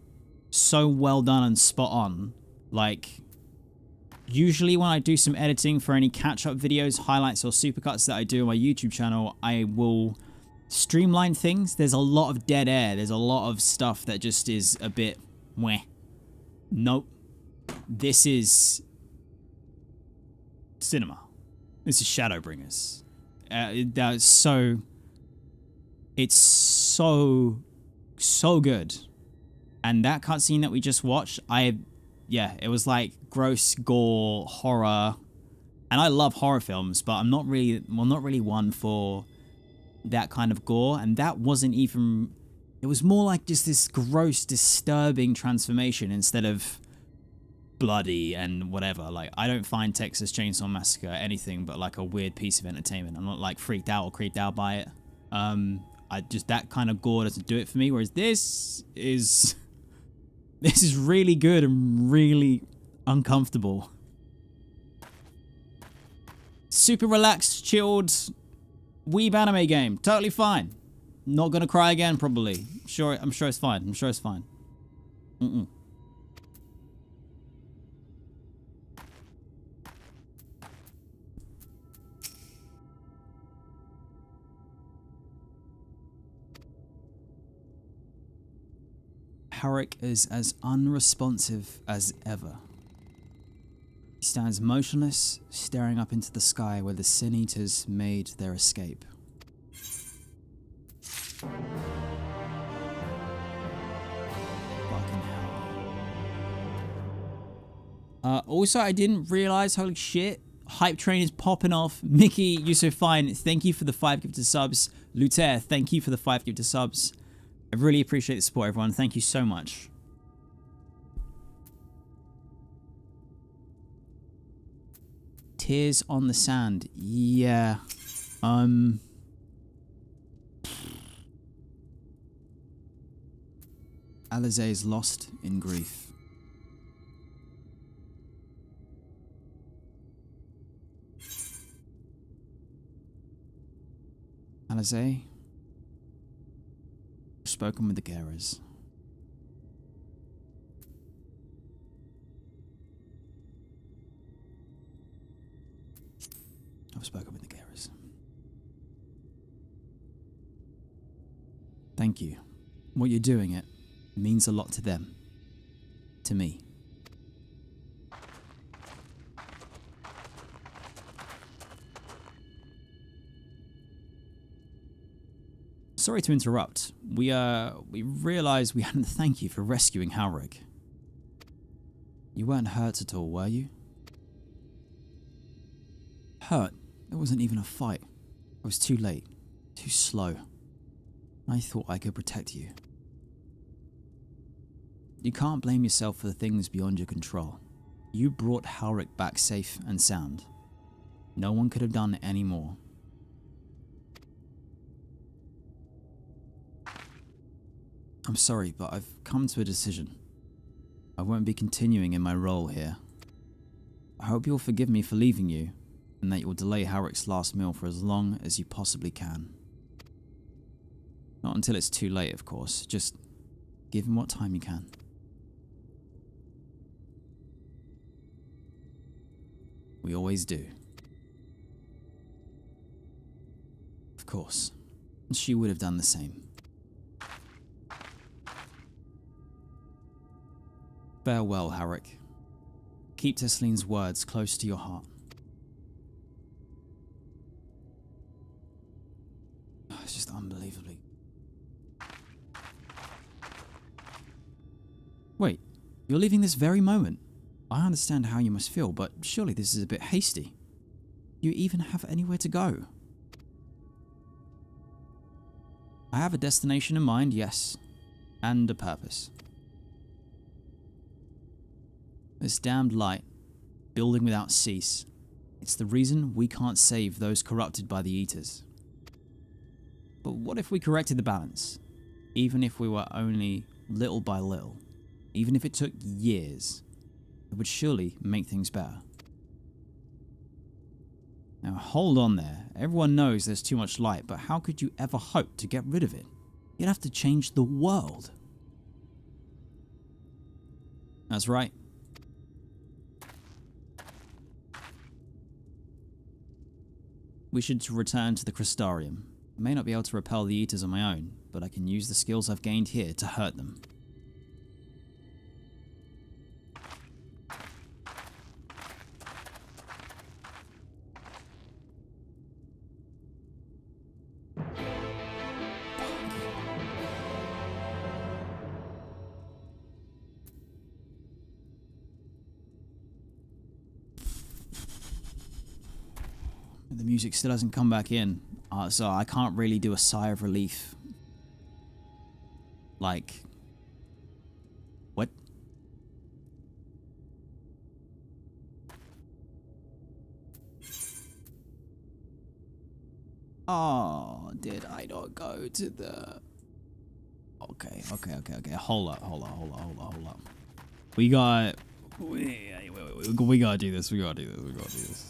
so well done and spot on. Like, Usually when I do some editing for any catch-up videos, highlights, or supercuts that I do on my YouTube channel, I will streamline things. There's a lot of dead air. There's a lot of stuff that just is a bit meh. Nope. This is cinema. This is Shadowbringers. That's so... It's so good. And that cutscene that we just watched, yeah, it was like gross gore, horror. And I love horror films, but I'm not really one for that kind of gore. And that wasn't even... It was more like just this gross, disturbing transformation instead of bloody and whatever. Like, I don't find Texas Chainsaw Massacre anything but like a weird piece of entertainment. I'm not like freaked out or creeped out by it. I just, that kind of gore doesn't do it for me. Whereas this is really good and really uncomfortable. Super relaxed, chilled, weeb anime game. Totally fine. Not gonna cry again, probably. I'm sure it's fine. I'm sure it's fine. Harik is as unresponsive as ever. He stands motionless, staring up into the sky where the Sin Eaters made their escape. Fucking hell. Also, I didn't realize, holy shit, Hype Train is popping off. Mickey, you're so fine. Thank you for the 5 gifted subs. Luther, thank you for the 5 gifted subs. I really appreciate the support, everyone. Thank you so much. Tears on the Sand. Yeah. Alisaie is lost in grief. Alisaie. Spoken with the carers. I've spoken with the carers. Thank you. What you're doing, it means a lot to them. To me. Sorry to interrupt. We realized we hadn't thanked you for rescuing Harik. You weren't hurt at all, were you? Hurt? It wasn't even a fight. I was too late. Too slow. I thought I could protect you. You can't blame yourself for the things beyond your control. You brought Harik back safe and sound. No one could have done any more. I'm sorry, but I've come to a decision. I won't be continuing in my role here. I hope you'll forgive me for leaving you, and that you'll delay Harik's last meal for as long as you possibly can. Not until it's too late, of course. Just give him what time you can. We always do. Of course. And she would have done the same. Farewell, Harik. Keep Teslene's words close to your heart. It's just unbelievably... Wait, you're leaving this very moment? I understand how you must feel, but surely this is a bit hasty. Do you even have anywhere to go? I have a destination in mind, yes. And a purpose. This damned light, building without cease. It's the reason we can't save those corrupted by the Eaters. But what if we corrected the balance? Even if we were only little by little. Even if it took years. It would surely make things better. Now hold on there. Everyone knows there's too much light, but how could you ever hope to get rid of it? You'd have to change the world. That's right. we should return to the Crystarium. I may not be able to repel the Eaters on my own, but I can use the skills I've gained here to hurt them. The music still hasn't come back in, so I can't really do a sigh of relief. Like, what? Oh, did I not go to the... Okay. Hold up. We gotta do this. We gotta do this.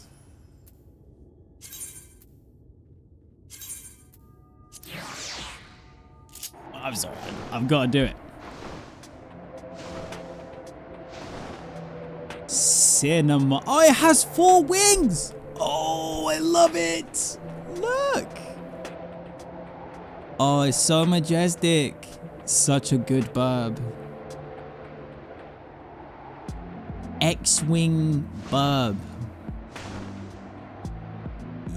I'm sorry. I've got to do it. Cinema. Oh, it has 4 wings. Oh, I love it. Look. Oh, it's so majestic. Such a good burb. X-wing burb.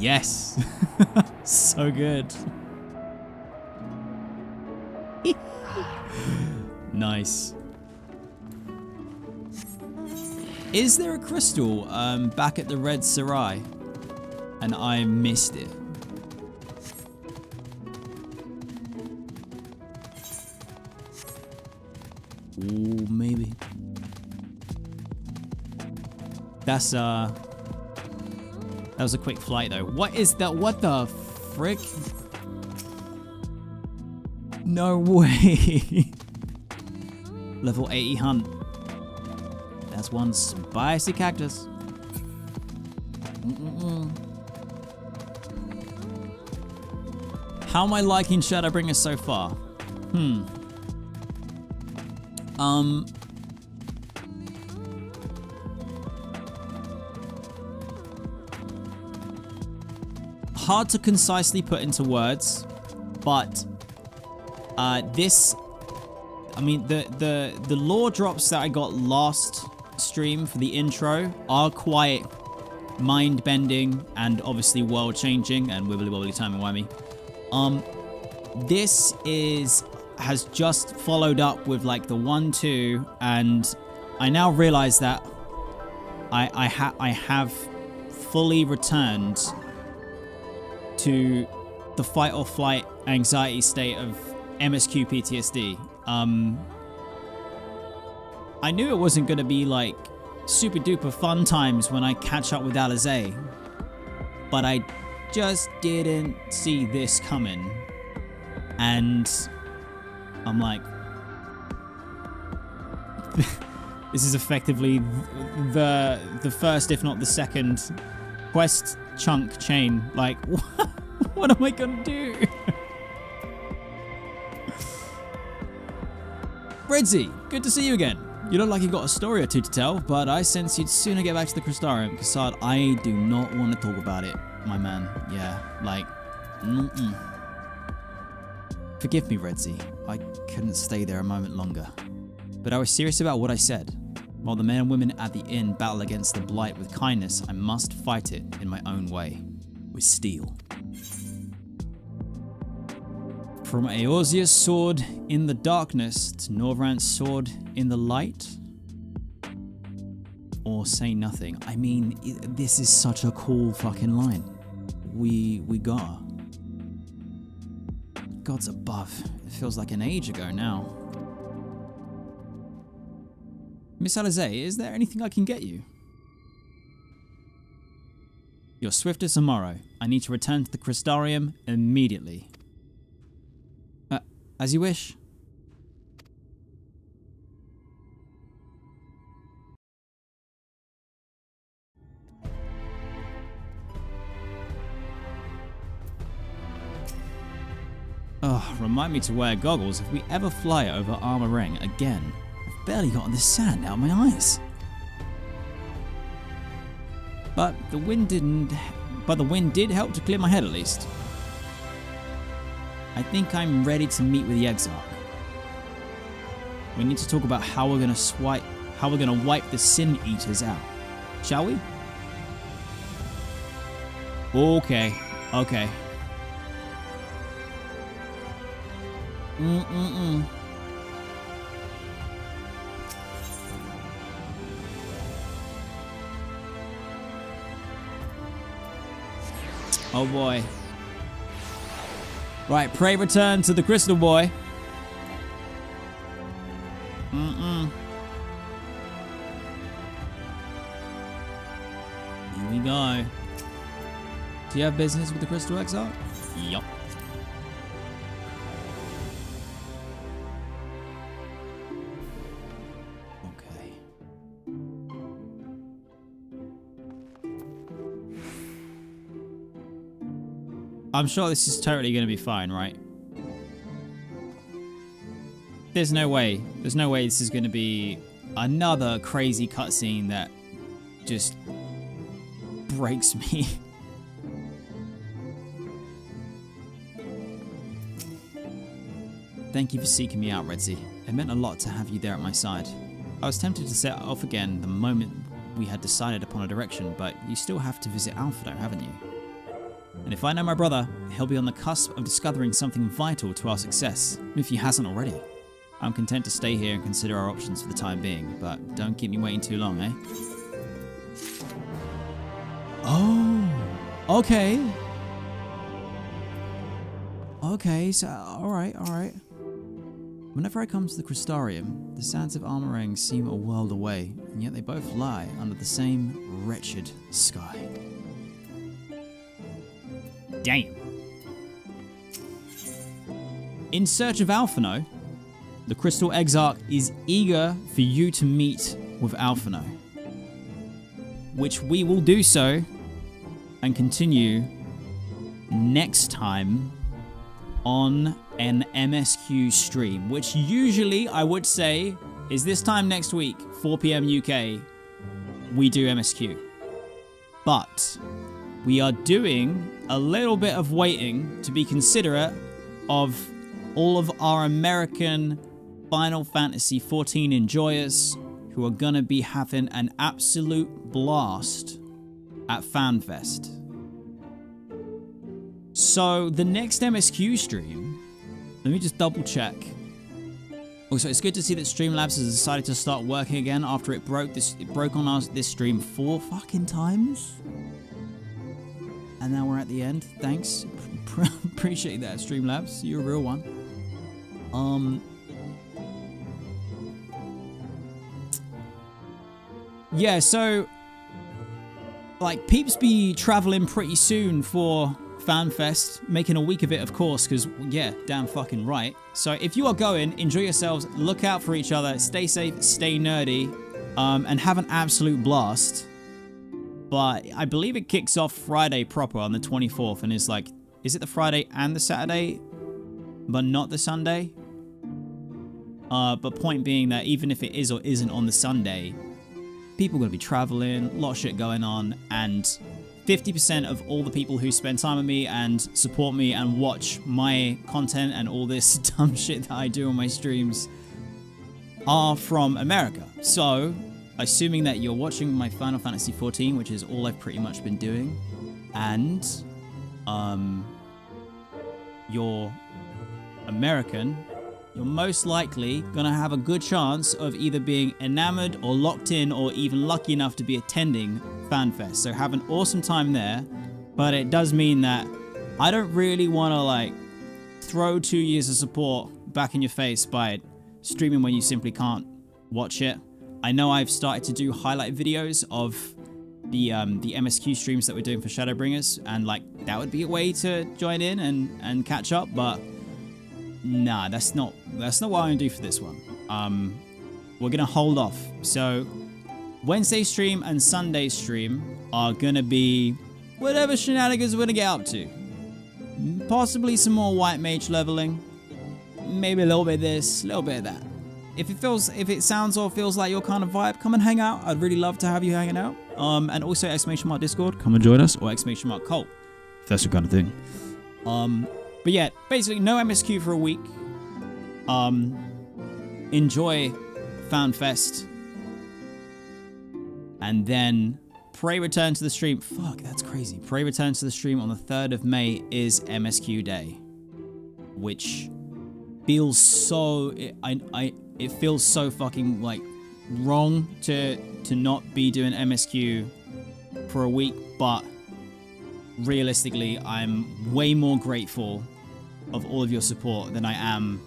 Yes. So good. Nice. Is there a crystal back at the Redzy and I missed it? Ooh, maybe. That's that was a quick flight though. What is that? What the frick? No way. Level 80 hunt. That's one spicy cactus. How am I liking Shadowbringers so far? Hard to concisely put into words, but I mean, the lore drops that I got last stream for the intro are quite mind-bending and obviously world-changing and wibbly-wobbly timey-wimey. This has just followed up with like the 1-2, and I now realize that I have fully returned to the fight or flight anxiety state of MSQ PTSD. I knew it wasn't going to be like super duper fun times when I catch up with Alisaie, but I just didn't see this coming, and I'm like, this is effectively the first, if not the second, quest chunk chain. Like, what am I gonna do? Redzy, good to see you again. You look like you got a story or two to tell, but I sense you'd sooner get back to the Crystarium. Cassard, I do not want to talk about it, my man. Yeah, like, Forgive me, Redzy. I couldn't stay there a moment longer. But I was serious about what I said. While the men and women at the inn battle against the blight with kindness, I must fight it in my own way, with steel. From Eorzean's sword in the darkness to Norvrant's sword in the light? Or say nothing. I mean, this is such a cool fucking line. We gotta. Gods above. It feels like an age ago now. Miss Alisaie, is there anything I can get you? You're swift as tomorrow. I need to return to the Crystarium immediately. As you wish. Oh, remind me to wear goggles if we ever fly over Armor Ring again. I've barely gotten the sand out of my eyes. But the wind but the wind did help to clear my head at least. I think I'm ready to meet with the Exarch. We need to talk about how we're gonna wipe the Sin Eaters out. Shall we? Okay. Okay. Oh boy. Right, pray return to the Crystal Boy. Here we go. Do you have business with the Crystal Exarch? Yup. Okay. I'm sure this is totally going to be fine, right? There's no way. There's no way this is going to be another crazy cutscene that just breaks me. Thank you for seeking me out, Redzy. It meant a lot to have you there at my side. I was tempted to set off again the moment we had decided upon a direction, but you still have to visit Alpha, haven't you? And if I know my brother, he'll be on the cusp of discovering something vital to our success, if he hasn't already. I'm content to stay here and consider our options for the time being, but don't keep me waiting too long, eh? Oh, okay. Okay, so, alright. Whenever I come to the Crystarium, the sands of Armorang seem a world away, and yet they both lie under the same wretched sky. Damn. In search of Alphino, the Crystal Exarch is eager for you to meet with Alphino, which we will do so and continue next time on an MSQ stream, which usually I would say is this time next week, 4 PM UK, we do MSQ. But we are doing a little bit of waiting to be considerate of all of our American Final Fantasy XIV enjoyers who are gonna be having an absolute blast at FanFest. So the next MSQ stream, let me just double check. Also, it's good to see that Streamlabs has decided to start working again after it broke on this stream 4 fucking times. And now we're at the end. Thanks. Appreciate that, Streamlabs. You're a real one. Yeah, so like peeps be traveling pretty soon for FanFest, making a week of it, of course, because yeah, damn fucking right. So if you are going, enjoy yourselves, look out for each other, stay safe, stay nerdy, and have an absolute blast. But I believe it kicks off Friday proper on the 24th, and is like, is it the Friday and the Saturday, but not the Sunday? But point being that even if it is or isn't on the Sunday, people are going to be traveling, a lot of shit going on, and 50% of all the people who spend time with me and support me and watch my content and all this dumb shit that I do on my streams are from America. So, assuming that you're watching my Final Fantasy XIV, which is all I've pretty much been doing, and you're American, you're most likely gonna have a good chance of either being enamored or locked in or even lucky enough to be attending FanFest. So have an awesome time there, but it does mean that I don't really want to like throw 2 years of support back in your face by streaming when you simply can't watch it. I know I've started to do highlight videos of the MSQ streams that we're doing for Shadowbringers, and like that would be a way to join in and catch up, but nah, that's not what I'm gonna do for this one. We're gonna hold off. So Wednesday stream and Sunday stream are gonna be whatever shenanigans we're gonna get up to. Possibly some more white mage leveling. Maybe a little bit of this, a little bit of that. if it sounds or feels like your kind of vibe, come and hang out. I'd really love to have you hanging out. And also !Discord, come and join us, or !Cult, if that's your kind of thing. But yeah, basically no MSQ for a week. Enjoy FanFest, and then Pray return to the stream. Fuck, that's crazy. Pray return to the stream on the 3rd of May is MSQ day, which feels so it feels so fucking like wrong to not be doing MSQ for a week, but realistically I'm way more grateful of all of your support than I am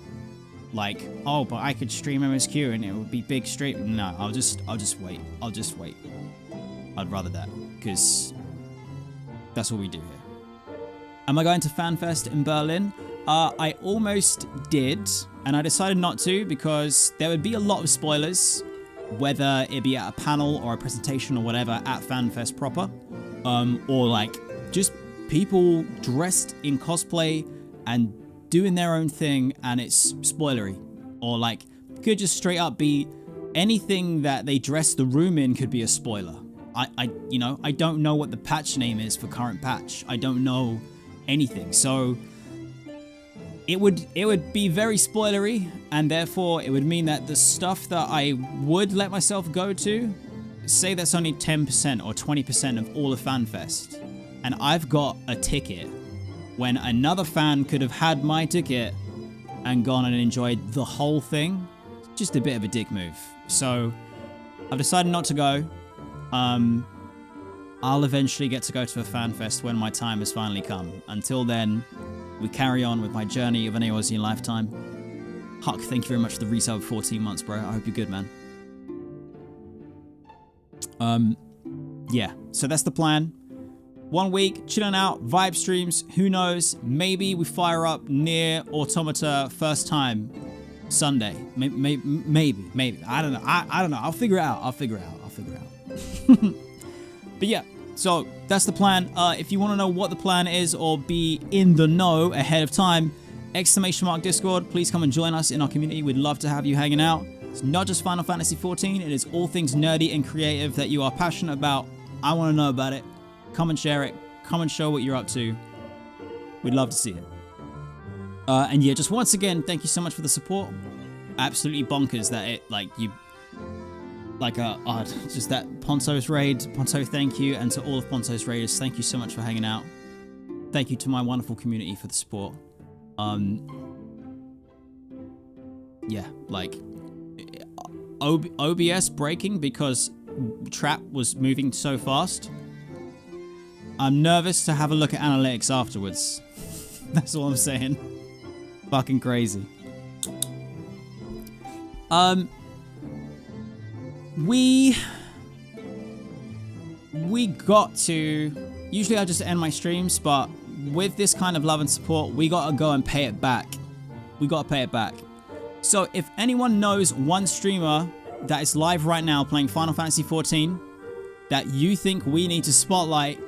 like, oh, but I could stream MSQ and it would be big stream. No, I'll just wait. I'd rather that, because that's what we do here. Am I going to FanFest in Berlin? I almost did, and I decided not to because there would be a lot of spoilers, whether it be at a panel or a presentation or whatever at FanFest proper, or like just people dressed in cosplay and doing their own thing and it's spoilery, or like could just straight up be anything that they dress the room in could be a spoiler. I don't know what the patch name is for current patch. I don't know anything, so it would be very spoilery, and therefore it would mean that the stuff that I would let myself go to, say that's only 10% or 20% of all of FanFest, and I've got a ticket when another fan could have had my ticket and gone and enjoyed the whole thing. Just a bit of a dick move. So I've decided not to go. I'll eventually get to go to a FanFest when my time has finally come. Until then, we carry on with my journey of an Eorzean lifetime. Huck, thank you very much for the resale of 14 months, bro. I hope you're good, man. Yeah, so that's the plan. 1 week, chilling out, vibe streams, who knows, maybe we fire up Nier Automata first time Sunday. Maybe. I don't know. I don't know. I'll figure it out. But yeah, so that's the plan. If you want to know what the plan is or be in the know ahead of time, !Discord, please come and join us in our community. We'd love to have you hanging out. It's not just Final Fantasy XIV, it is all things nerdy and creative that you are passionate about. I want to know about it. Come and share it. Come and show what you're up to. We'd love to see it. And yeah, just once again, thank you so much for the support. Absolutely bonkers that it, like, you... Like, just that Ponto's raid. Ponto, thank you. And to all of Ponto's raiders, thank you so much for hanging out. Thank you to my wonderful community for the support. Yeah, like, OBS breaking because Trap was moving so fast. I'm nervous to have a look at analytics afterwards. That's all I'm saying. Fucking crazy. We got to... Usually I just end my streams, but with this kind of love and support, we gotta go and pay it back. We gotta pay it back. So if anyone knows one streamer that is live right now playing Final Fantasy XIV that you think we need to spotlight,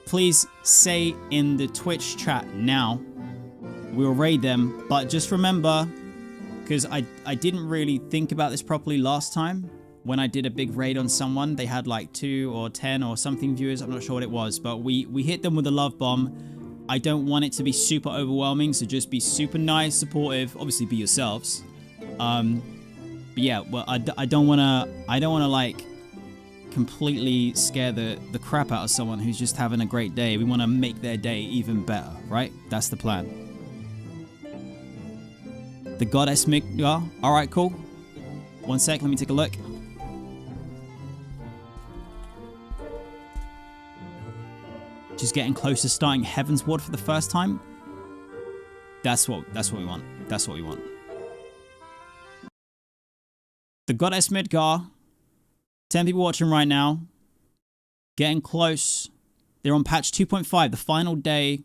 please say in the Twitch chat now. We'll raid them, but just remember, because I didn't really think about this properly last time. When I did a big raid on someone, they had like 2 or 10 or something viewers. I'm not sure what it was, but we hit them with a love bomb. I don't want it to be super overwhelming, so just be super nice, supportive. Obviously, be yourselves. But yeah, well, I don't wanna like completely scare the crap out of someone who's just having a great day. We want to make their day even better, right? That's the plan. The goddess Miggar. All right, cool. 1 sec, let me take a look. Just getting close to starting Heaven's Ward for the first time. That's what we want. That's what we want. The goddess Midgar. 10 people watching right now. Getting close. They're on patch 2.5, the final day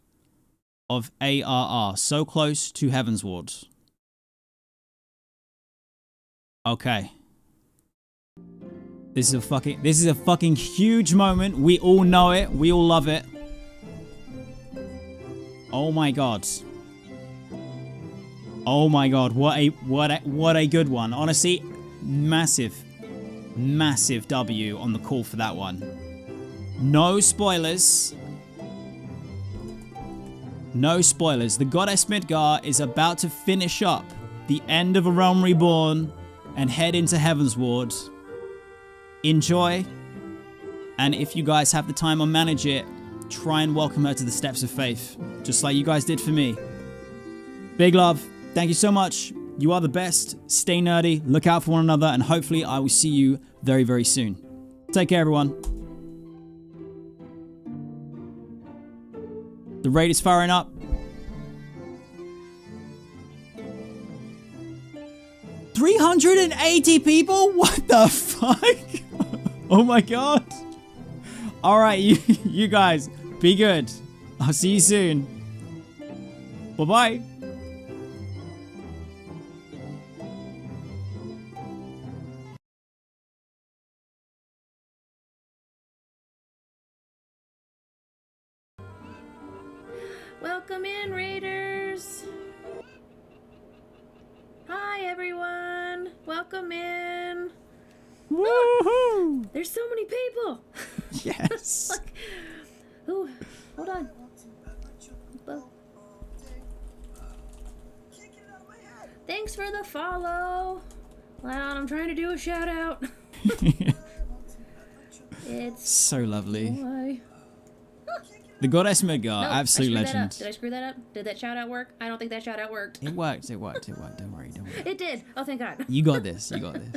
of ARR. So close to Heaven's Ward. Okay. This is a fucking huge moment. We all know it. We all love it. Oh my god. Oh my god, what a good one. Honestly, massive W on the call for that one. No spoilers. No spoilers. The Goddess Midgar is about to finish up the end of A Realm Reborn and head into Heavensward. Enjoy. And if you guys have the time or manage it, try and welcome her to the steps of faith, just like you guys did for me. Big love. Thank you so much. You are the best. Stay nerdy. Look out for one another. And hopefully I will see you very, very soon. Take care, everyone. The raid is firing up. $380 people? What the fuck? Oh my god. All right, you guys, be good. I'll see you soon. Bye-bye. Welcome in, Raiders! Hi, everyone! Welcome in! Woohoo! There's so many people! Yes. Like, ooh, hold on. Well, thanks for the follow! Hold on, I'm trying to do a shout out. It's So lovely. boy. The Goddess Midgar, No, absolute I screwed that legend. up. Did I screw that up? Did that shout out work? I don't think that shout out worked. It worked. Don't worry. It did. Oh, thank God. You got this. You got this.